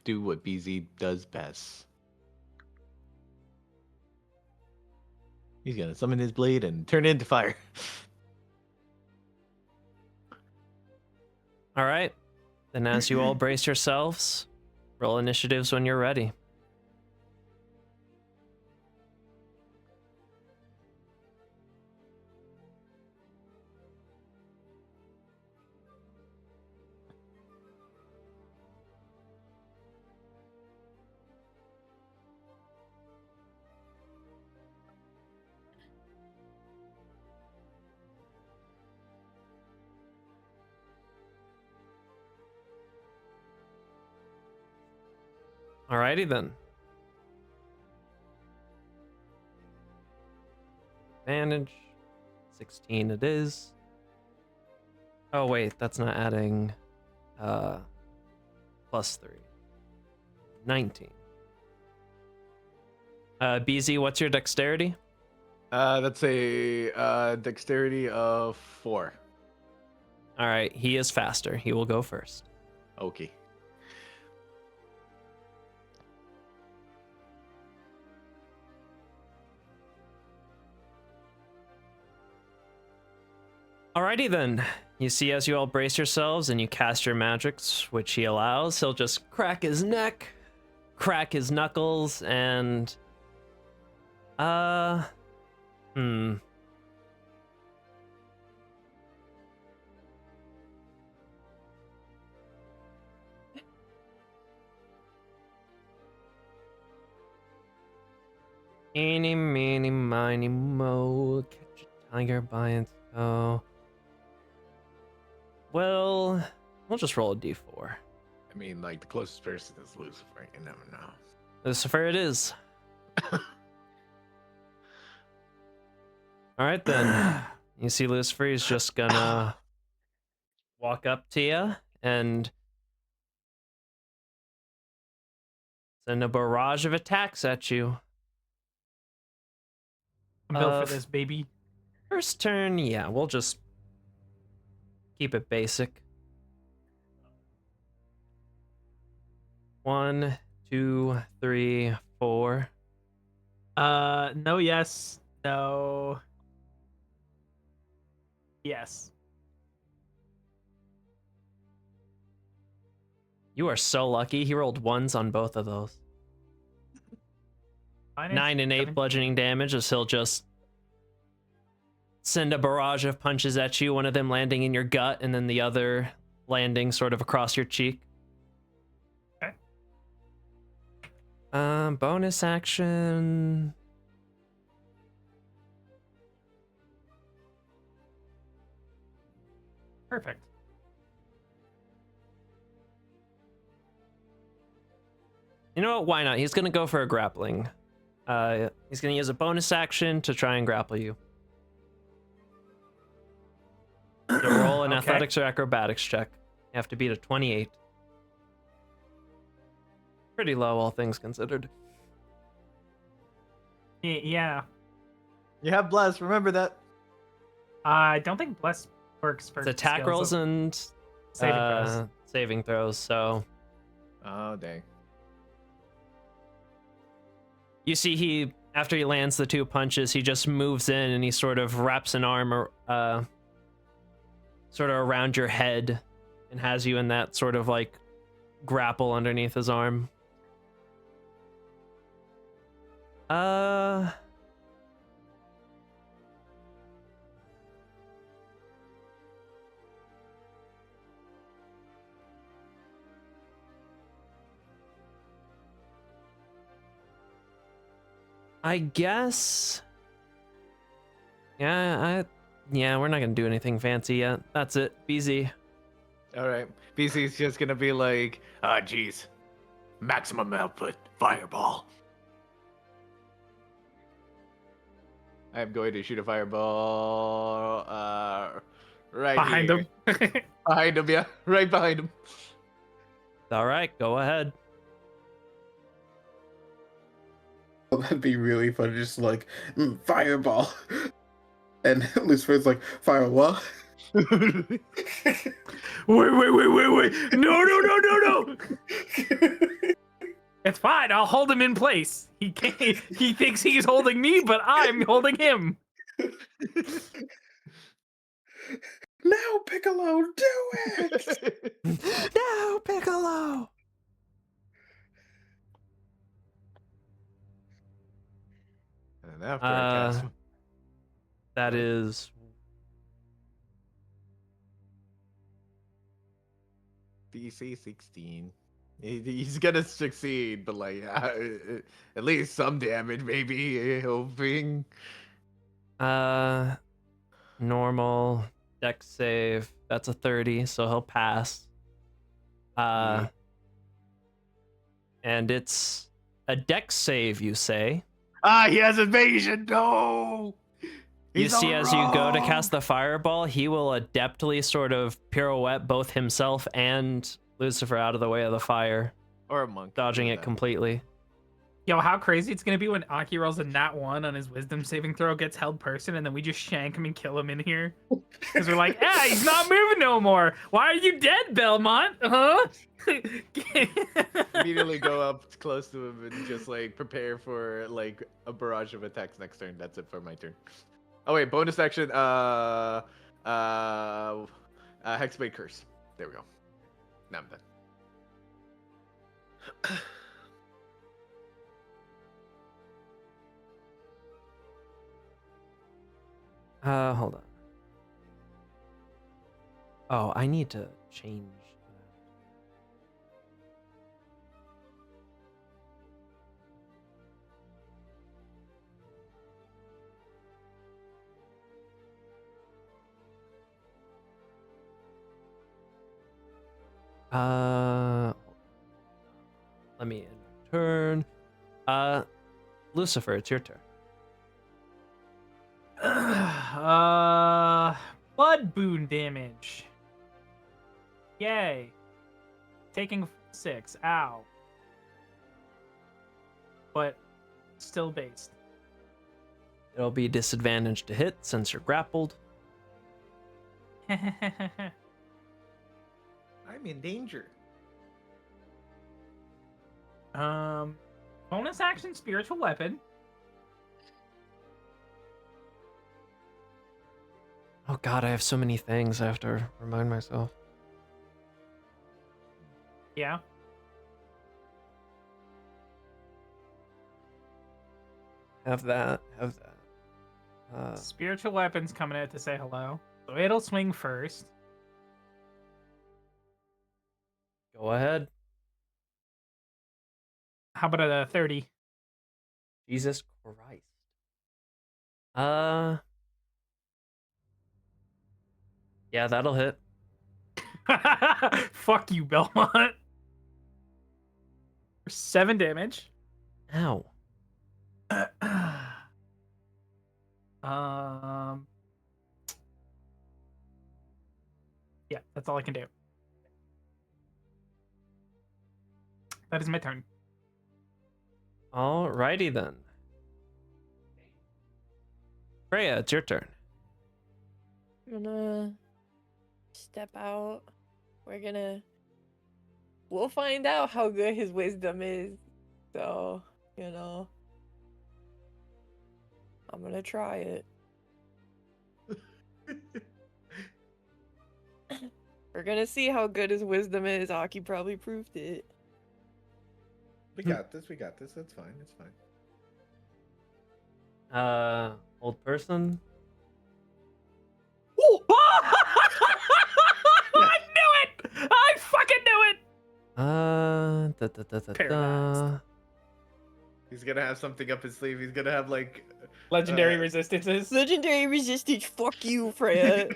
do what BZ does best. He's gonna summon his blade and turn it into fire. All right. Then as you all brace yourselves, roll initiatives when you're ready. Alrighty then. Advantage. 16 it is. Oh wait, that's not adding plus 3. 19. BZ, what's your dexterity? That's a dexterity of 4. Alright, he is faster. He will go first. Okay. Alrighty then. You see, as you all brace yourselves and you cast your magics, which he allows, he'll just crack his neck, crack his knuckles, and Eeny, meeny, miny, mo, catch a tiger by its toe. Well, we'll just roll a d4. I mean, like, the closest person is Lucifer. You never know. Lucifer it is. Alright then. You see Lucifer, he's just gonna walk up to you and send a barrage of attacks at you. I'm built for this, baby. First turn, yeah, we'll just keep it basic. 1, 2, 3, 4. No, yes, no. Yes. You are so lucky. He rolled 1s on both of those. 9 and 8 bludgeoning damage as he'll just send a barrage of punches at you, one of them landing in your gut and then the other landing sort of across your cheek. Okay. Bonus action. Perfect. You know what? Why not? He's going to go for a grappling. He's going to use a bonus action to try and grapple you. So roll an Okay. athletics or acrobatics check. You have to beat a 28. Pretty low, all things considered. Yeah. You have bless. Remember that. I don't think bless works for It's attack skills rolls of and saving throws. saving throws. So Oh, dang. you see, he after he lands the 2 punches, he just moves in and he sort of wraps an arm sort of around your head and has you in that sort of like grapple underneath his arm. I guess. Yeah, we're not gonna do anything fancy yet. That's it. BZ. All right. BC's just gonna be like, ah, geez, maximum output, fireball. I'm going to shoot a fireball. Right Behind here. him. Behind him, yeah, right behind him. All right, go ahead. Well, that'd be really fun, just like, fireball. And Lucifer's like, fire what? Wait. No. It's fine. I'll hold him in place. He can't. He thinks he's holding me, but I'm holding him. Now pick Piccolo, do it! No, Piccolo! And after I cast That is DC 16. He's gonna succeed, but like at least some damage, maybe hoping. normal dex save. That's a 30, so he'll pass. And it's a dex save, you say. Ah, he has evasion. No. You He's see, a as you go to rogue! cast the fireball, he will adeptly sort of pirouette both himself and Lucifer out of the way of the fire, Or a monk, dodging do it that. completely. Yo, how crazy it's gonna be when Aki rolls a nat 1 on his wisdom saving throw, gets held person, and then we just shank him and kill him in here. Because we're like, ah, he's not moving no more. Why are you dead, Belmont? Huh? Immediately go up close to him and just like prepare for like a barrage of attacks next turn. That's it for my turn. Oh wait, bonus action. Hexblade Curse. There we go. Now I'm done. Hold on. Oh, I need to change. Let me end my turn. Lucifer, it's your turn. Blood boon damage. Yay. Taking 6. Ow. But still based. It'll be disadvantage to hit since you're grappled. I'm in danger. Bonus action spiritual weapon. Oh god, I have so many things I have to remind myself. Yeah. Have that. Spiritual weapon's coming out to say hello. So it'll swing first. Go ahead. How about a 30? Jesus Christ. Yeah, that'll hit. Fuck you, Belmont. 7 damage. Ow. Yeah, that's all I can do. That is my turn. Alrighty then. Freya, it's your turn. I'm gonna step out. We'll find out how good his wisdom is. So, I'm gonna try it. We're gonna see how good his wisdom is. Aki probably proved it. We got this. That's fine. It's fine. Old person. I knew it! I fucking knew it! Paralyzed. He's gonna have something up his sleeve. He's gonna have like Legendary resistances. Legendary resistance. Fuck you, Freya.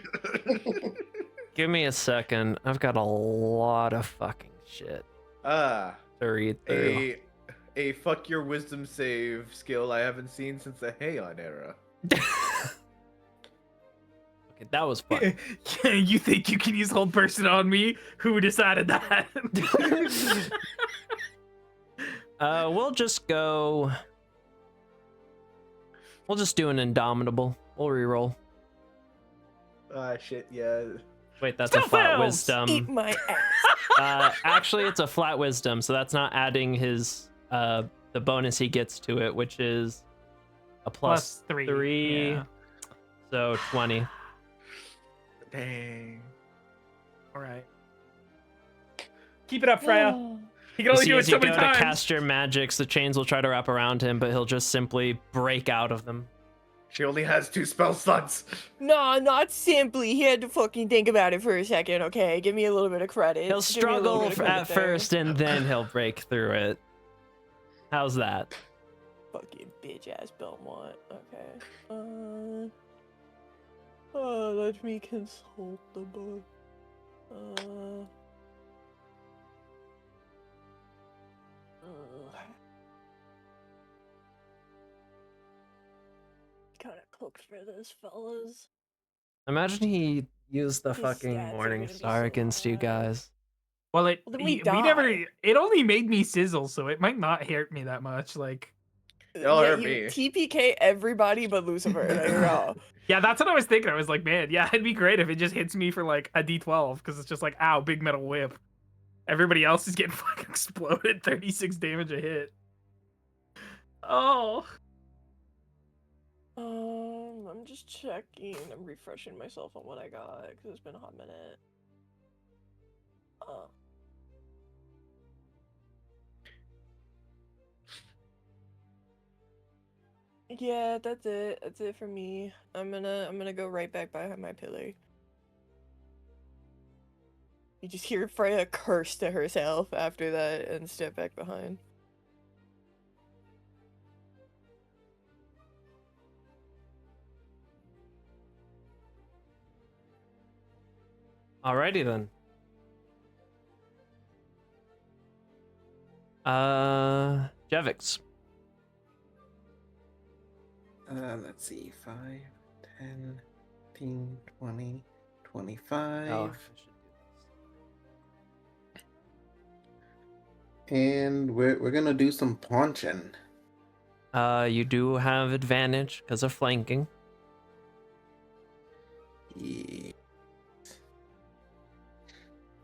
Give me a second. I've got a lot of fucking shit to read through. a fuck your wisdom save skill I haven't seen since the Heian era. Okay, that was fun. You think you can use whole person on me? Who decided that? We'll just go. We'll just do an indomitable. We'll reroll. Shit, yeah. Wait, that's Still a flat fails. wisdom. Eat my ass. Actually, it's a flat wisdom, so that's not adding his the bonus he gets to it, which is a plus +3. 3. Yeah. So 20. Dang. All right. Keep it up, Freya. You can only do it As so you many go to times. cast your magics, the chains will try to wrap around him, but he'll just simply break out of them. She only has 2 spell slots. No, not simply. He had to fucking think about it for a second, okay? Give me a little bit of credit. He'll Give me a little struggle bit of credit at there. first, and then he'll break through it. How's that? Fucking bitch ass Belmont. Okay. Let me consult the book. Kind of cooked for this, fellas. Imagine he used the His fucking stats are Morning gonna be Star so against you high. guys. Well, Well, then we never. die. It only made me sizzle, so it might not hurt me that much. Like, Y'all Yeah, hurt you me. TPK everybody but Lucifer. Like, raw. yeah, that's what I was thinking. I was like, man, yeah, it'd be great if it just hits me for like a D12 because it's just like, ow, big metal whip. Everybody else is getting fucking exploded. 36 damage a hit. Oh. I'm just checking. I'm refreshing myself on what I got because it's been a hot minute. Yeah, that's it. That's it for me. I'm gonna go right back behind my pillar. You just hear Freya curse to herself after that and step back behind. Alrighty then. Jevix. Let's see. 5, 10, 15, 20, 25. Oh, I should do this. And we're gonna do some punching. You do have advantage because of flanking. Yeah.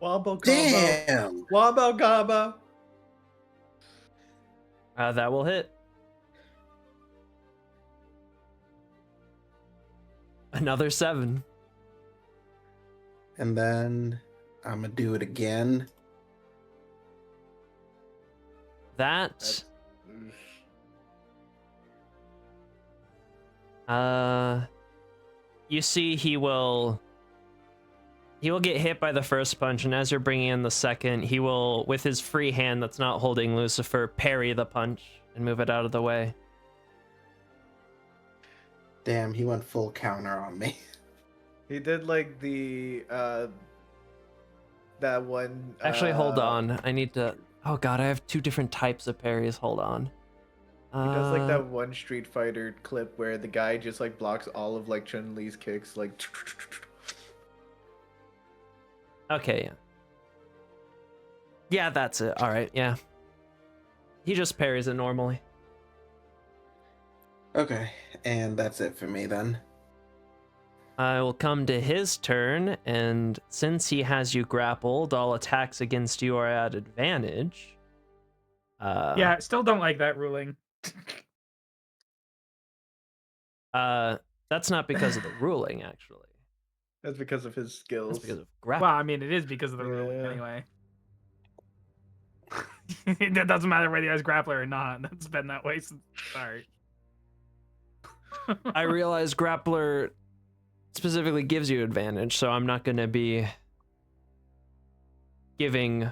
Wombo combo. Damn! Wombo combo. That will hit. Another 7. And then I'm gonna do it again. That. You see, he will get hit by the first punch, and as you're bringing in the second, he will, with his free hand that's not holding Lucifer, parry the punch and move it out of the way. Damn, he went full counter on me. He did like the that one. Actually, hold on. I need to. Oh god, I have 2 different types of parries. Hold on. He does like that one Street Fighter clip where the guy just like blocks all of like Chun-Li's kicks, like. Okay, yeah. Yeah, that's it. All right, yeah. He just parries it normally. Okay, and that's it for me then. I will come to his turn, and since he has you grappled, all attacks against you are at advantage. Yeah, still don't like that ruling. That's not because of the ruling, actually. That's because of his skills. That's because of Well, grappling. I mean, it is because of the ruling Yeah. anyway. It doesn't matter whether he has grappler or not. That's been that way since the start. I realize grappler specifically gives you advantage, so I'm not going to be giving.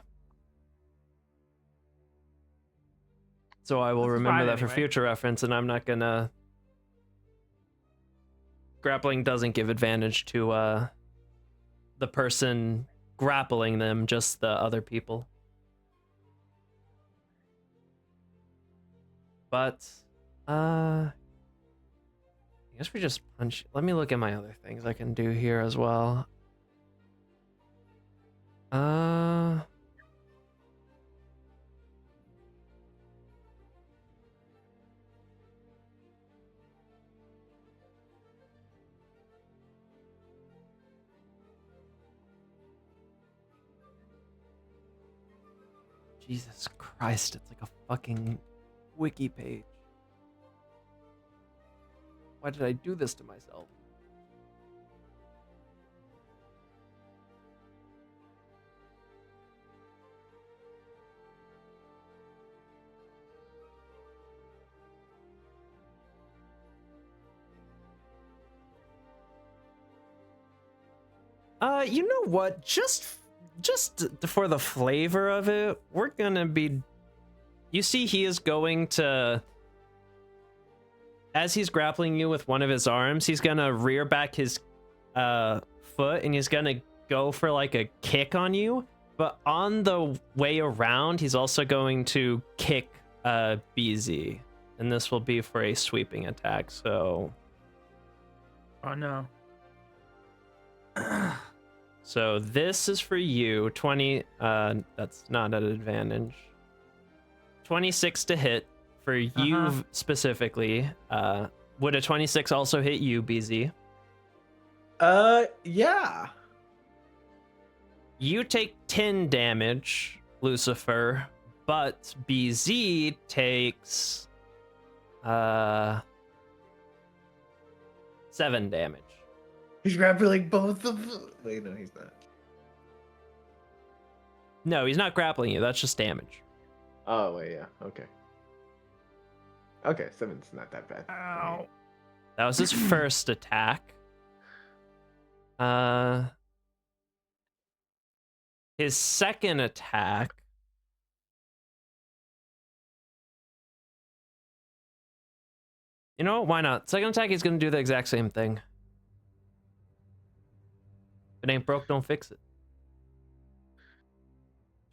So I will That's remember fine that for anyway. future reference, and I'm not going to. Grappling doesn't give advantage to the person grappling them, just the other people. But, I guess we just punch. Let me look at my other things I can do here as well. Jesus Christ, it's like a fucking wiki page. Why did I do this to myself? You know what? Just for the flavor of it, we're gonna be. You see, he is going to. As he's grappling you with one of his arms, he's gonna rear back his foot and he's gonna go for like a kick on you. But on the way around, he's also going to kick BZ, and this will be for a sweeping attack. So. Oh no. So this is for you. 20. That's not an advantage. 26 to hit for you specifically. Would a 26 also hit you, BZ? Yeah. You take 10 damage, Lucifer, but BZ takes 7 damage. He's grappling both of them. Wait, no, he's not. No, he's not grappling you. That's just damage. Oh, wait, yeah. Okay. Okay, 7's not that bad. Ow. That was his first attack. His second attack. You know what? Why not? Second attack, he's gonna do the exact same thing. If it ain't broke, don't fix it.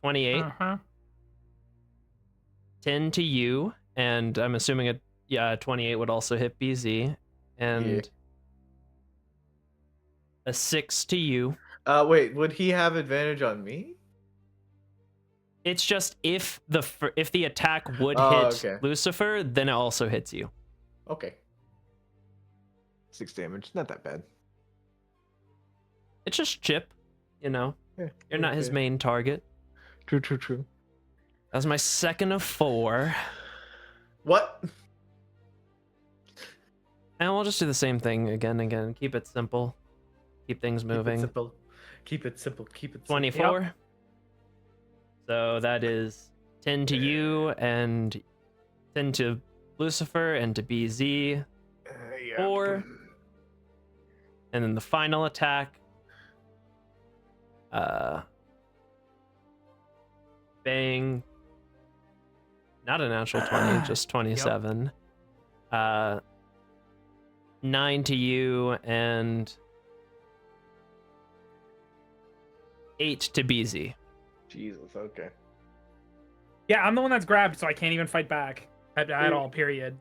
28. 10 to you, and I'm assuming a 28 would also hit BZ, and a 6 to you. Wait, would he have advantage on me? It's just if the attack would hit okay. Lucifer, then it also hits you. Okay. 6 damage, not that bad. It's just Chip, you know. Yeah, You're not his main target. True. That was my second of 4. What? And we'll just do the same thing again. Keep it simple. Keep things moving. Keep it simple. 24. Yep. So that is 10 to you and 10 to Lucifer and to BZ. 4. And then the final attack. Bang. Not a natural 20, just 27. 9 to you and 8 to BZ. Jesus, okay. Yeah, I'm the one that's grabbed, so I can't even fight back at all, period.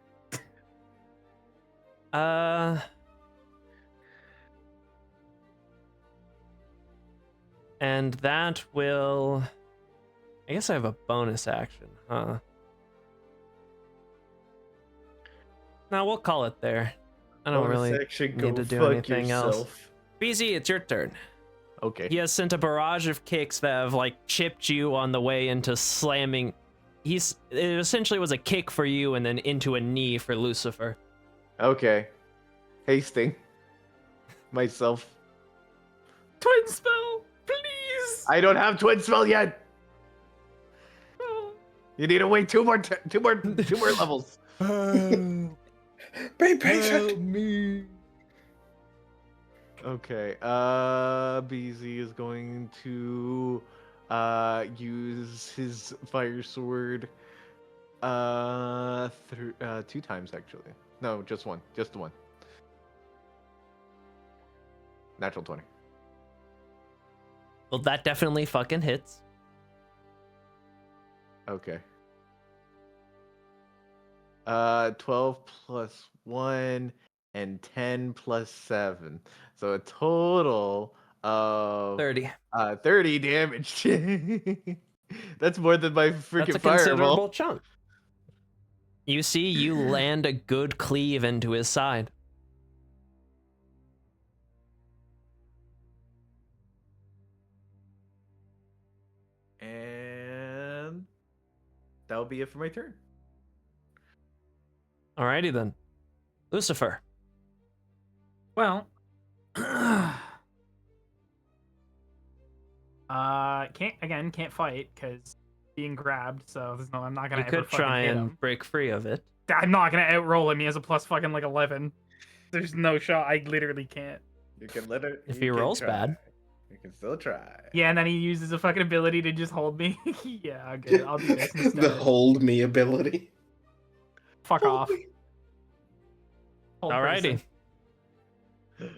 And that will... I guess I have a bonus action, huh? No, we'll call it there. I don't really need to do anything else. BZ, it's your turn. Okay. He has sent a barrage of kicks that have like chipped you on the way into slamming. It essentially was a kick for you and then into a knee for Lucifer. Okay. Hasting myself. Twin spell, please. I don't have twin spell yet. You need to wait two more levels. Be patient. Help me. Okay. BZ is going to use his fire sword 2 times actually. No, just one. Just the one. Natural 20. Well, that definitely fucking hits. Okay. 12 plus 1 and 10 plus 7. So a total of 30. 30 damage. That's more than my freaking That's a considerable fireball. chunk. You see, you land a good cleave into his side. And that'll be it for my turn. Alrighty then. Lucifer. Well, can't fight because being grabbed. So there's no, I'm not gonna. You could try hit and him. break free of it. I'm not gonna outroll him. He has a plus fucking like 11. There's no shot. I literally can't. You can let it. If you he can rolls try. bad. We can still try. Yeah, and then he uses a fucking ability to just hold me. Yeah, good. I'll do this instead. The hold me ability. Fuck off. Hold Alrighty. person.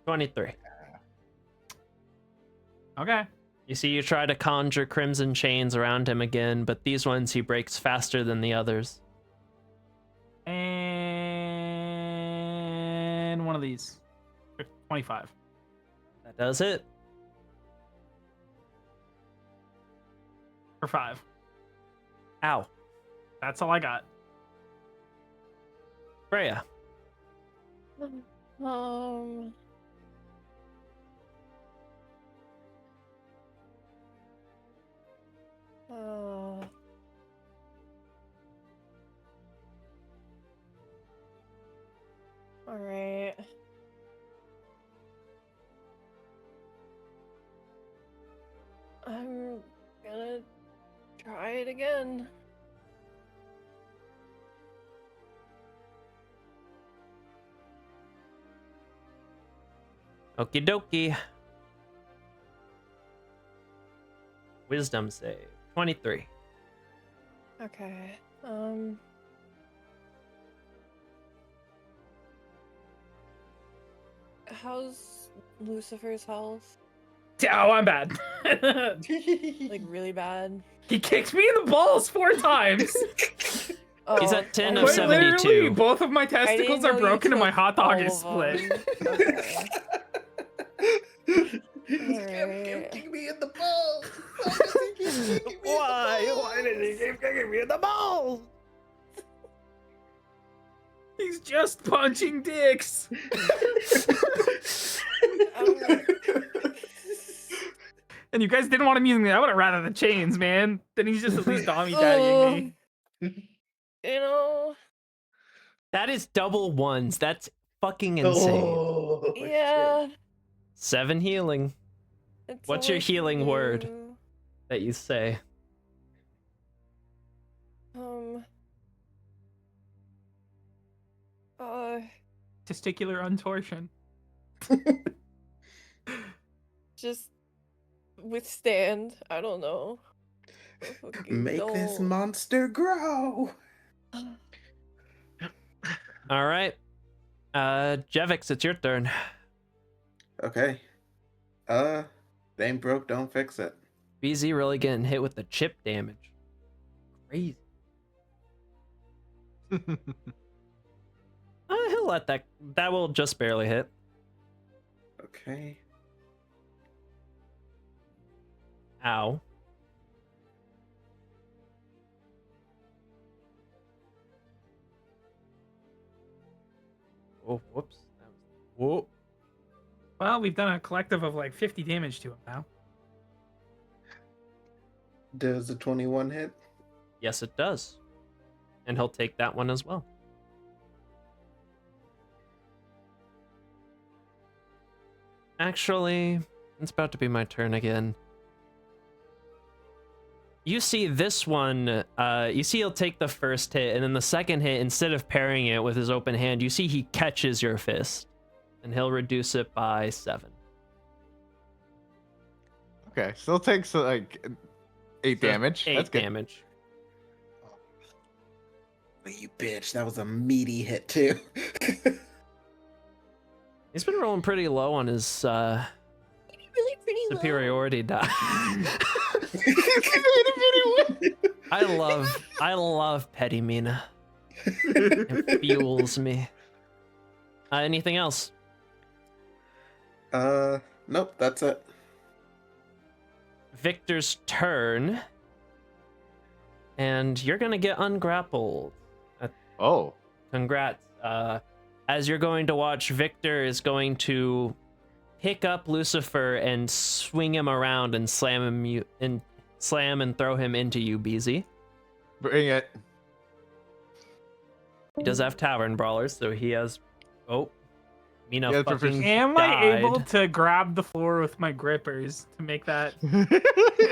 23. Okay. You see, you try to conjure crimson chains around him again, but these ones he breaks faster than the others. And one of these. 25. That does it. For 5. Ow. That's all I got. Freya. Um. All right. I'm gonna try it again. Okie dokie. Wisdom save. 23. Okay. How's Lucifer's health? Oh, I'm bad. Like really bad? He kicked me in the balls 4 times. He's Oh, at 10 I of Quite didn't- literally, 72. both of my I didn't testicles know are you broken and my took hot dog all is of split. them. Okay. Alright. Kicking me in the balls. Why does he keep kicking me in the balls? Why did he keep kicking me in the balls? He's just punching dicks. And you guys didn't want him using me. I would have rather the chains, man. Then he's just at least Dommy daddying me. You know, That is double ones. That's fucking insane. Oh, yeah. 7 healing It's What's your always healing word? you. that you say. Testicular untorsion. Just withstand. I don't know. Fucking Make this don't. monster grow. All right. Jevix, it's your turn. Okay. They ain't broke, don't fix it. BZ really getting hit with the chip damage. Crazy. He'll let that. That will just barely hit. Okay. Ow. Oh, whoops. Whoa. Well, we've done a collective of like 50 damage to him now. Does the 21 hit? Yes, it does. And he'll take that one as well. Actually, it's about to be my turn again. You see this one, you see he'll take the first hit, and then the second hit, instead of parrying it with his open hand, you see he catches your fist, and he'll reduce it by 7. Okay, still takes like 8 So damage. 8 That's good. damage. But you bitch, that was a meaty hit too. He's been rolling pretty low on his Really pretty low. superiority die. I love petty Mina. It fuels me. Anything else? Nope, that's it. Victor's turn. And you're gonna get ungrappled. Oh, Congrats. As you're going to watch, Victor is going to pick up Lucifer and swing him around and slam and throw him into you, BZ. bring it. He does have Tavern Brawlers, so he has. Oh, Mina Yeah, fucking proficiency. Am I died. able to grab the floor with my grippers to make that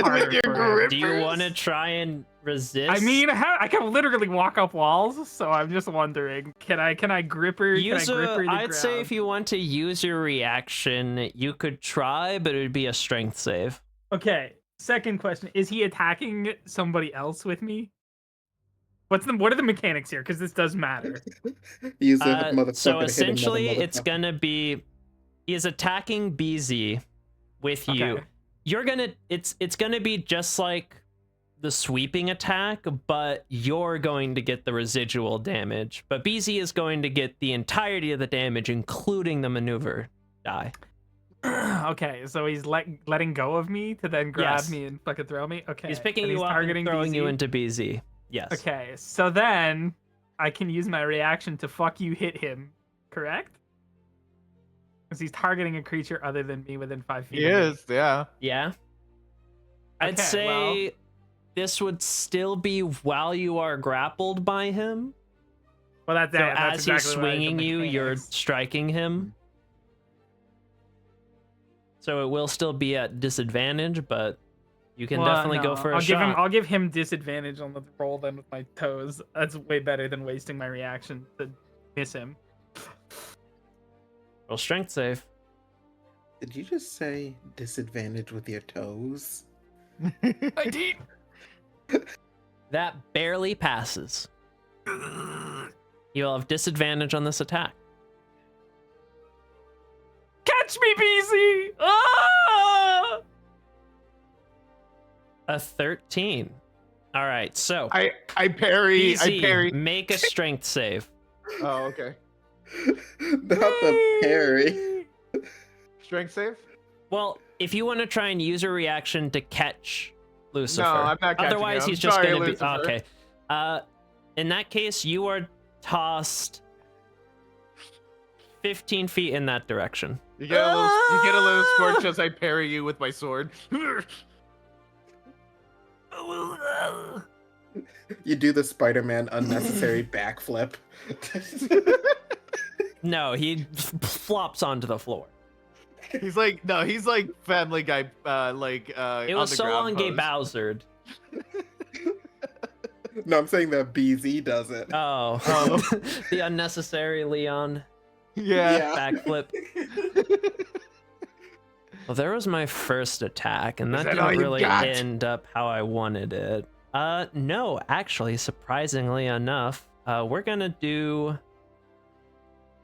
harder With your for him? Do you want to try and resist. I mean, I can literally walk up walls, so I'm just wondering, can I grip her? Can I grip her to I'd say ground? if you want to use your reaction, you could try, but it would be a strength save. Okay. Second question: is he attacking somebody else with me? What are the mechanics here? Because this does matter. He's a motherfucker. So to hit essentially, another it's motherfucker. gonna be he is attacking BZ with you. Okay. You're gonna it's gonna be just like the sweeping attack, but you're going to get the residual damage. But BZ is going to get the entirety of the damage, including the maneuver die. Okay, so he's letting go of me to then grab Yes. me and fucking throw me. Okay, He's picking and you up and targeting throwing you BZ? into BZ. Yes. Okay, so then I can use my reaction to fuck you hit him, correct? Because he's targeting a creature other than me within 5 feet. He of me. is, yeah. Yeah. I'd Okay, say this would still be while you are grappled by him. Well, that's So it. That's as exactly he's what swinging you, you're mechanics. striking him. So it will still be at disadvantage, but you can Well, definitely go no, for a I'll give shot. I'll give him disadvantage on the roll then with my toes. That's way better than wasting my reaction to miss him. Roll strength save. Did you just say disadvantage with your toes? I did. That barely passes. You'll have disadvantage on this attack. Catch me, BZ! Ah! A 13. All right, so I parry. BZ, I parry. make a strength save. Oh, okay. Not the parry. Strength save? Well, if you want to try and use a reaction to catch Lucifer, No, I'm not catching otherwise him. he's just Sorry, going to be Lucifer. okay. In that case, you are tossed 15 feet in that direction. You get a little scorch as I parry you with my sword. You do the Spider-Man unnecessary backflip. No, he flops onto the floor. he's like Family Guy, It on was the so ground long, Gay pose. Bowsered. No, I'm saying that BZ does it. Oh, the unnecessary Leon Yeah. backflip. Well, there was my first attack, and Is that that all didn't you really got? end up how I wanted it. No, actually, surprisingly enough, we're gonna do.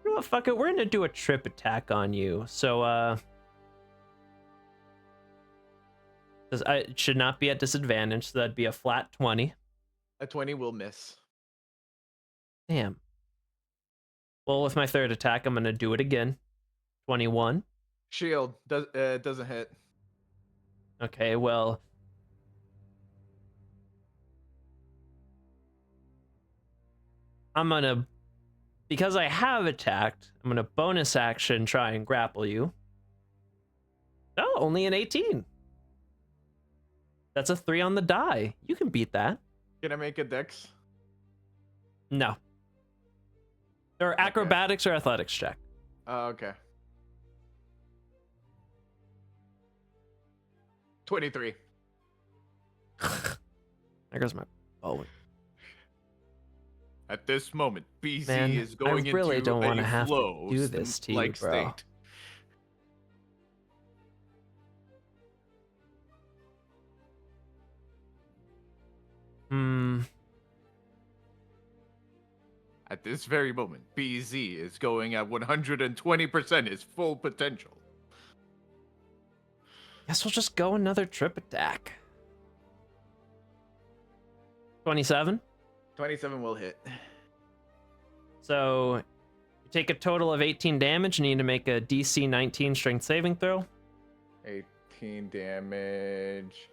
You know what? Fuck it. We're gonna do a trip attack on you. So, it should not be at disadvantage. So that'd be a flat 20. A 20 will miss. Damn. Well, with my third attack, I'm gonna do it again. 21. Shield doesn't hit. Okay, well. I'm gonna, because I have attacked, I'm gonna bonus action try and grapple you. Oh, only an 18. That's a 3 on the die. You can beat that. Can I make a dex? No. Or acrobatics or athletics check. Okay. 23. There goes my bow. At this moment, BZ Man, is going I really into don't a want to have to flow do this to you, like bro. state. At this very moment, BZ is going at 120% his full potential. Guess we'll just go another trip attack. 27. 27 will hit. So you take a total of 18 damage. You need to make a DC 19 strength saving throw. 18 damage.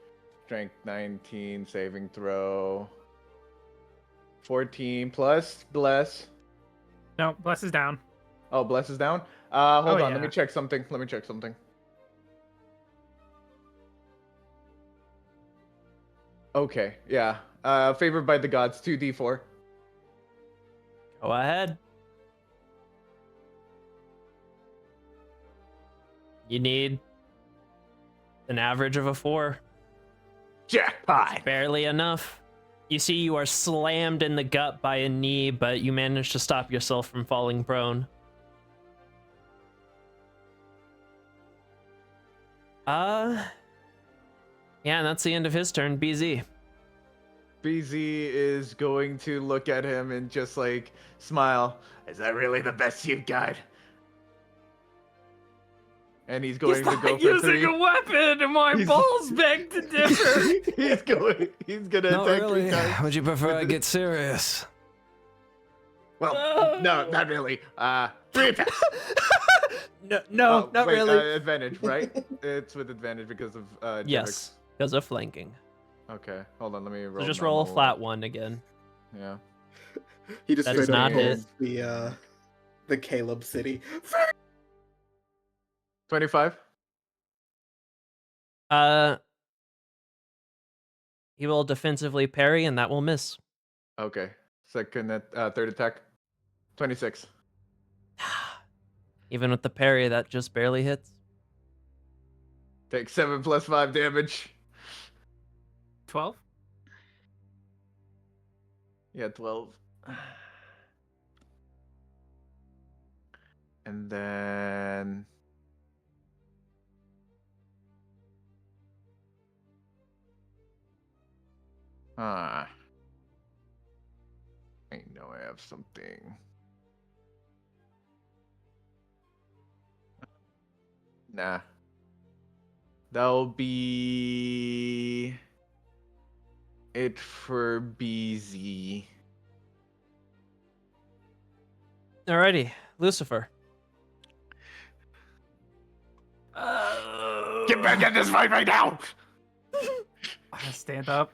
Strength 19, saving throw. 14 plus bless. No, bless is down. Oh, bless is down. Hold on, yeah. let me check something. Okay, yeah. Favored by the gods, 2d4. Go ahead. You need an average of a 4. Jackpot! Barely enough. You see you are slammed in the gut by a knee, but you manage to stop yourself from falling prone. Yeah, and that's the end of his turn. BZ. BZ is going to look at him and just like smile. Is that really the best you've got? And he's going to go for using 3. a weapon, and my He's- balls beg to differ. He's gonna Not attack really. 3 times. Would you prefer I get serious? Well, no, not really. 3 attacks. No, not wait, really. Advantage, right? It's with advantage because of Yes, because of flanking. Okay, hold on. Let me roll. So just normal. roll a flat 1 again. Yeah. He just That straight does not up hit. pulls the Caleb City. 25. He will defensively parry, and that will miss. Okay. Third attack. 26. Even with the parry, that just barely hits. Take 7 plus 5 damage. 12. Yeah, 12. And then I know I have something. Nah. That'll be it for BZ. Alrighty, Lucifer. Get back in this fight right now! I stand up.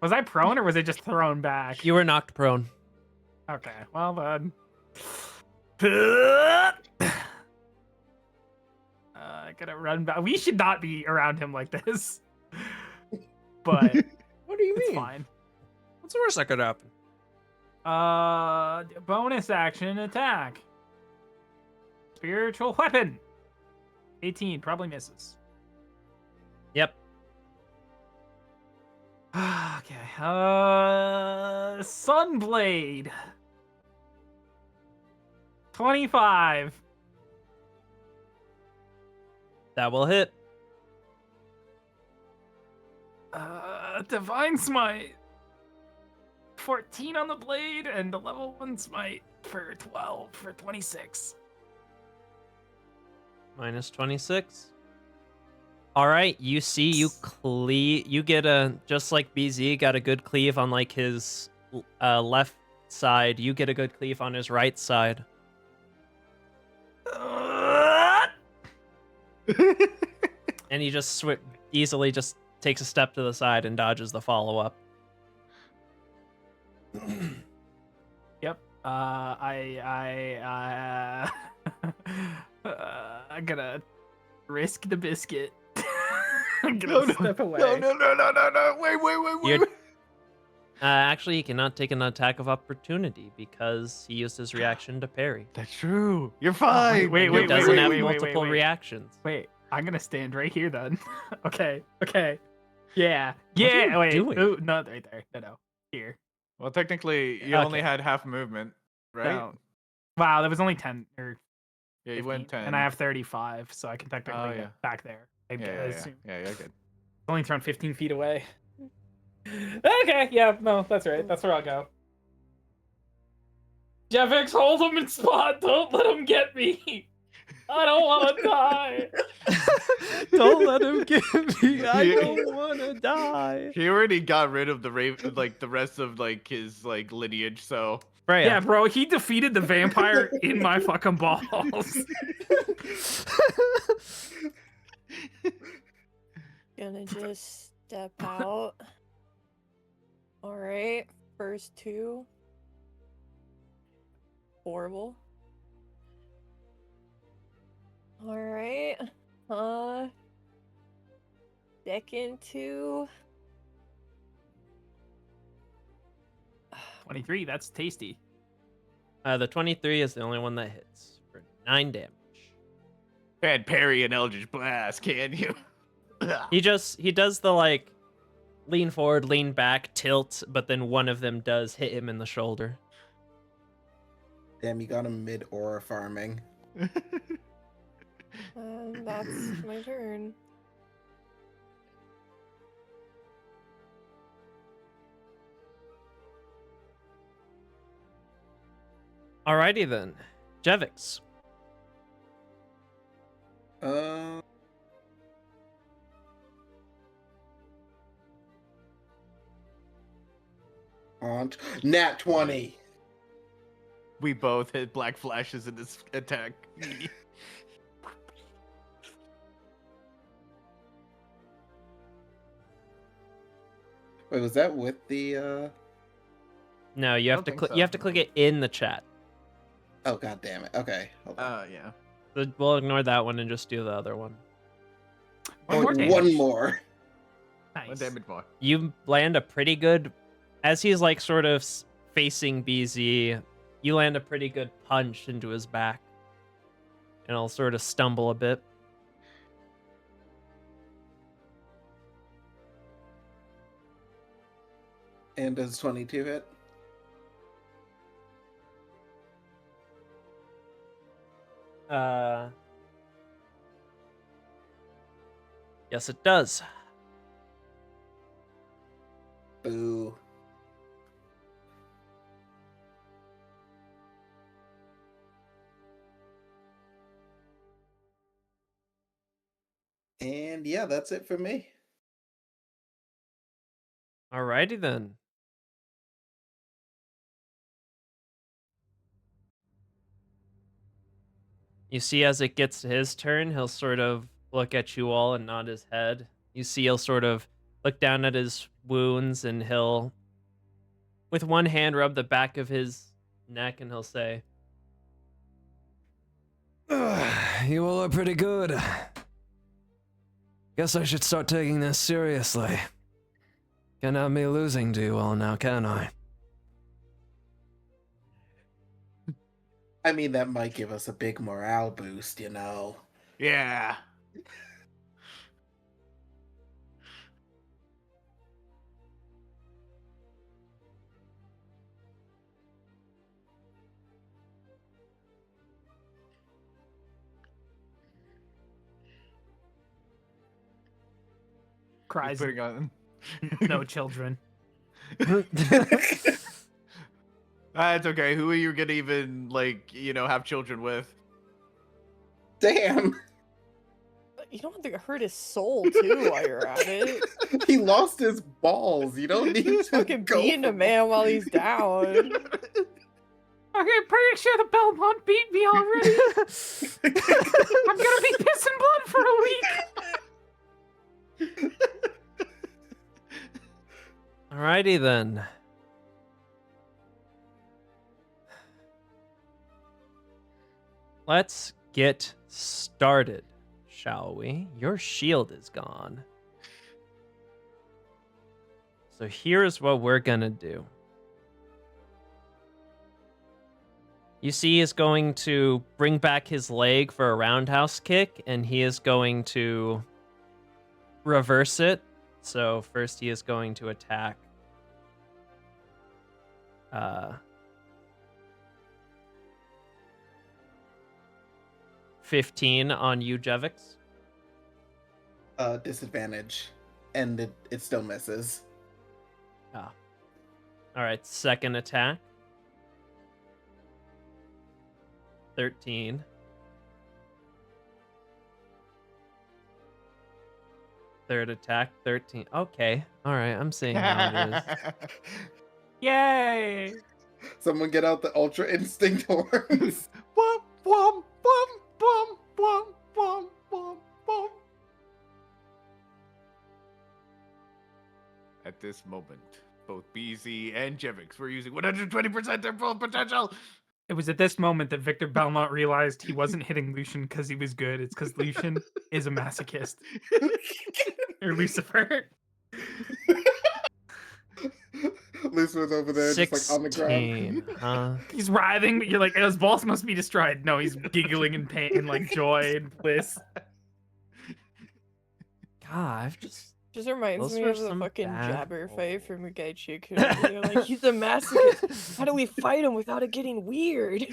Was I prone or was it just thrown back? You were knocked prone. Okay, well then. I gotta run back. We should not be around him like this. But What do you it's fine. What's the worst that could happen? Bonus action attack. Spiritual weapon. 18 probably misses. Yep. Okay. Sunblade. 25. That will hit. Divine Smite. 14 on the blade and a level 1 smite for 12 for 26. Minus 26. All right, you see, you get a, just like BZ got a good cleave on like his left side, you get a good cleave on his right side. And he just easily just takes a step to the side and dodges the follow-up. Yep. I'm gonna risk the biscuit. I'm gonna step away. No. Wait. Actually, he cannot take an attack of opportunity because he used his reaction to parry. That's true. You're fine. Wait, He doesn't have multiple wait. reactions. Wait, I'm gonna stand right here then. Okay. Yeah. are you Wait. doing? Ooh, no, right there. No. Here. Well, technically, you Okay. only had half movement, right? No. Wow, there was only 10 or Yeah, you 15, went 10. and I have 35, so I can technically Oh, get yeah. back there. I Yeah, assume. you're good. Only thrown 15 feet away. Okay, yeah, no, that's right. That's where I'll go. Jeffix, hold him in spot. Don't let him get me. I don't want to die. Don't let him get me. I don't want to die. He already got rid of the the rest of like his like lineage. So Freya. Yeah, bro, he defeated the vampire in my fucking balls. Gonna just step out. Alright, first 2. Horrible. Alright. Second 2. 23, that's tasty. The 23 is the only one that hits for 9 damage. and parry and Eldritch Blast, can you? He does the like lean forward, lean back, tilt, but then one of them does hit him in the shoulder. Damn, you got him mid-aura farming. And that's my turn. Alrighty then. Jevix. Nat 20. We both hit black flashes in this attack. Wait, was that with the No, you have don't to think click. so. You have to click it in the chat. Oh, god damn it. Okay. Hold on. Yeah. So we'll ignore that one and just do the other one. One more damage. One more. Nice. One damage more. You land a pretty good, as he's like sort of facing BZ. You land a pretty good punch into his back, and I'll sort of stumble a bit. And does 22 hit? Yes, it does. Boo. And yeah, that's it for me. Alrighty then. You see, as it gets to his turn, he'll sort of look at you all and nod his head. You see, he'll sort of look down at his wounds and he'll, with one hand, rub the back of his neck and he'll say, You all are pretty good. Guess I should start taking this seriously. Can't have me losing to you all now, can I? I mean, that might give us a big morale boost, you know. Yeah. He's Cries. putting on. No children. It's okay. Who are you gonna even have children with? Damn! You don't have to hurt his soul too while you're at it. He lost his balls. You don't need to Fucking go beating a for- man while he's down. Okay, pretty sure the Belmont beat me already. I'm gonna be pissing blood for a week. Alrighty then. Let's get started, shall we? Your shield is gone. So here's what we're gonna do. You see, he's going to bring back his leg for a roundhouse kick, and he is going to reverse it. So first he is going to attack 15 on you, Jevix. Disadvantage. And it still misses. All right, second attack. 13. Third attack, 13. Okay. All right, I'm seeing how it is. Yay! Someone get out the Ultra Instinct horns. Womp, womp, womp, womp, womp, womp, womp, womp. At this moment, both BZ and Jevix were using 120% their full potential. It was at this moment that Victor Belmont realized he wasn't hitting Lucian because he was good. It's because Lucian is a masochist. Or Lucifer. Luce was over there, just like on the ground. 16, huh? He's writhing, but you're like, his balls must be destroyed. No, he's giggling in pain and like joy and bliss. God, I've just Just reminds Those me were of the some fucking bad jabber fight rolls. from Mugaichi Kuno. They're like, he's a masochist. How do we fight him without it getting weird?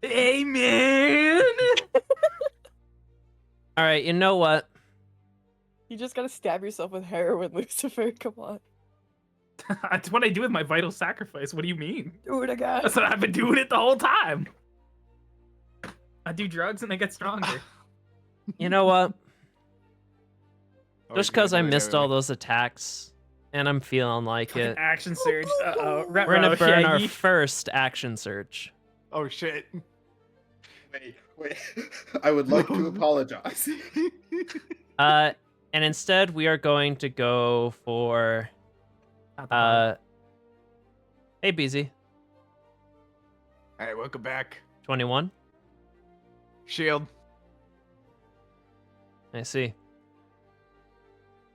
Hey, man! All right, you know what? You just gotta stab yourself with heroin, Lucifer. Come on. That's what I do with my vital sacrifice. What do you mean? Do it again. That's what I've been doing it the whole time. I do drugs and I get stronger. You know what? Oh, Just he's gonna because I do it missed all anyway. those attacks, and I'm feeling like Fucking it, action surge. Uh-oh. we're gonna burn our Shaggy. first action surge. Oh shit. Wait. I would like to apologize. And instead we are going to go for hey BZ, All right, welcome back. 21. Shield. I see.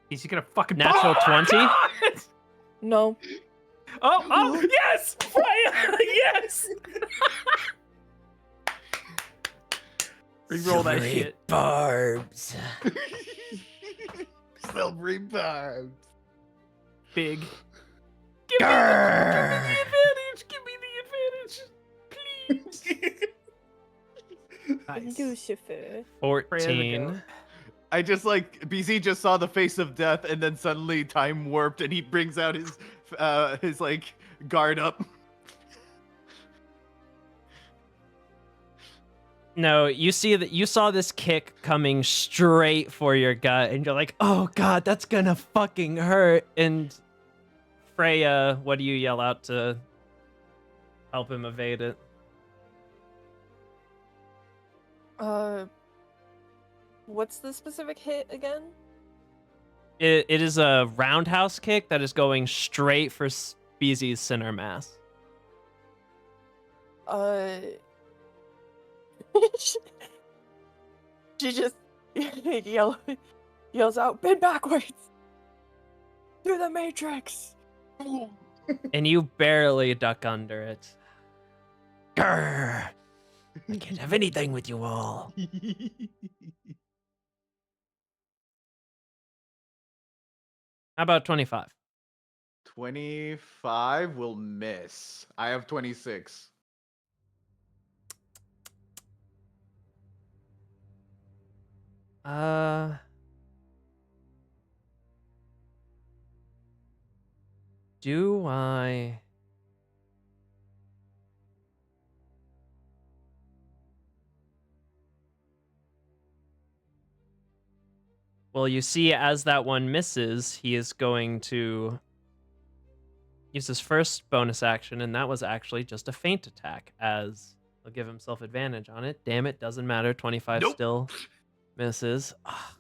He's gonna fucking Natural Oh, 20? God! No. Oh, yes! Freya, yes! Reroll that shit. Barbs. Silvery vibes. Big. Give me the advantage! Give me the advantage! Please! Nice. Lucifer. 14. I just like BZ just saw the face of death, and then suddenly time warped, and he brings out his like guard up. No, you see that you saw this kick coming straight for your gut, and you're like, "Oh God, that's gonna fucking hurt." And Freya, what do you yell out to help him evade it? What's the specific hit again? It is a roundhouse kick that is going straight for Speezy's center mass. She just yells out, "Bend backwards! Through the matrix!" And you barely duck under it. Grr! I can't have anything with you all. How about 25? 25 will miss. I have 26. Do I... Well, you see, as that one misses, he is going to use his first bonus action, and that was actually just a feint attack, as he'll give himself advantage on it. Damn it, doesn't matter. 25 Nope. still misses. Ah,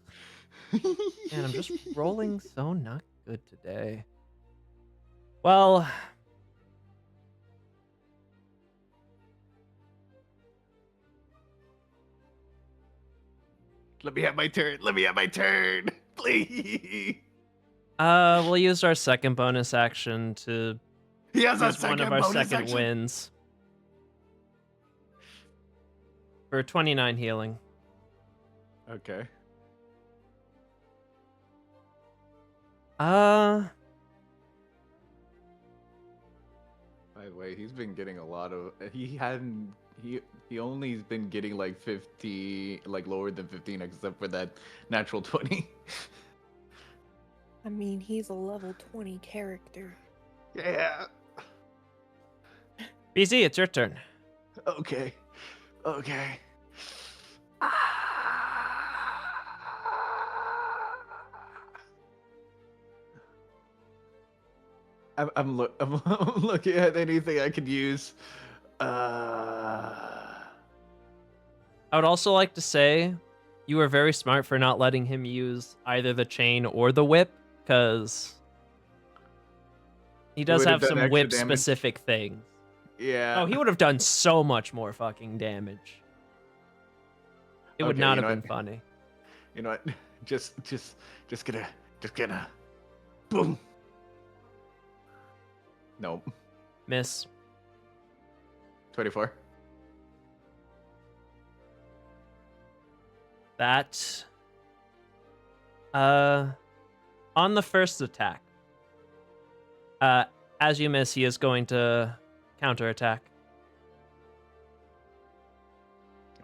man, I'm just rolling so not good today. Well, Let me have my turn. Let me have my turn. Please. we'll use our second bonus action to He has a use one second of our bonus second action. wins. For 29 healing. Okay. Uh, By the way, he's been getting a lot of. He only has been getting like 50, like lower than 15, except for that natural 20. I mean, he's a level 20 character. Yeah. BZ, it's your turn. Okay. Okay. I'm looking at anything I could use. I would also like to say you were very smart for not letting him use either the chain or the whip, because he does would've have done some extra whip damage. specific things. Yeah. Oh, he would have done so much more fucking damage. It would Okay, not you have know been what? funny. You know what? Just gonna, boom. Nope. Miss. 24. That On the first attack, as you miss, he is going to counterattack.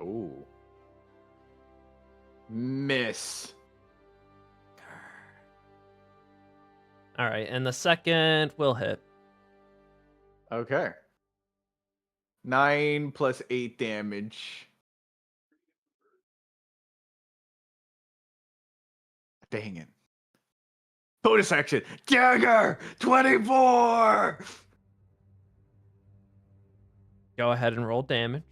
Ooh. Miss. All right, and the second will hit. Okay. 9 plus 8 damage. Dang it. Bonus action. Dagger! 24! Go ahead and roll damage.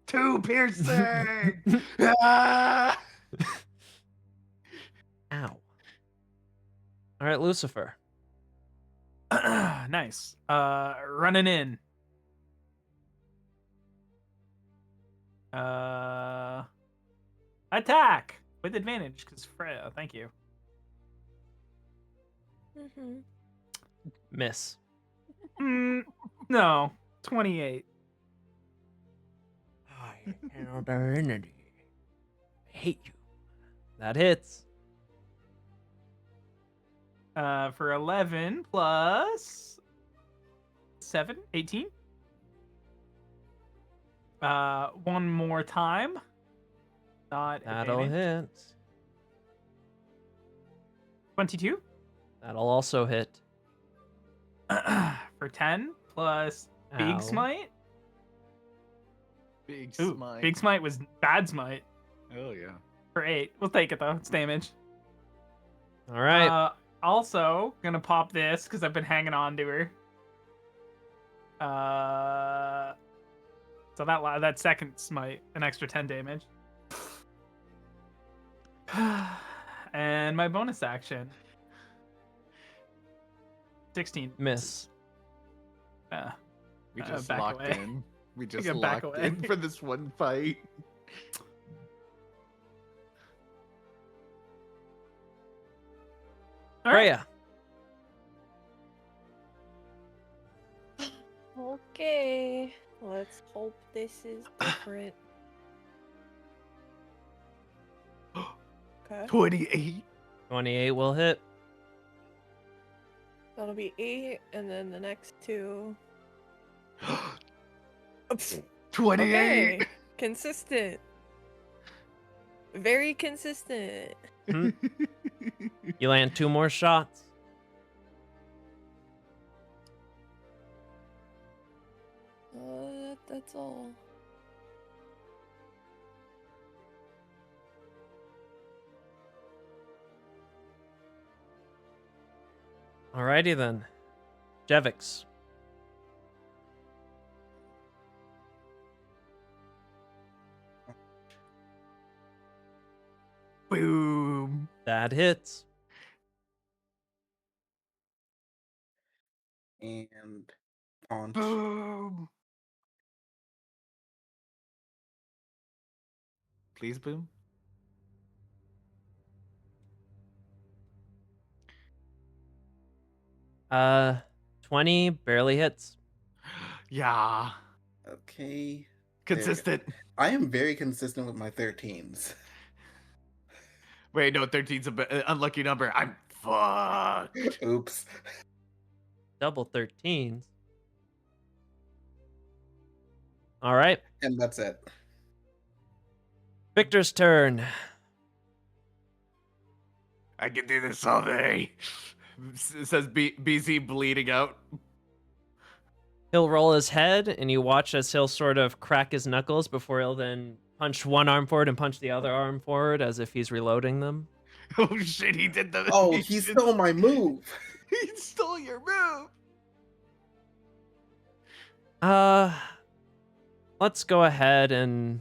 2 piercing! Ah! Ow. All right, Lucifer. Nice. Running in. Attack with advantage because Freya. Thank you. Mm-hmm. Miss. No, 28. I am divinity. I hate you. That hits. For 11 plus 7, 18. One more time. Not That'll advantage. hit. 22. That'll also hit. For 10 plus Ow. big smite. Big Ooh, smite. big smite was bad smite. Oh, yeah. For 8. We'll take it though. It's damage. All right. Also, gonna pop this because I've been hanging on to her. So that second smite, an extra 10 damage. And my bonus action. 16. Miss. We just back locked away. in. We just get back locked away. in for this one fight. All right. Freya. Okay. Let's hope this is different. Okay. 28. 28 will hit. That'll be 8, and then the next two. 28. Okay. Consistent. Very consistent. You land 2 more shots. That's all. Alrighty then. Jevix. Boom. That hits. And punch. Boom. Please, boom. Uh, 20 barely hits. Yeah. Okay. Consistent. I am very consistent with my 13s. Wait, no, 13's an unlucky number. I'm fucked. Oops. Double 13s. All right. And that's it. Victor's turn. I can do this all day. Says BZ bleeding out. He'll roll his head, and you watch as he'll sort of crack his knuckles before he'll then punch one arm forward and punch the other arm forward as if he's reloading them. Oh shit, he did the. Oh, he stole my move. He stole your move. Let's go ahead and,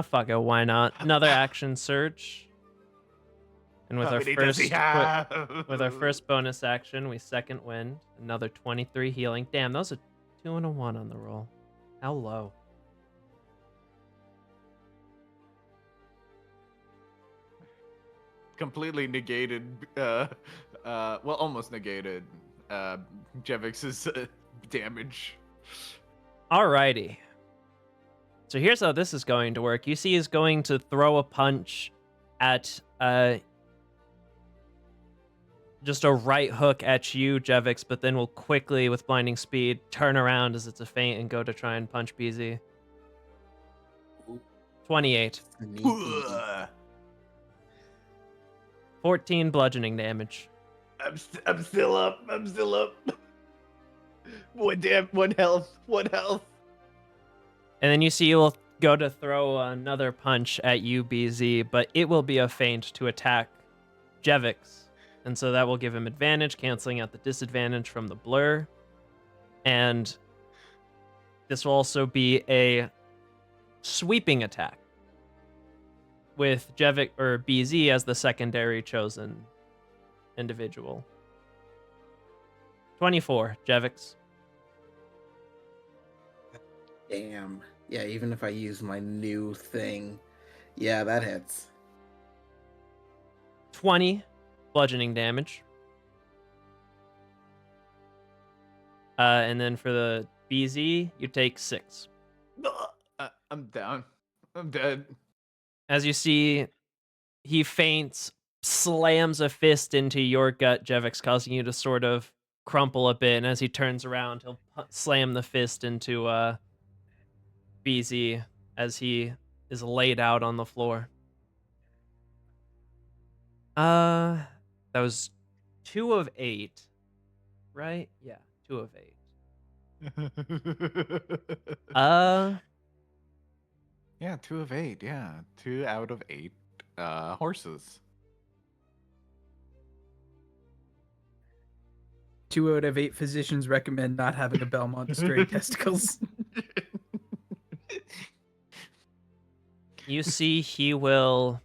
fuck it, why not? Another action surge. And with How our many does he have? with our first bonus action, we second wind. Another 23 healing. Damn, that was a 2 and a 1 on the roll. How low? Completely negated. Well, almost negated. Jevix's damage. Alrighty. So here's how this is going to work. You see he's going to throw a punch at just a right hook at you, Jevix, but then will quickly, with blinding speed, turn around as it's a feint and go to try and punch BZ. 28. Sneaky. 14 bludgeoning damage. I'm still up. I'm still up. One health. And then you see you'll go to throw another punch at you, BZ, but it will be a feint to attack Jevix. And so that will give him advantage, canceling out the disadvantage from the blur. And this will also be a sweeping attack with Jevix or BZ as the secondary chosen individual. 24, Jevix. Damn. Yeah, even if I use my new thing. Yeah, that hits. 20 bludgeoning damage. And then for the BZ, you take 6. I'm down. I'm dead. As you see, he feints, slams a fist into your gut, Jevix, causing you to sort of crumple a bit. And as he turns around, he'll slam the fist into BZ as he is laid out on the floor. That was 2 of 8, right? Yeah, 2 of 8. Yeah, 2 of 8. Yeah, 2 out of 8 horses. 2 out of 8 physicians recommend not having a Belmont destroy testicles. You see, he will.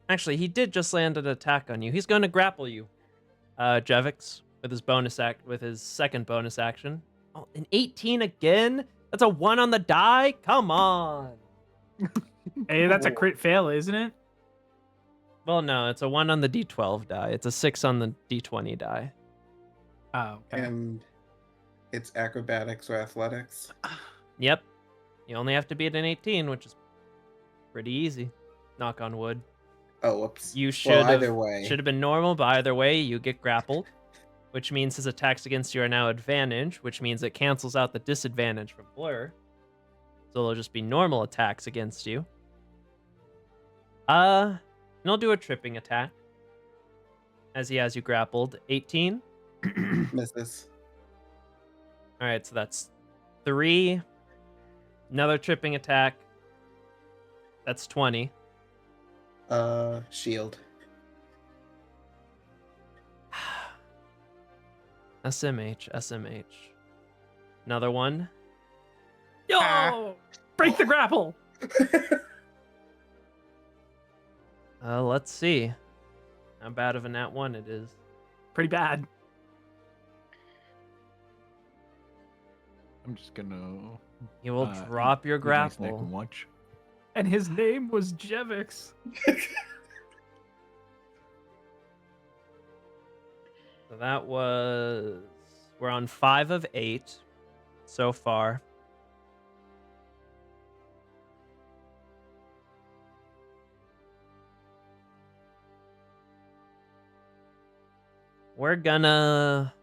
Actually, he did just land an attack on you. He's going to grapple you, Jevix, with his second bonus action. Oh, an 18 again? That's a 1 on the die? Come on. Hey, that's a crit fail, isn't it? Well, no, it's a 1 on the D12 die. It's a 6 on the D20 die. Oh, okay. And it's acrobatics or athletics. Yep. You only have to beat an 18, which is pretty easy. Knock on wood. Oh, whoops. You Well, either way. should have been normal, but either way, you get grappled, which means his attacks against you are now advantage, which means it cancels out the disadvantage from Blur. So it'll just be normal attacks against you. And he'll do a tripping attack as he has you grappled. 18. Misses. All right, so that's 3. Another tripping attack. That's 20. Shield. SMH. Another one. Yo! Break the grapple! Let's see how bad of a nat 1 it is. Pretty bad. I'm just gonna. You will drop your eat my snack grapple. and watch. And his name was Jevix. So that was. We're on 5 of 8 so far. We're gonna.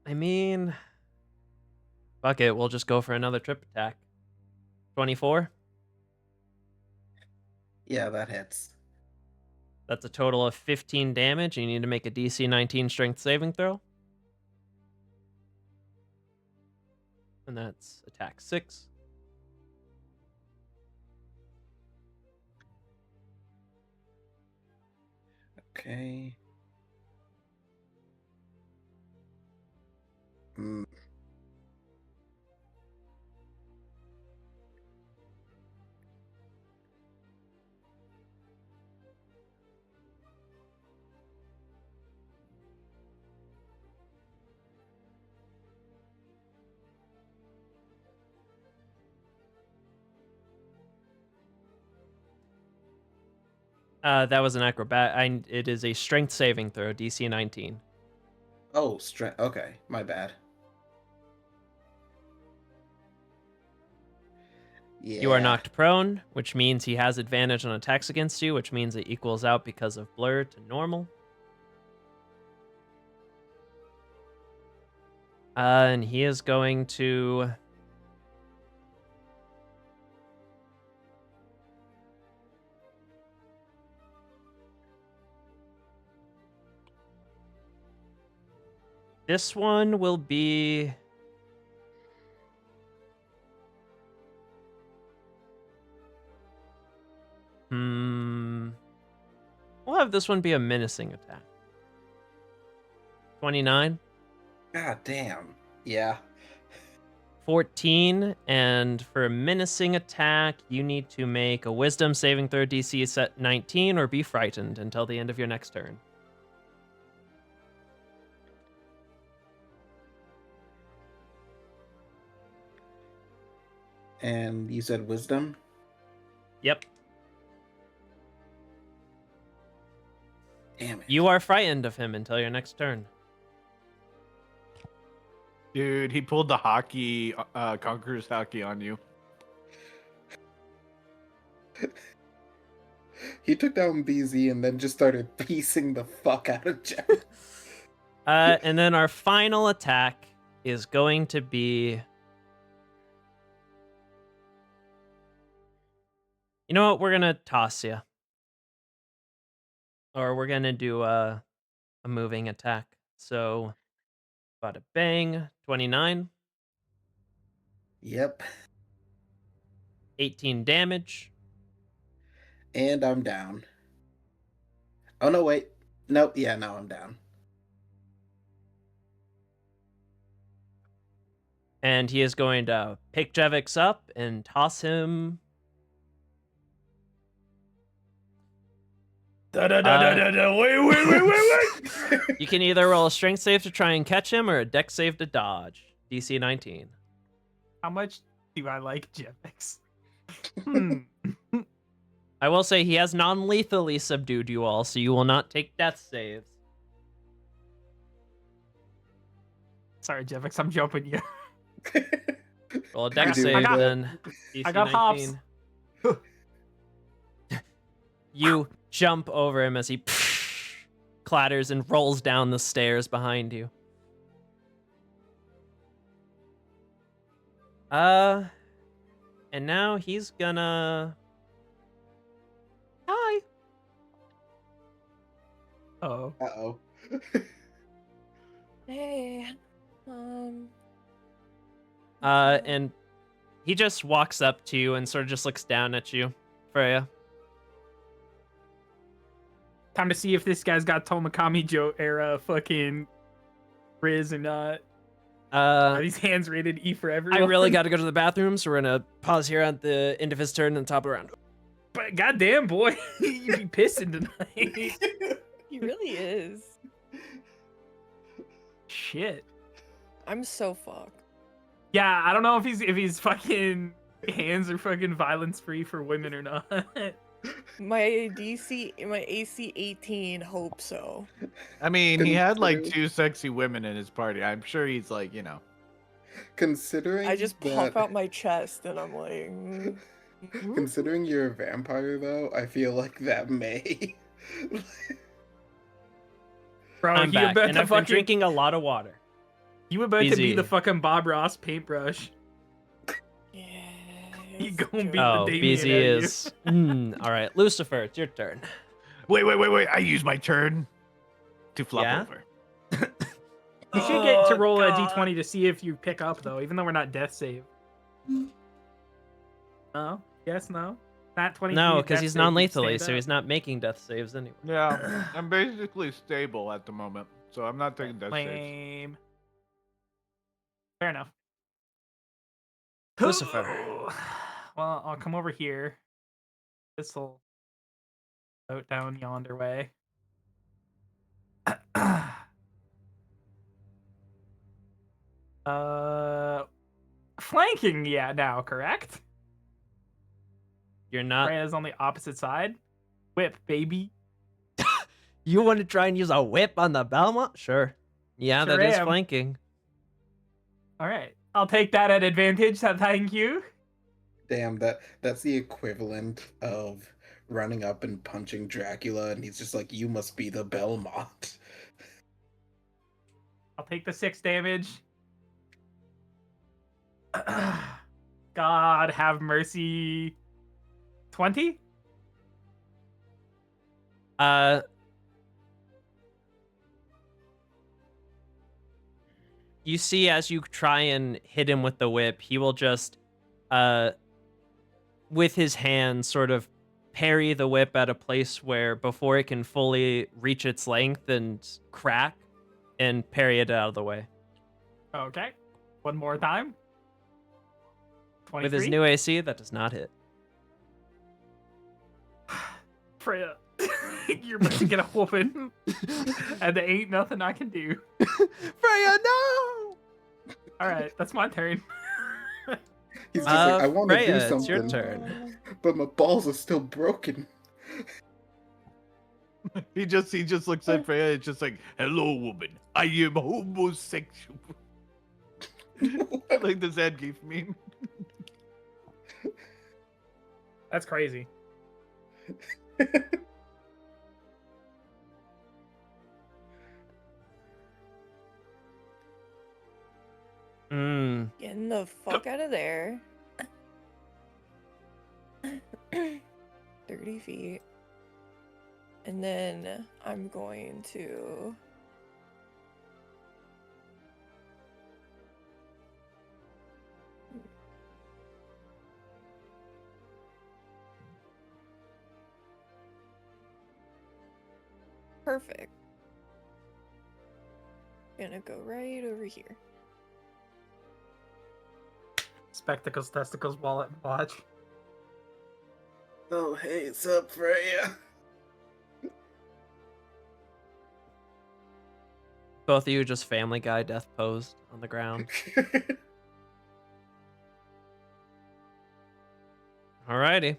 I mean, fuck it. We'll just go for another trip attack. 24. Yeah, that hits. That's a total of 15 damage. You need to make a DC 19 strength saving throw. And that's attack 6. Okay. Mm. That was an acrobat. It is a strength saving throw, DC 19. Oh, strength. Okay, my bad. Yeah. You are knocked prone, which means he has advantage on attacks against you, which means it equals out because of blur to normal. And he is going to... This one will be... We'll have this one be a menacing attack. 29. God damn. Yeah. 14, and for a menacing attack, you need to make a wisdom saving throw DC set 19 or be frightened until the end of your next turn. And you said wisdom? Yep. Damn it. You are frightened of him until your next turn. Dude, he pulled the hockey, Conqueror's hockey on you. He took down BZ and then just started piecing the fuck out of Jeff. And then our final attack is going to be... You know what? We're going to toss you. Or we're going to do a moving attack. So, bada bang, 29. Yep. 18 damage. And I'm down. Oh, no, wait. Nope. Yeah, no, I'm down. And he is going to pick Jevix up and toss him... Wait. You can either roll a strength save to try and catch him or a dex save to dodge. DC 19. How much do I like Jevix? I will say he has non-lethally subdued you all, so you will not take death saves. Sorry, Jevix, I'm jumping you. Roll a dex do save, it. then. DC I got 19. You jump over him as he clatters and rolls down the stairs behind you. And now he's gonna... Hi. Oh. Uh-oh. Hey. And he just walks up to you and sort of just looks down at you, Freya. Time to see if this guy's got Tomikami Joe era fucking Riz or not. Are these hands rated E for everyone? I really got to go to the bathroom, so we're gonna pause here at the end of his turn and top of the round. But goddamn, boy, you be pissing tonight. He really is. Shit. I'm so fucked. Yeah, I don't know if he's fucking hands are fucking violence free for women or not. My AC 18 hope so. I mean, he had like Considering- 2 sexy women in his party. I'm sure he's like, you know. Considering I just that, pop out my chest and I'm like, considering you're a vampire, though, I feel like that may. Bro, I'm you back, about and to I've been fucking drinking a lot of water. you about to be Easy. the fucking Bob Ross paintbrush. yeah. You gonna beat Oh, the Damien BZ out of you. is... All right, Lucifer, it's your turn. Wait. I use my turn to flop Yeah? over. You should get to Oh, roll God. a d20 to see if you pick up, though, even though we're not death save. No? Yes, no? Not 20. No, because he's non-lethally, so he's not making death saves anyway. Yeah, I'm basically stable at the moment, so I'm not taking death saves. Lame. Fair enough. Lucifer. Well, I'll come over here. This'll out down yonder way. Flanking, yeah, now, correct? You're not... Freya's on the opposite side. Whip, baby. You want to try and use a whip on the Belmont? Sure. Yeah, Sure that is am. flanking. All right. I'll take that at advantage. Thank you. Damn, that's the equivalent of running up and punching Dracula, and he's just like, "You must be the Belmont." I'll take the 6 damage. God have mercy. 20? You see, as you try and hit him with the whip, he will just, with his hand, sort of parry the whip at a place where before it can fully reach its length and crack, and parry it out of the way. Okay. One more time. 23? With his new AC, that does not hit. Freya, you're about to get a whooping. And there ain't nothing I can do. Freya, no! Alright, that's my turn. He's just like, "I want to do Freya, something, it's your turn. but my balls are still broken." He just looks at Freya. It's just like, "Hello, woman. I am homosexual." Like the Zangief meme. That's crazy. Getting the fuck out of there. 30 feet. And then I'm going to... Perfect. Gonna go right over here. Spectacles, testicles, wallet, and watch. Oh, hey, what's up, Freya? Both of you just Family Guy death posed on the ground. Alrighty.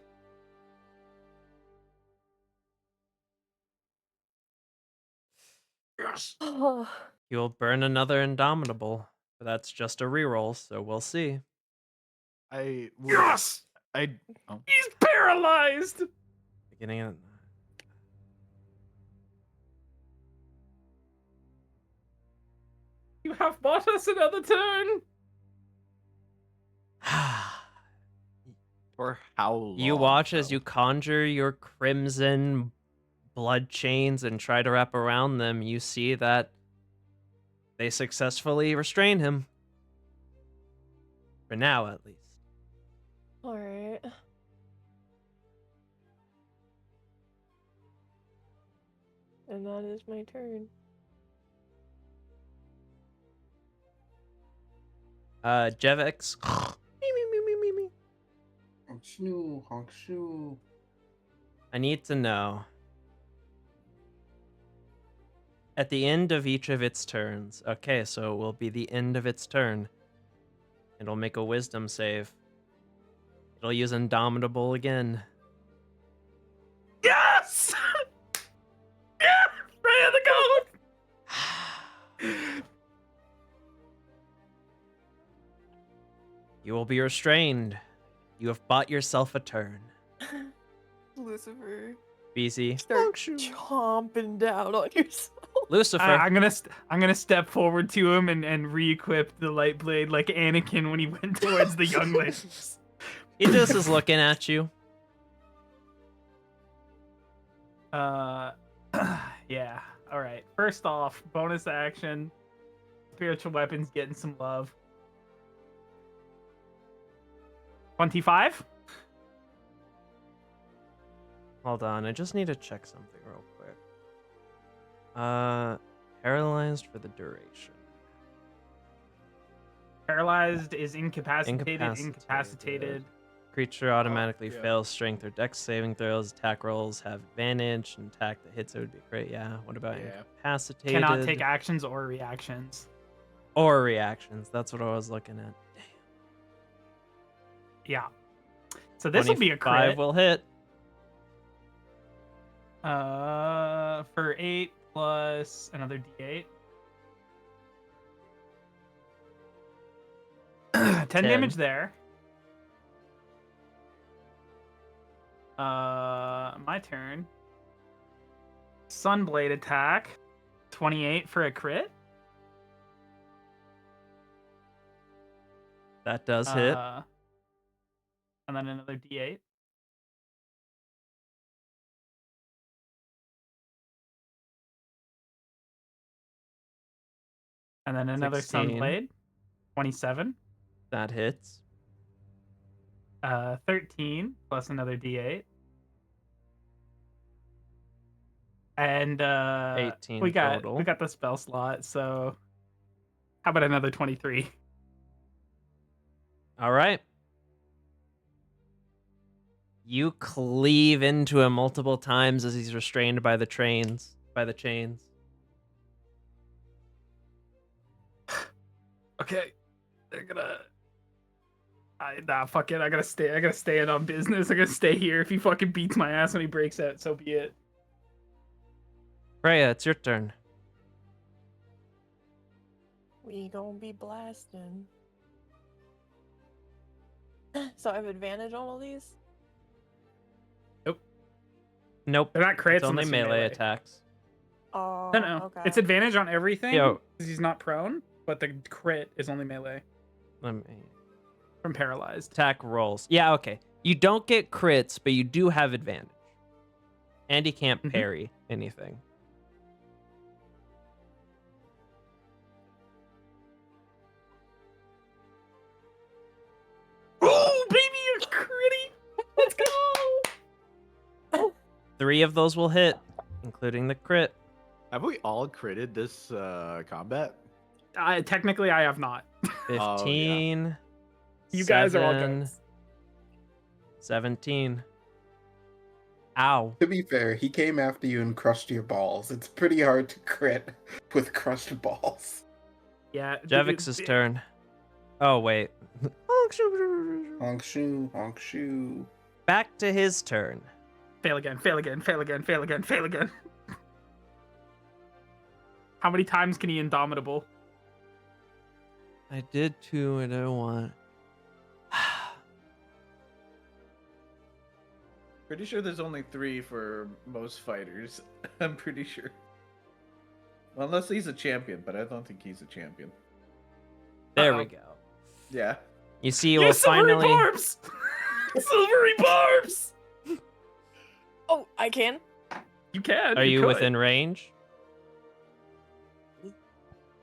Yes. You'll burn another Indomitable. But that's just a reroll, so we'll see. Yes! Oh. He's paralyzed! Beginning of... You have bought us another turn! For how long? You watch as though? you conjure your crimson blood chains and try to wrap around them. You see that they successfully restrain him. For now, at least. Alright. And that is my turn. Jevix. Honk-shoo. I need to know. At the end of each of its turns. Okay, so it will be the end of its turn. It'll make a wisdom save. It'll use Indomitable again. Yes! Yeah! Freya the goat! You will be restrained. You have bought yourself a turn. Lucifer, BZ. start chomping down on yourself. Lucifer. I'm gonna step forward to him and re-equip the light blade like Anakin when he went towards the younglings. He just is looking at you. Yeah. All right. First off, bonus action. Spiritual weapons getting some love. 25. Hold on, I just need to check something real quick. Paralyzed for the duration. Paralyzed is incapacitated. Creature automatically yeah. fails strength or dex saving throws. Attack rolls have advantage. And attack that hits it would be great. Yeah. What about Yeah. incapacitated? Cannot take actions or reactions. Or reactions. That's what I was looking at. Yeah. So this will be a 25 crit. will hit. For 8 plus another D8. 10 damage there. My turn. Sunblade attack. 28 for a crit. That does hit. And then another D8. And then another 16. Sunblade. 27. That hits. 13 plus another D8. And 18 we got total. we got the spell slot, so how about another 23? All right. You cleave into him multiple times as he's restrained by the chains. Okay. They're gonna fuck it. I gotta stay in on business. I gotta stay here. If he fucking beats my ass when he breaks out, so be it. Freya, it's your turn. We gonna be blasting. So I have advantage on all these? Nope. They're not crits. It's only unless you melee attacks. Oh, No. okay. It's advantage on everything Yo. because he's not prone, but the crit is only melee Let me... from paralyzed. Attack rolls. Yeah, okay. You don't get crits, but you do have advantage. And he can't Mhm. parry anything. Oh, baby, you're critty. Let's go. 3 of those will hit, including the crit. Have we all critted this combat? Technically, I have not. 15. You guys are all 7, goats. 17. Ow. To be fair, he came after you and crushed your balls. It's pretty hard to crit with crushed balls. Yeah. Javix's turn. Oh, wait. Honk shoo, honk shoo. Back to his turn. Fail again. Fail again. Fail again. Fail again. Fail again. How many times can he indomitable? I did 2 and I want. Pretty sure there's only 3 for most fighters. I'm pretty sure. Well, unless he's a champion, but I don't think he's a champion. There we go. Yeah. You see, you Yeah, will silvery finally. barbs! Silvery barbs! Oh, I can? You can. Are you could. within range?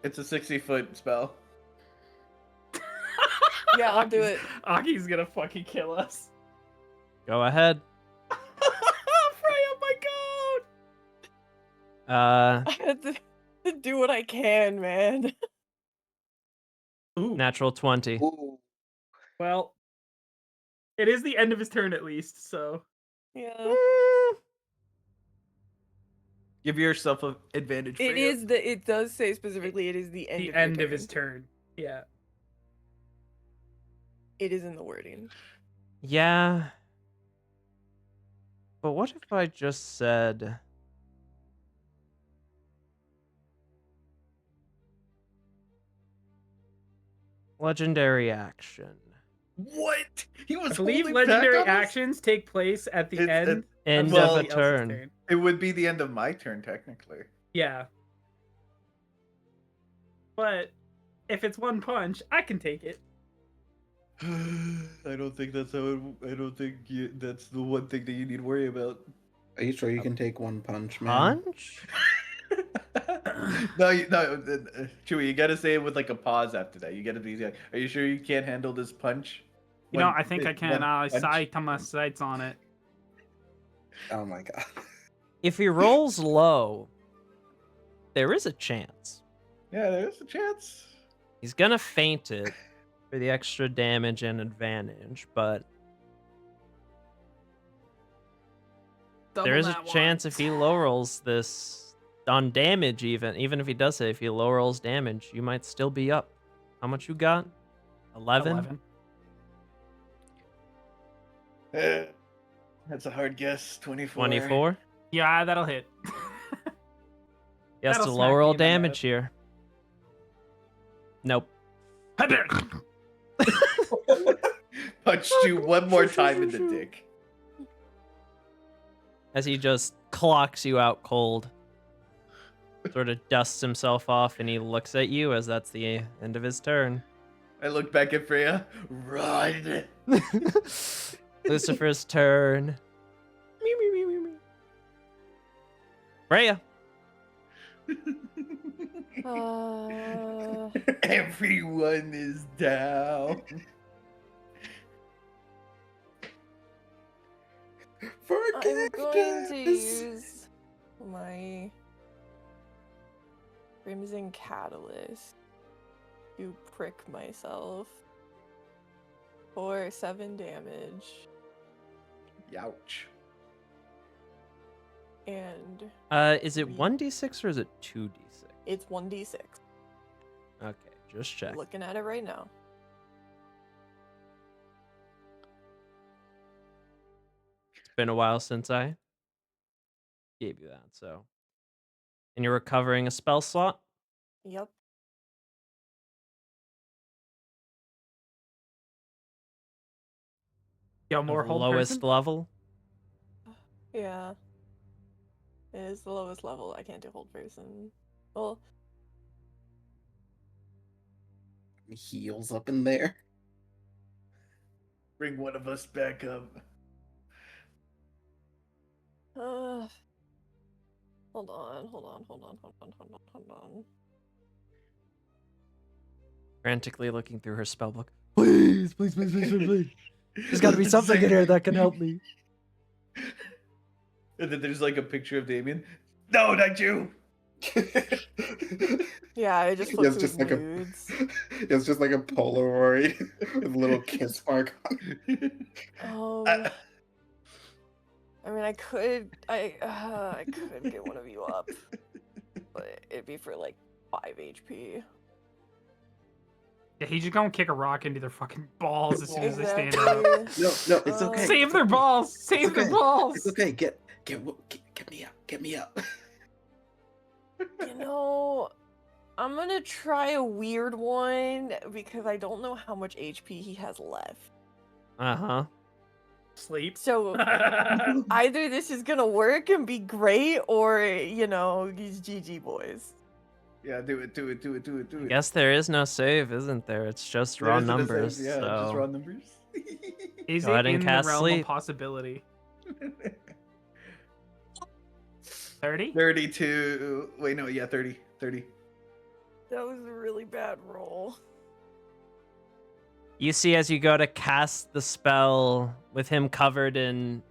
It's a 60-foot spell. Yeah, I'll do it. Aki's gonna fucking kill us. Go ahead. Freya, my god! I have to do what I can, man. Ooh. Natural 20. Ooh. Well, it is the end of his turn at least, so. Yeah. Give yourself an advantage. It is it does say specifically it is the end The of end your of his turn. turn. Yeah. It is in the wording. Yeah. But what if I just said. Legendary action. What? He was I believe holding back legendary on this? actions take place at the It's end. End Well, of a somebody else's turn. It would be the end of my turn, technically. Yeah. But if it's one punch, I can take it. I don't think that's how. I don't think that's the one thing that you need to worry about. Are you sure you can take one punch, man? Punch? No, Chewy, you gotta say it with like a pause after that. You gotta be like, "Are you sure you can't handle this punch?" You know, I think I can. I punch. sight on my sights on it. Oh my god. If he rolls low, there is a chance. Yeah, there's a chance. He's gonna feint it for the extra damage and advantage, but there is a chance if he low rolls this on damage, even if he does it, if he low rolls damage, you might still be up. How much you got? 11? That's a hard guess. 24. 24? Yeah, that'll hit. He has to That'll lower smack all me in the damage here. Nope. Punched you one more time in the dick. As he just clocks you out cold. Sort of dusts himself off and he looks at you as that's the end of his turn. I look back at Freya. Run. Lucifer's turn. Freya. Everyone is down. I'm going to use my Crimson Catalyst to prick myself for 7 damage. Youch. And Is it 1d6 or is it 2d6? it's 1d6. Okay, just check. Looking at it right now. It's been a while since I gave you that, so. And you're recovering a spell slot? Yep. Yo, more Of hold lowest person? level? Yeah. It is the lowest level. I can't do hold person. Well, Heals up in there. Bring one of us back up. hold on. Frantically looking through her spellbook. Please, please, please, please, please, please. There's got to be something in here that can help me. And then there's like a picture of Damien. No, not you. Yeah, I just He looked has through just like nudes. it's just like a Polaroid with a little kiss mark on it. I mean, I could get one of you up, but it'd be for like 5 HP. Yeah, he's just gonna kick a rock into their fucking balls as soon as they stand up. Exactly. No, it's okay. Save their balls! Save their okay. balls! It's okay. Get me up. Get me up. You know, I'm gonna try a weird one because I don't know how much HP he has left. Uh-huh. Sleep. So either this is gonna work and be great, or these GG boys. Yeah, do it. I guess there is no save, isn't there? It's just There raw isn't a save, numbers. Yeah, so. just raw numbers. Is Go it ahead and in the cast realm sleep. of possibility? 30? 32. Wait, no, yeah, 30. 30. That was a really bad roll. You see as you go to cast the spell with him covered in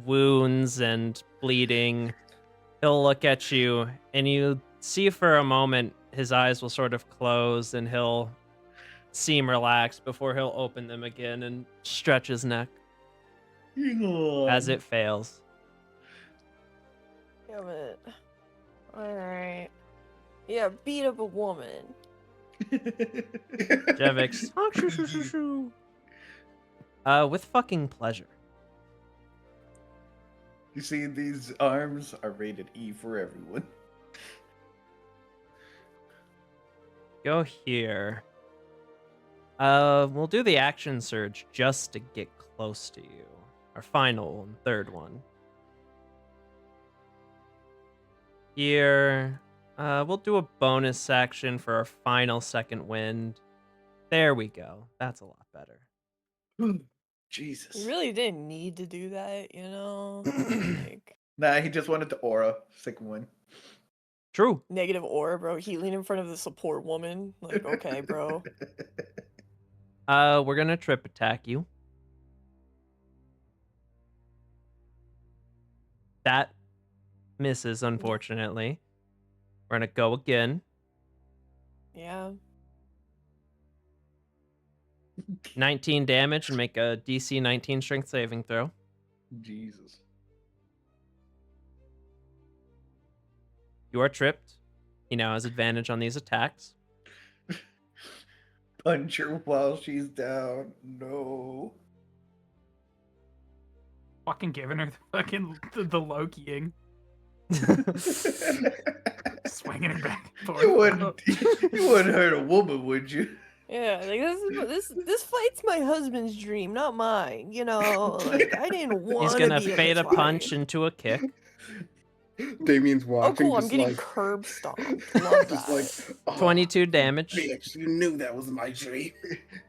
wounds and bleeding, he'll look at you and you see for a moment his eyes will sort of close and he'll seem relaxed before he'll open them again and stretch his neck as it fails. Damn it. Alright. Yeah, beat up a woman. Jevix. With fucking pleasure. You see, these arms are rated E for everyone. Go here. We'll do the action surge just to get close to you. Our final and third one. Here, we'll do a bonus action for our final second wind. There we go. That's a lot better. Jesus. You really didn't need to do that, like Nah, he just wanted the aura. Second one. True. negative aura, bro. Healing in front of the support woman. Like, okay, bro. We're gonna trip attack you. That misses, unfortunately. We're gonna go again. Yeah. 19 damage and make a DC 19 strength saving throw. Jesus. You are tripped. He now has advantage on these attacks. Punch her while she's down. No. fucking giving her the Lokiing. Swinging her back and forth. You wouldn't hurt a woman, would you? Yeah, like this fight's my husband's dream, not mine. You know, like I didn't want. He's to gonna be in fade this a fight. punch into a kick. Damien's Oh, watching, cool! I'm just getting like, curb stomped. Love just that. like, oh, 22 damage. bitch, you knew that was my dream.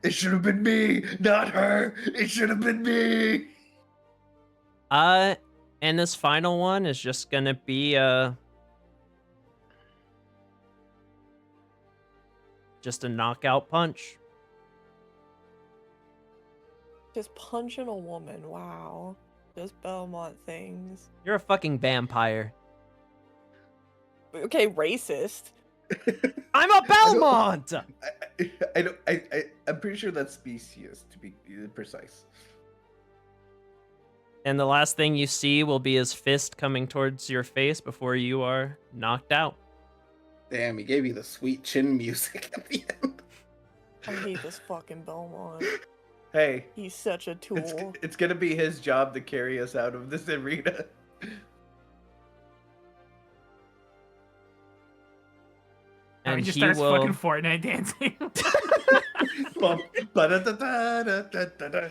It should have been me, not her. It should have been me. And this final one is just gonna be just a knockout punch. Just punching a woman. Wow. Those Belmont things. You're a fucking vampire. Okay, racist. I'm a Belmont! I'm pretty sure that's species, to be precise. And the last thing you see will be his fist coming towards your face before you are knocked out. Damn, he gave you the sweet chin music at the end. I hate this fucking Belmont. Hey, He's such a tool. it's gonna be his job to carry us out of this arena. And he And just he starts will... fucking Fortnite dancing.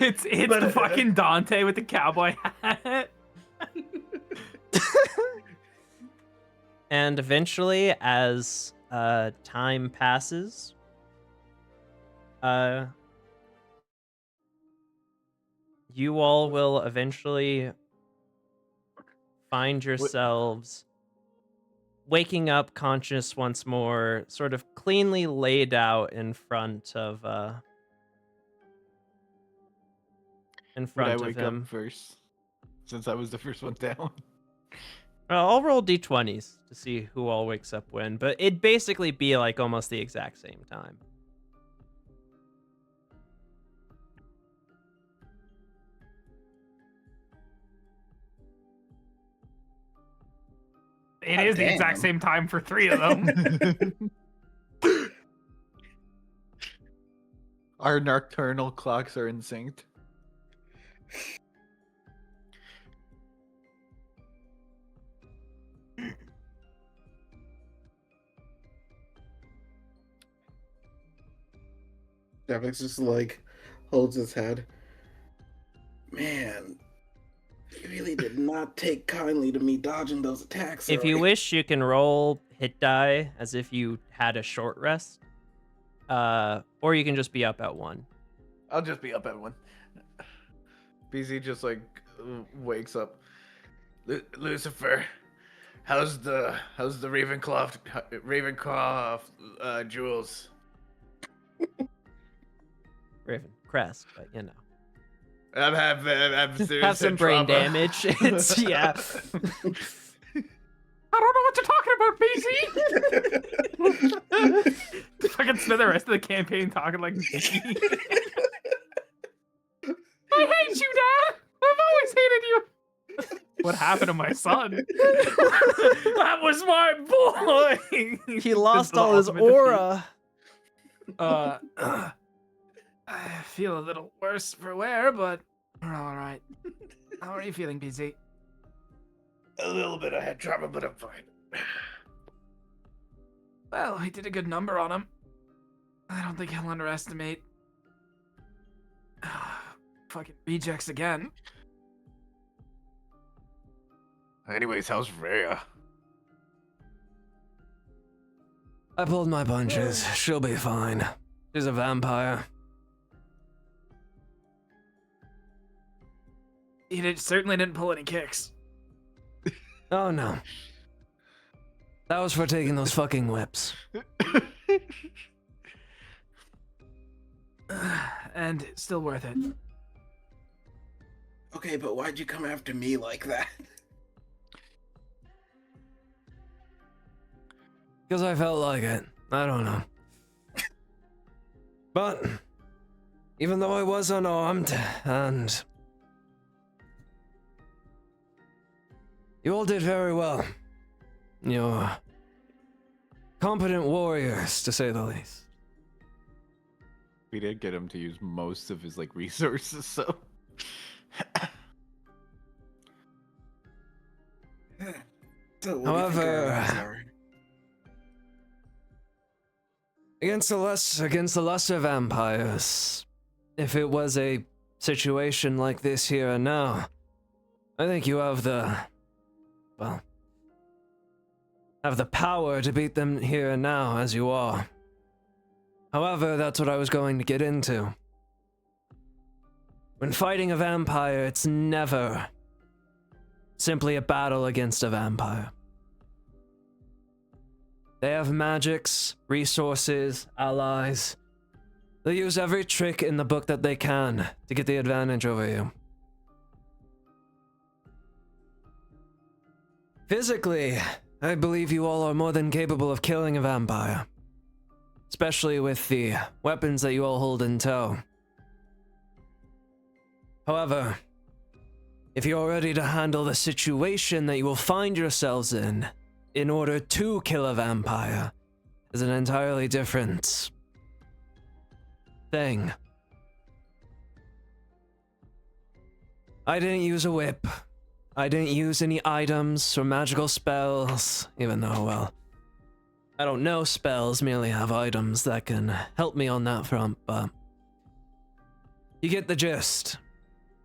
It's the fucking Dante with the cowboy hat. And eventually, as time passes, you all will eventually find yourselves waking up conscious once more, sort of cleanly laid out in front of Would I wake up first? Since I was the first one down. I'll roll d20s to see who all wakes up when, but it'd basically be like almost the exact same time. It is the exact damn. same time for 3 of them. Our nocturnal clocks are in sync. Javix just like holds his head. Man, you really did not take kindly to me dodging those attacks. If you early. wish, you can roll hit die as if you had a short rest. Or you can just be up at 1. I'll just be up at 1. BZ just like wakes up. Lucifer, how's the Ravencroft jewels? Raven crest, but you know. I'm serious. Have some brain trauma. damage. It's yeah. I don't know what you're talking about, BZ. Fucking spend the rest of the campaign talking like me. I hate you, Dad. I've always hated you. What happened to my son? That was my boy. He lost The all his ultimate defeat. aura. I feel a little worse for wear, but we're all right. How are you feeling, BZ? A little bit of head trauma, but I'm fine. Well, he did a good number on him. I don't think he'll underestimate. Fucking rejects again. Anyways, how's Freya? I pulled my punches. She'll be fine. She's a vampire. He certainly didn't pull any kicks. Oh no. That was for taking those fucking whips. And still worth it. Okay, but why'd you come after me like that? Because I felt like it. I don't know. But, even though I was unarmed, and you all did very well. You're competent warriors, to say the least. We did get him to use most of his like resources, so So what do you think our However, odds are? against the lesser vampires, if it was a situation like this here and now, I think you have the power to beat them here and now as you are. However, that's what I was going to get into. When fighting a vampire, it's never simply a battle against a vampire. They have magics, resources, allies. They use every trick in the book that they can to get the advantage over you. Physically, I believe you all are more than capable of killing a vampire. Especially with the weapons that you all hold in tow. However, if you're ready to handle the situation that you will find yourselves in order to kill a vampire, is an entirely different thing. I didn't use a whip. I didn't use any items or magical spells, even though, well, I don't know spells, merely have items that can help me on that front, but you get the gist.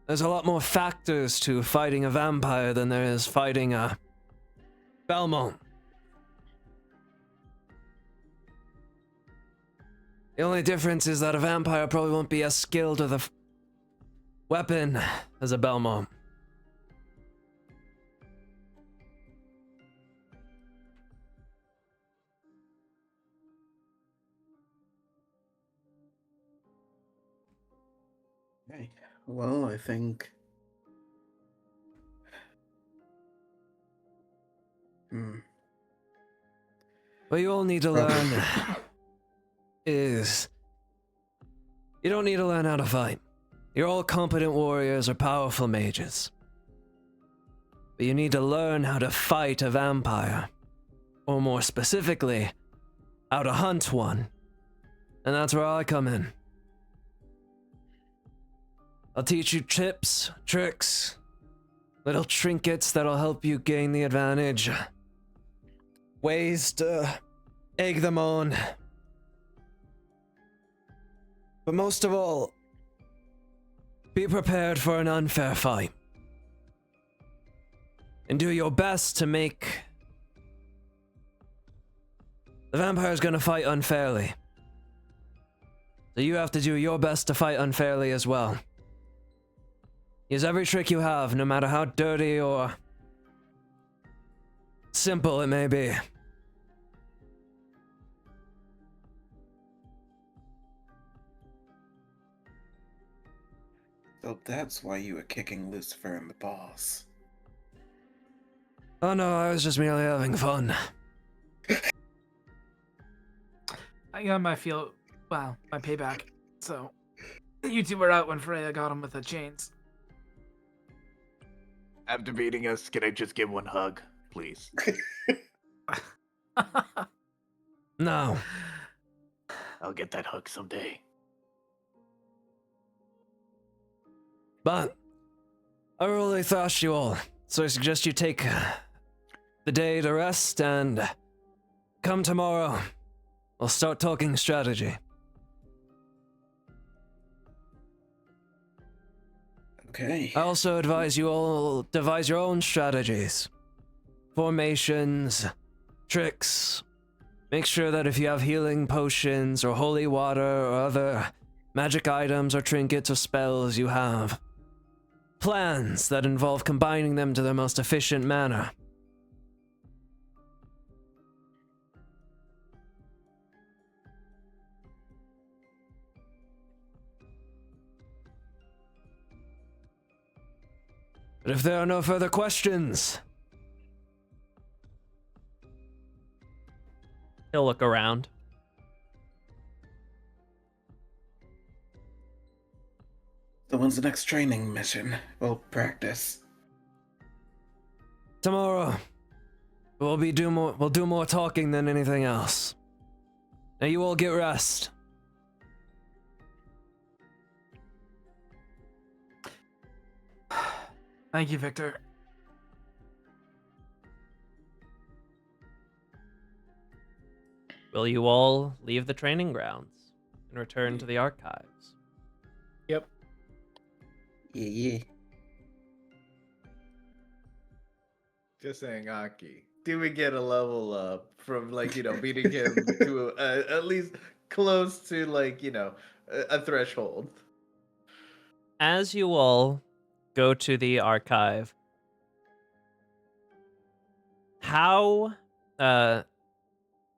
There's a lot more factors to fighting a vampire than there is fighting a Belmont. The only difference is that a vampire probably won't be as skilled with a weapon as a Belmont. Okay. Well, I think. What you all need to learn is you don't need to learn how to fight. You're all competent warriors or powerful mages. But you need to learn how to fight a vampire. Or more specifically, how to hunt one. And that's where I come in. I'll teach you tips, tricks, little trinkets that'll help you gain the advantage. Ways to egg them on. But most of all, be prepared for an unfair fight. And do your best to make... The vampire's gonna fight unfairly. So you have to do your best to fight unfairly as well. Use every trick you have, no matter how dirty or simple it may be. So that's why you were kicking Lucifer in the balls. Oh no, I was just merely having fun. I got my payback. So, you two were out when Freya got him with the chains. After beating us, can I just give one hug, please? No. I'll get that hug someday. But I really thrashed you all, so I suggest you take the day to rest and come tomorrow. We'll start talking strategy. Okay. I also advise you all devise your own strategies. Formations, tricks. Make sure that if you have healing potions or holy water or other magic items or trinkets or spells, you have plans that involve combining them to their most efficient manner. But if there are no further questions, He'll look around. So when's the next training mission? We'll practice. tomorrow we'll do more talking than anything else. Now you all get rest. Thank you, Victor. will you all leave the training grounds and return to the archives? Yep. Yeah. Just saying, Aki. Do we get a level up from beating him to at least close to a threshold? As you all go to the archive, how I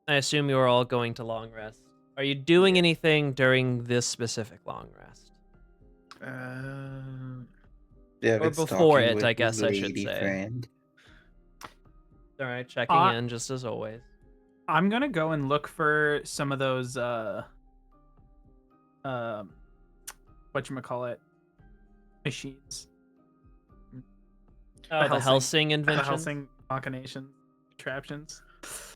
assume you are all going to long rest. Are you doing anything during this specific long rest? Yeah, Or before it, I guess I should say. Friend. All right, checking in just as always. I'm gonna go and look for some of those whatchamacallit machines. Oh, the Hellsing invention. The Hellsing machinations, contraptions.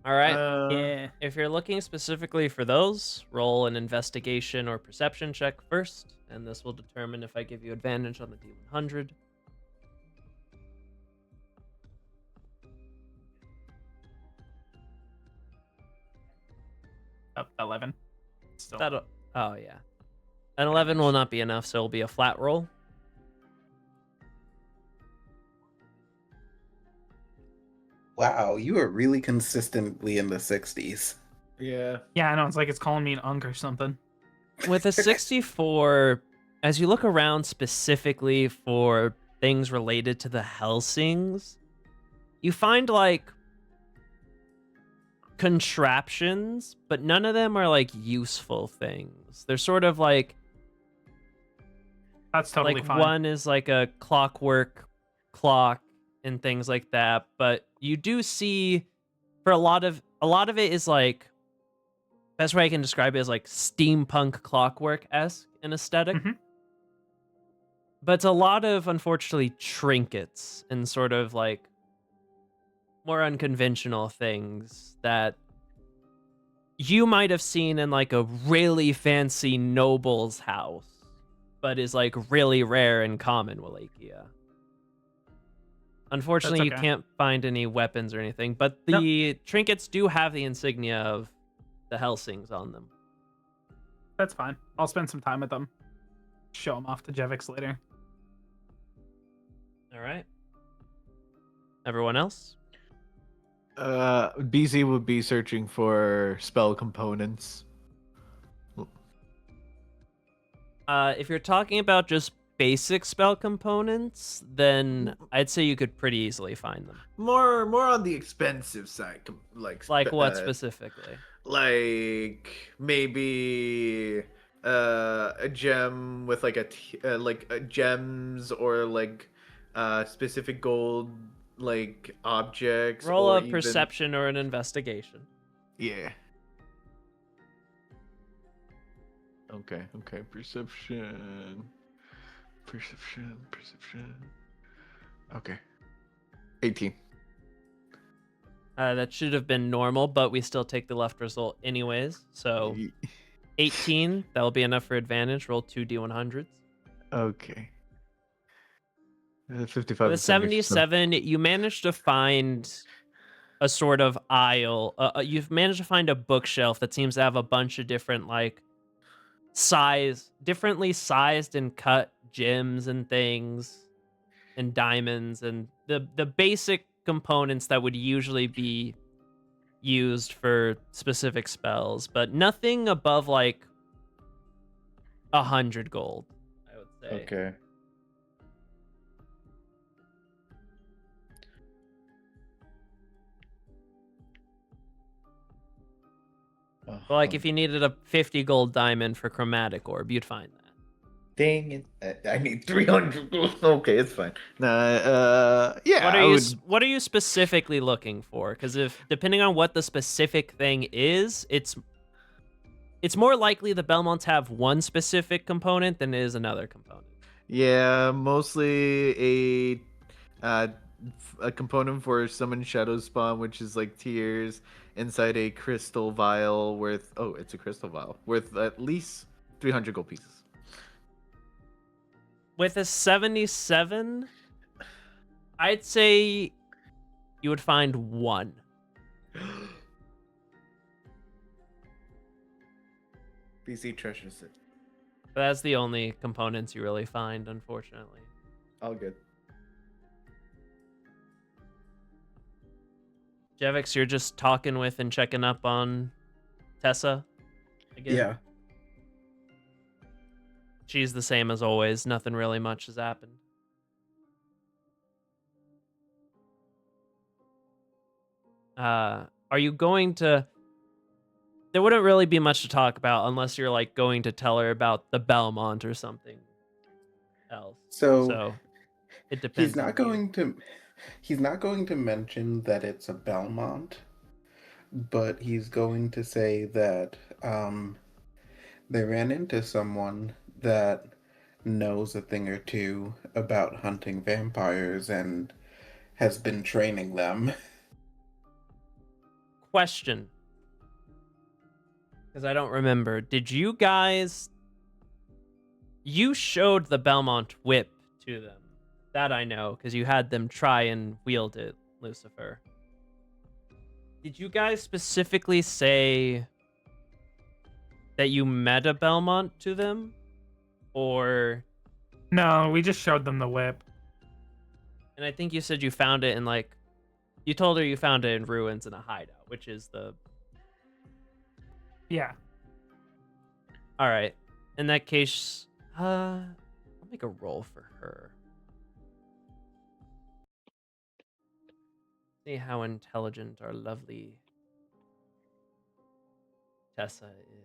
All right. Yeah. If you're looking specifically for those, roll an investigation or perception check first, and this will determine if I give you advantage on the D100. 11. Still. Oh yeah. An 11 will not be enough, so it'll be a flat roll. Wow, you are really consistently in the 60s. Yeah. Yeah, I know. It's like it's calling me an unk or something. With a 64, as you look around specifically for things related to the Hellsings, you find like contraptions, but none of them are like useful things. They're sort of like That's totally like fine. one is like a clockwork clock and things like that, but you do see for a lot of it is like, best way I can describe it is like steampunk clockwork-esque in aesthetic. Mhm. But it's a lot of, unfortunately, trinkets and sort of like more unconventional things that you might have seen in like a really fancy noble's house, but is like really rare and common Wallachia. Unfortunately, you okay. can't find any weapons or anything, but the trinkets do have the insignia of the Hellsings on them. That's fine. I'll spend some time with them. Show them off to Jevix later. All right. Everyone else? BZ would be searching for spell components. If you're talking about just basic spell components, then I'd say you could pretty easily find them. More on the expensive side, like What specifically? Like maybe a gem with like gems or like specific gold like objects. Roll or a even... perception or an investigation. Yeah. Okay. Perception. Okay. 18. That should have been normal, but we still take the left result anyways. So 18, that'll be enough for advantage. Roll 2 D100s. Okay. 55. The 77, you managed to find a sort of aisle. You've managed to find a bookshelf that seems to have a bunch of different like differently sized and cut gems and things and diamonds and the basic components that would usually be used for specific spells, but nothing above like 100 gold, I would say. Okay. But like if you needed a 50 gold diamond for chromatic orb, you'd find that. Dang it! I need 300. Okay, it's fine. Yeah. What are you specifically looking for? Because if depending on what the specific thing is, it's more likely the Belmonts have one specific component than it is another component. Yeah, mostly a component for summon shadow spawn, which is like tears inside a crystal vial worth. Oh, it's a crystal vial worth at least 300 gold pieces. With a 77, I'd say you would find one. BZ treasures it. But that's the only components you really find, unfortunately. All good. Jevix, you're just talking with and checking up on Tessa again? Yeah. She's the same as always. Nothing really much has happened. Are you going to... There wouldn't really be much to talk about unless you're like going to tell her about the Belmont or something else. So it depends. He's not going to mention that it's a Belmont, but he's going to say that they ran into someone that knows a thing or two about hunting vampires and has been training them. Question. Because I don't remember. Did you guys... You showed the Belmont whip to them. That I know, because you had them try and wield it, Lucifer. Did you guys specifically say that you met a Belmont to them? Or... No, we just showed them the whip. And I think you said you found it in, like... You told her you found it in ruins in a hideout, which is the... Yeah. Alright. In that case, I'll make a roll for her. See how intelligent our lovely Tessa is.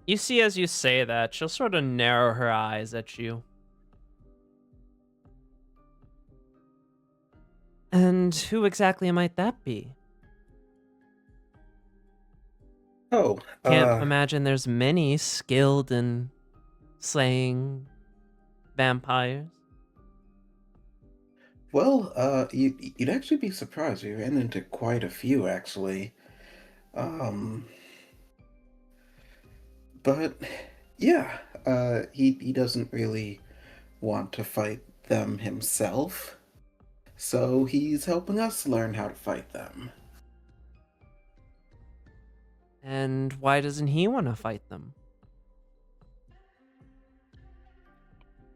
You see, as you say that, she'll sort of narrow her eyes at you. And who exactly might that be? Oh, Can't imagine there's many skilled in slaying vampires. well, you'd actually be surprised. We ran into quite a few, actually. But yeah, he doesn't really want to fight them himself, so he's helping us learn how to fight them. And why doesn't he want to fight them?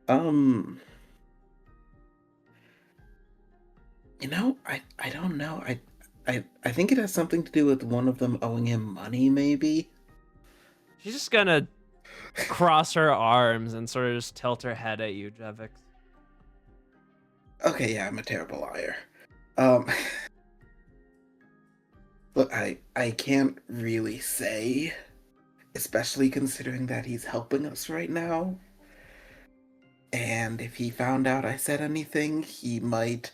I don't know. I think it has something to do with one of them owing him money, maybe. She's just gonna cross her arms and sort of just tilt her head at you, Jevix. Okay, yeah, I'm a terrible liar. Um, look, I can't really say, especially considering that he's helping us right now. And if he found out I said anything, he might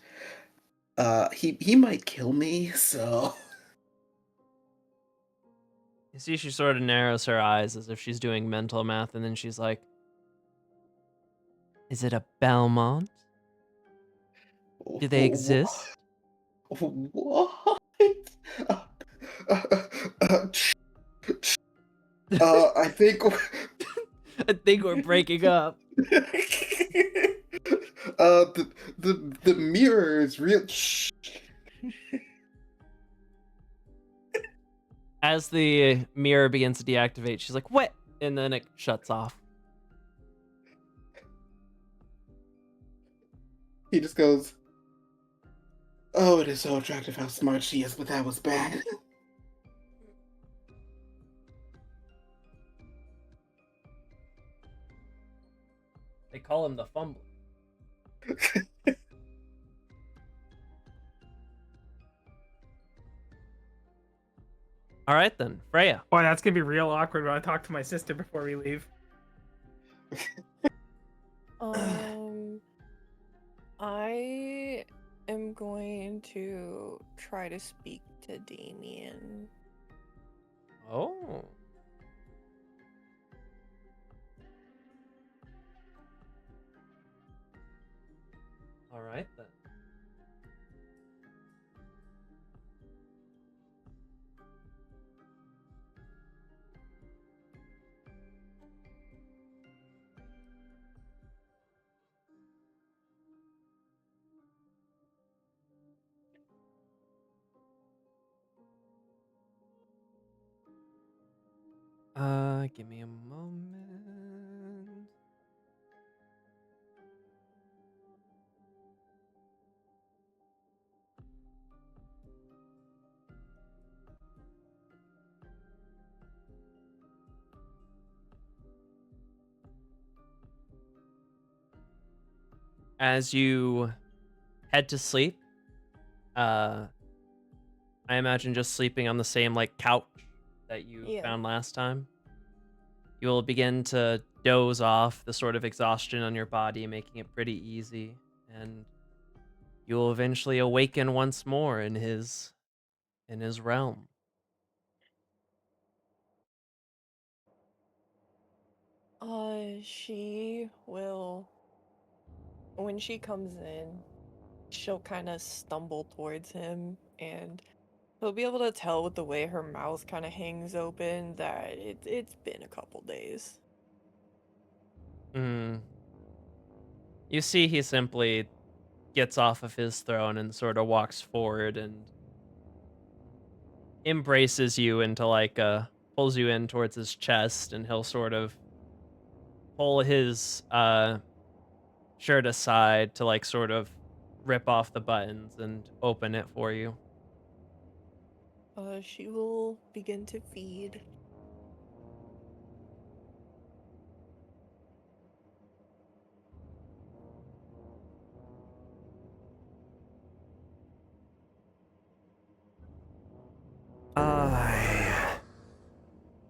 kill me, so... You see, she sort of narrows her eyes as if she's doing mental math, and then she's like, is it a Belmont? Do they exist? What? I think... I think we're breaking up. The mirror is real... As the mirror begins to deactivate, she's like, what? And then it shuts off. He just goes, oh, it is so attractive how smart she is, but that was bad. They call him the Fumbler. All right, then. Freya. Boy, that's gonna be real awkward when I talk to my sister before we leave. I am going to try to speak to Damien. Oh. All right, then. Give me a moment. As you head to sleep, I imagine just sleeping on the same like couch that you Yeah. found last time. You will begin to doze off, the sort of exhaustion on your body making it pretty easy, and you will eventually awaken once more in his realm. She will, when she comes in, she'll kind of stumble towards him, and he'll be able to tell with the way her mouth kind of hangs open that it's been a couple days. You see he simply gets off of his throne and sort of walks forward and embraces you into like pulls you in towards his chest, and he'll sort of pull his shirt aside to like sort of rip off the buttons and open it for you. She will begin to feed. I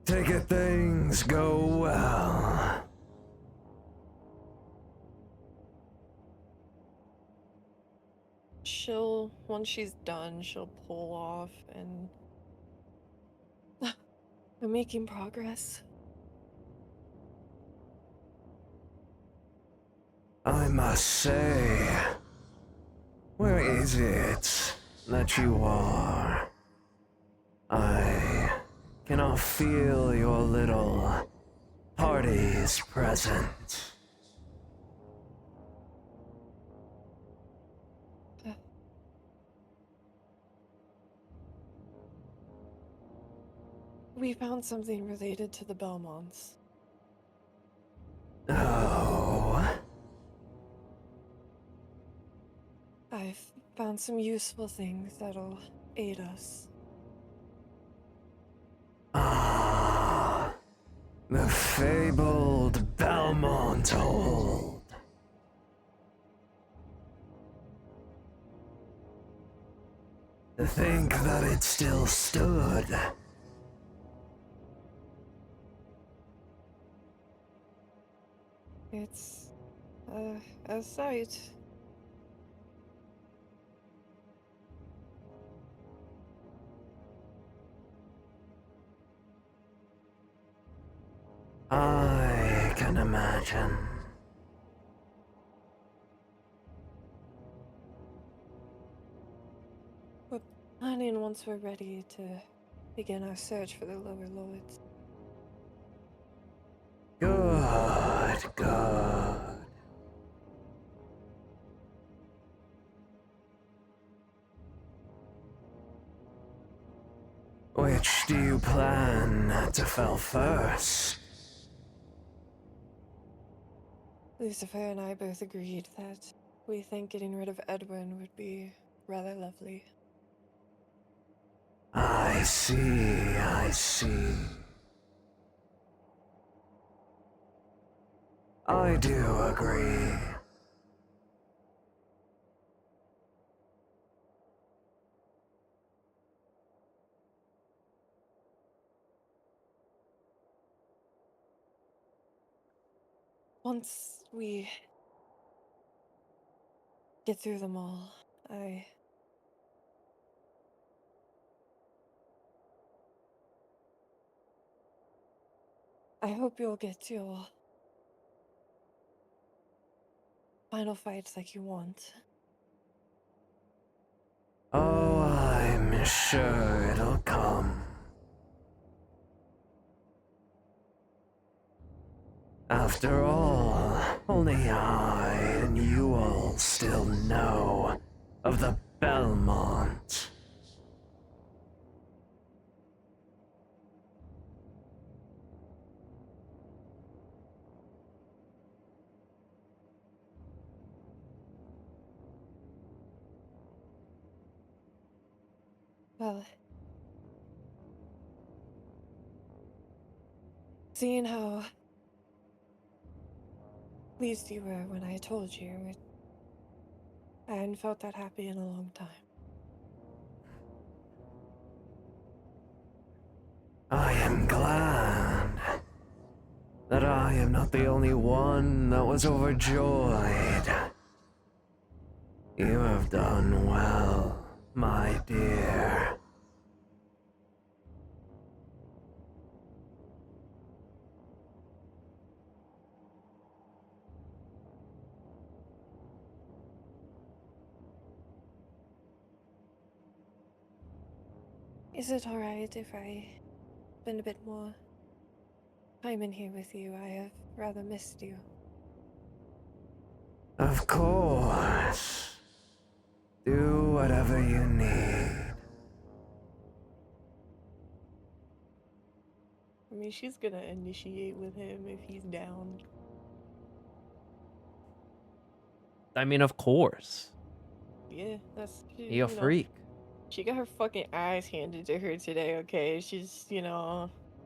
take it things go well. Once she's done, she'll pull off and I'm making progress. I must say, where is it that you are? I cannot feel your little parties present. We found something related to the Belmonts. Oh, I've found some useful things that'll aid us. ah, the fabled Belmont hold. To think that it still stood. It's a sight. I can imagine. We're planning once we're ready to begin our search for the lower lords. Good, good. Which do you plan to fell first? Lucifer and I both agreed that we think getting rid of Edwin would be rather lovely. I see, I see. I do agree. Once we get through them all, I hope you'll get your final fights like you want. Oh, I'm sure it'll come. After all, only I and you all still know of the Belmont. Well, seeing how pleased you were when I told you, I hadn't felt that happy in a long time. I am glad that I am not the only one that was overjoyed. You have done well, my dear. Is it alright if I spend a bit more time in here with you? I have rather missed you. Of course. Do whatever you need. I mean, she's gonna initiate with him if he's down. I mean, of course. Yeah, that's He a freak. She got her fucking ass handed to her today. Okay, she's She needs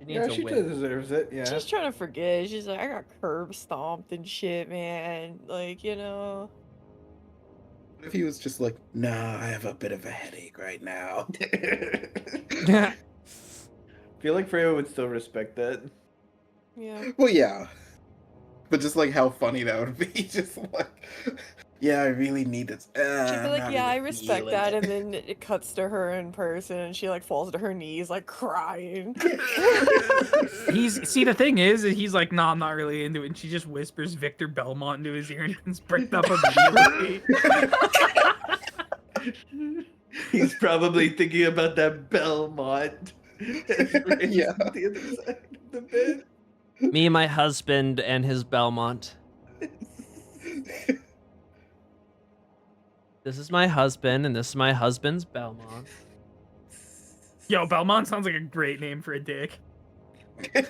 Yeah, a she win. deserves it. Yeah. she's trying to forget. She's like, I got curb stomped and shit, man. Like, What if he was just like, nah, I have a bit of a headache right now? I feel like Freya would still respect that. yeah. Well, yeah. But just like how funny that would be. Just like, yeah, I really need this. She'd be I'm like, not yeah, I really respect feeling that, it." and then it cuts to her in person, and she like falls to her knees, like crying. See, the thing is, he's like, nah, I'm not really into it. And she just whispers Victor Belmont into his ear and gets bricked up immediately. He's probably thinking about that Belmont. Yeah. The other side of the bed. Me, my husband, and his Belmont. This is my husband, and this is my husband's Belmont. Yo, Belmont sounds like a great name for a dick. The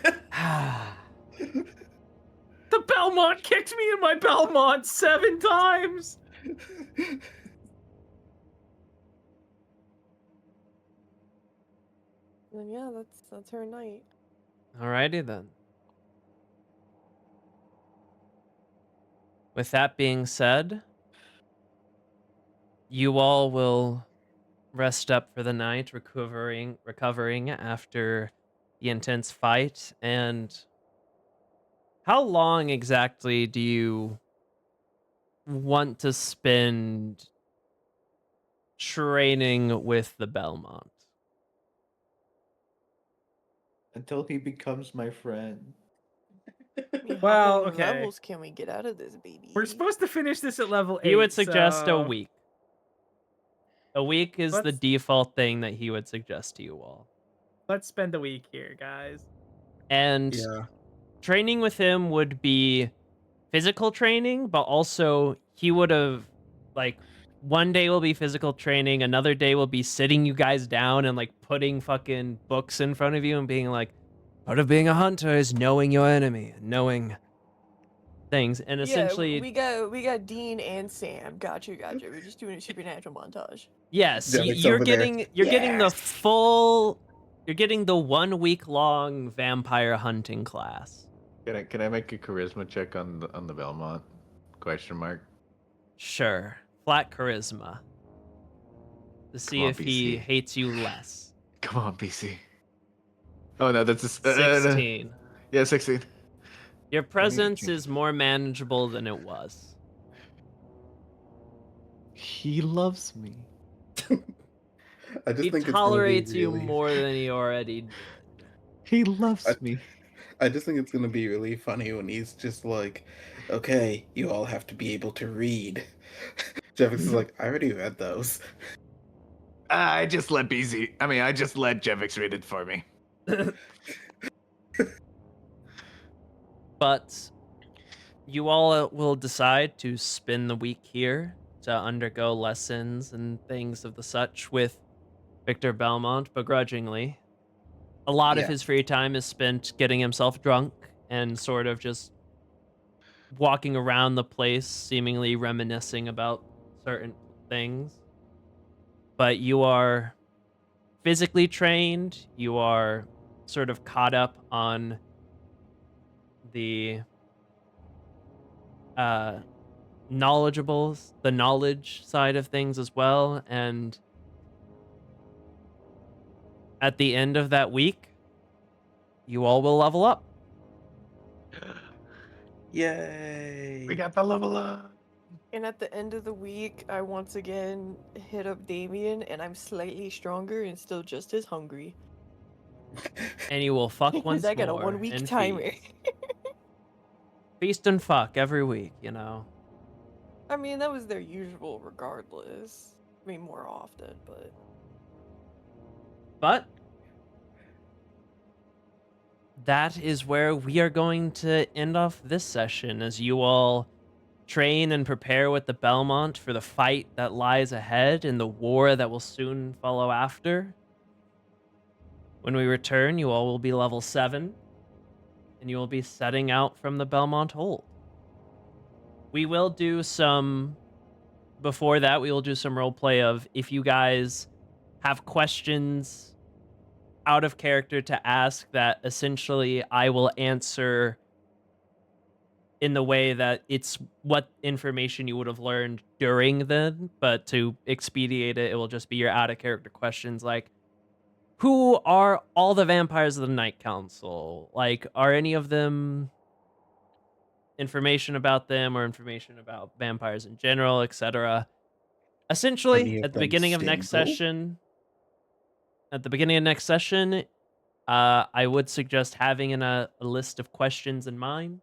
Belmont kicked me in my Belmont 7 times. And yeah, that's her night. Alrighty then. With that being said, you all will rest up for the night, recovering after the intense fight. And how long exactly do you want to spend training with the Belmont? Until he becomes my friend. How Well, many okay. levels can we get out of this baby? We're supposed to finish this at level 8. He would suggest a so week. A week is the Let's- default thing that he would suggest to you all. Let's spend a week here, guys. And Yeah. training with him would be physical training, but also he would have, like, one day will be physical training, another day will be sitting you guys down and, like, putting fucking books in front of you and being like, part of being a hunter is knowing your enemy, knowing things. And essentially, yeah, we got Dean and Sam. Gotcha. We're just doing a supernatural montage. yes, Derek's you're over there. getting the Yes. full, you're getting the 1 week long vampire hunting class. Can I make a charisma check on the Belmont? Question mark. Sure. Flat charisma. To see on, if he BC. hates you less. Come on, BC. Oh no, that's a 16. Yeah, 16. Your presence is more manageable than it was. He loves me. I just He think tolerates it's you gonna be really... more than he already did. He loves I- me. I just think it's gonna be really funny when he's just like, okay, you all have to be able to read. Jeffix is like, I already read those. I just let Jevix read it for me. But you all will decide to spend the week here to undergo lessons and things of the such with Victor Belmont begrudgingly. A lot of Yeah. his free time is spent getting himself drunk and sort of just walking around the place, seemingly reminiscing about certain things. But you are physically trained. You are sort of caught up on the the knowledge side of things as well. And at the end of that week, you all will level up. Yay! We got the level up. And at the end of the week, I once again hit up Damien, and I'm slightly stronger and still just as hungry. And you will fuck once Because I got a more 1 week and timer. Feast and fuck every week, you know. I mean, that was their usual regardless. I mean, more often, but... But that is where we are going to end off this session as you all train and prepare with the Belmont for the fight that lies ahead and the war that will soon follow after. When we return, you all will be level 7, and you will be setting out from the Belmont hold. We will do some... Before that, we will do some roleplay of if you guys have questions out of character to ask that essentially I will answer in the way that it's what information you would have learned during then, but to expedite it, it will just be your out of character questions like, who are all the vampires of the Night Council? Like, are any of them information about them or information about vampires in general, etc.? Essentially, Any of at the them beginning of next single? session, I would suggest having a list of questions in mind.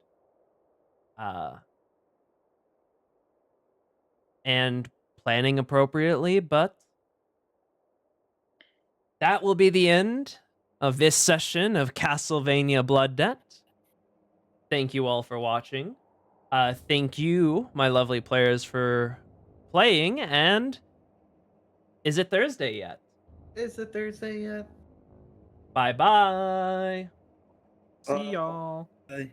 And planning appropriately, but that will be the end of this session of Castlevania Blood Debt. Thank you all for watching. Thank you, my lovely players, for playing, and is it Thursday yet? Is it Thursday yet? Bye-bye. See y'all. Bye.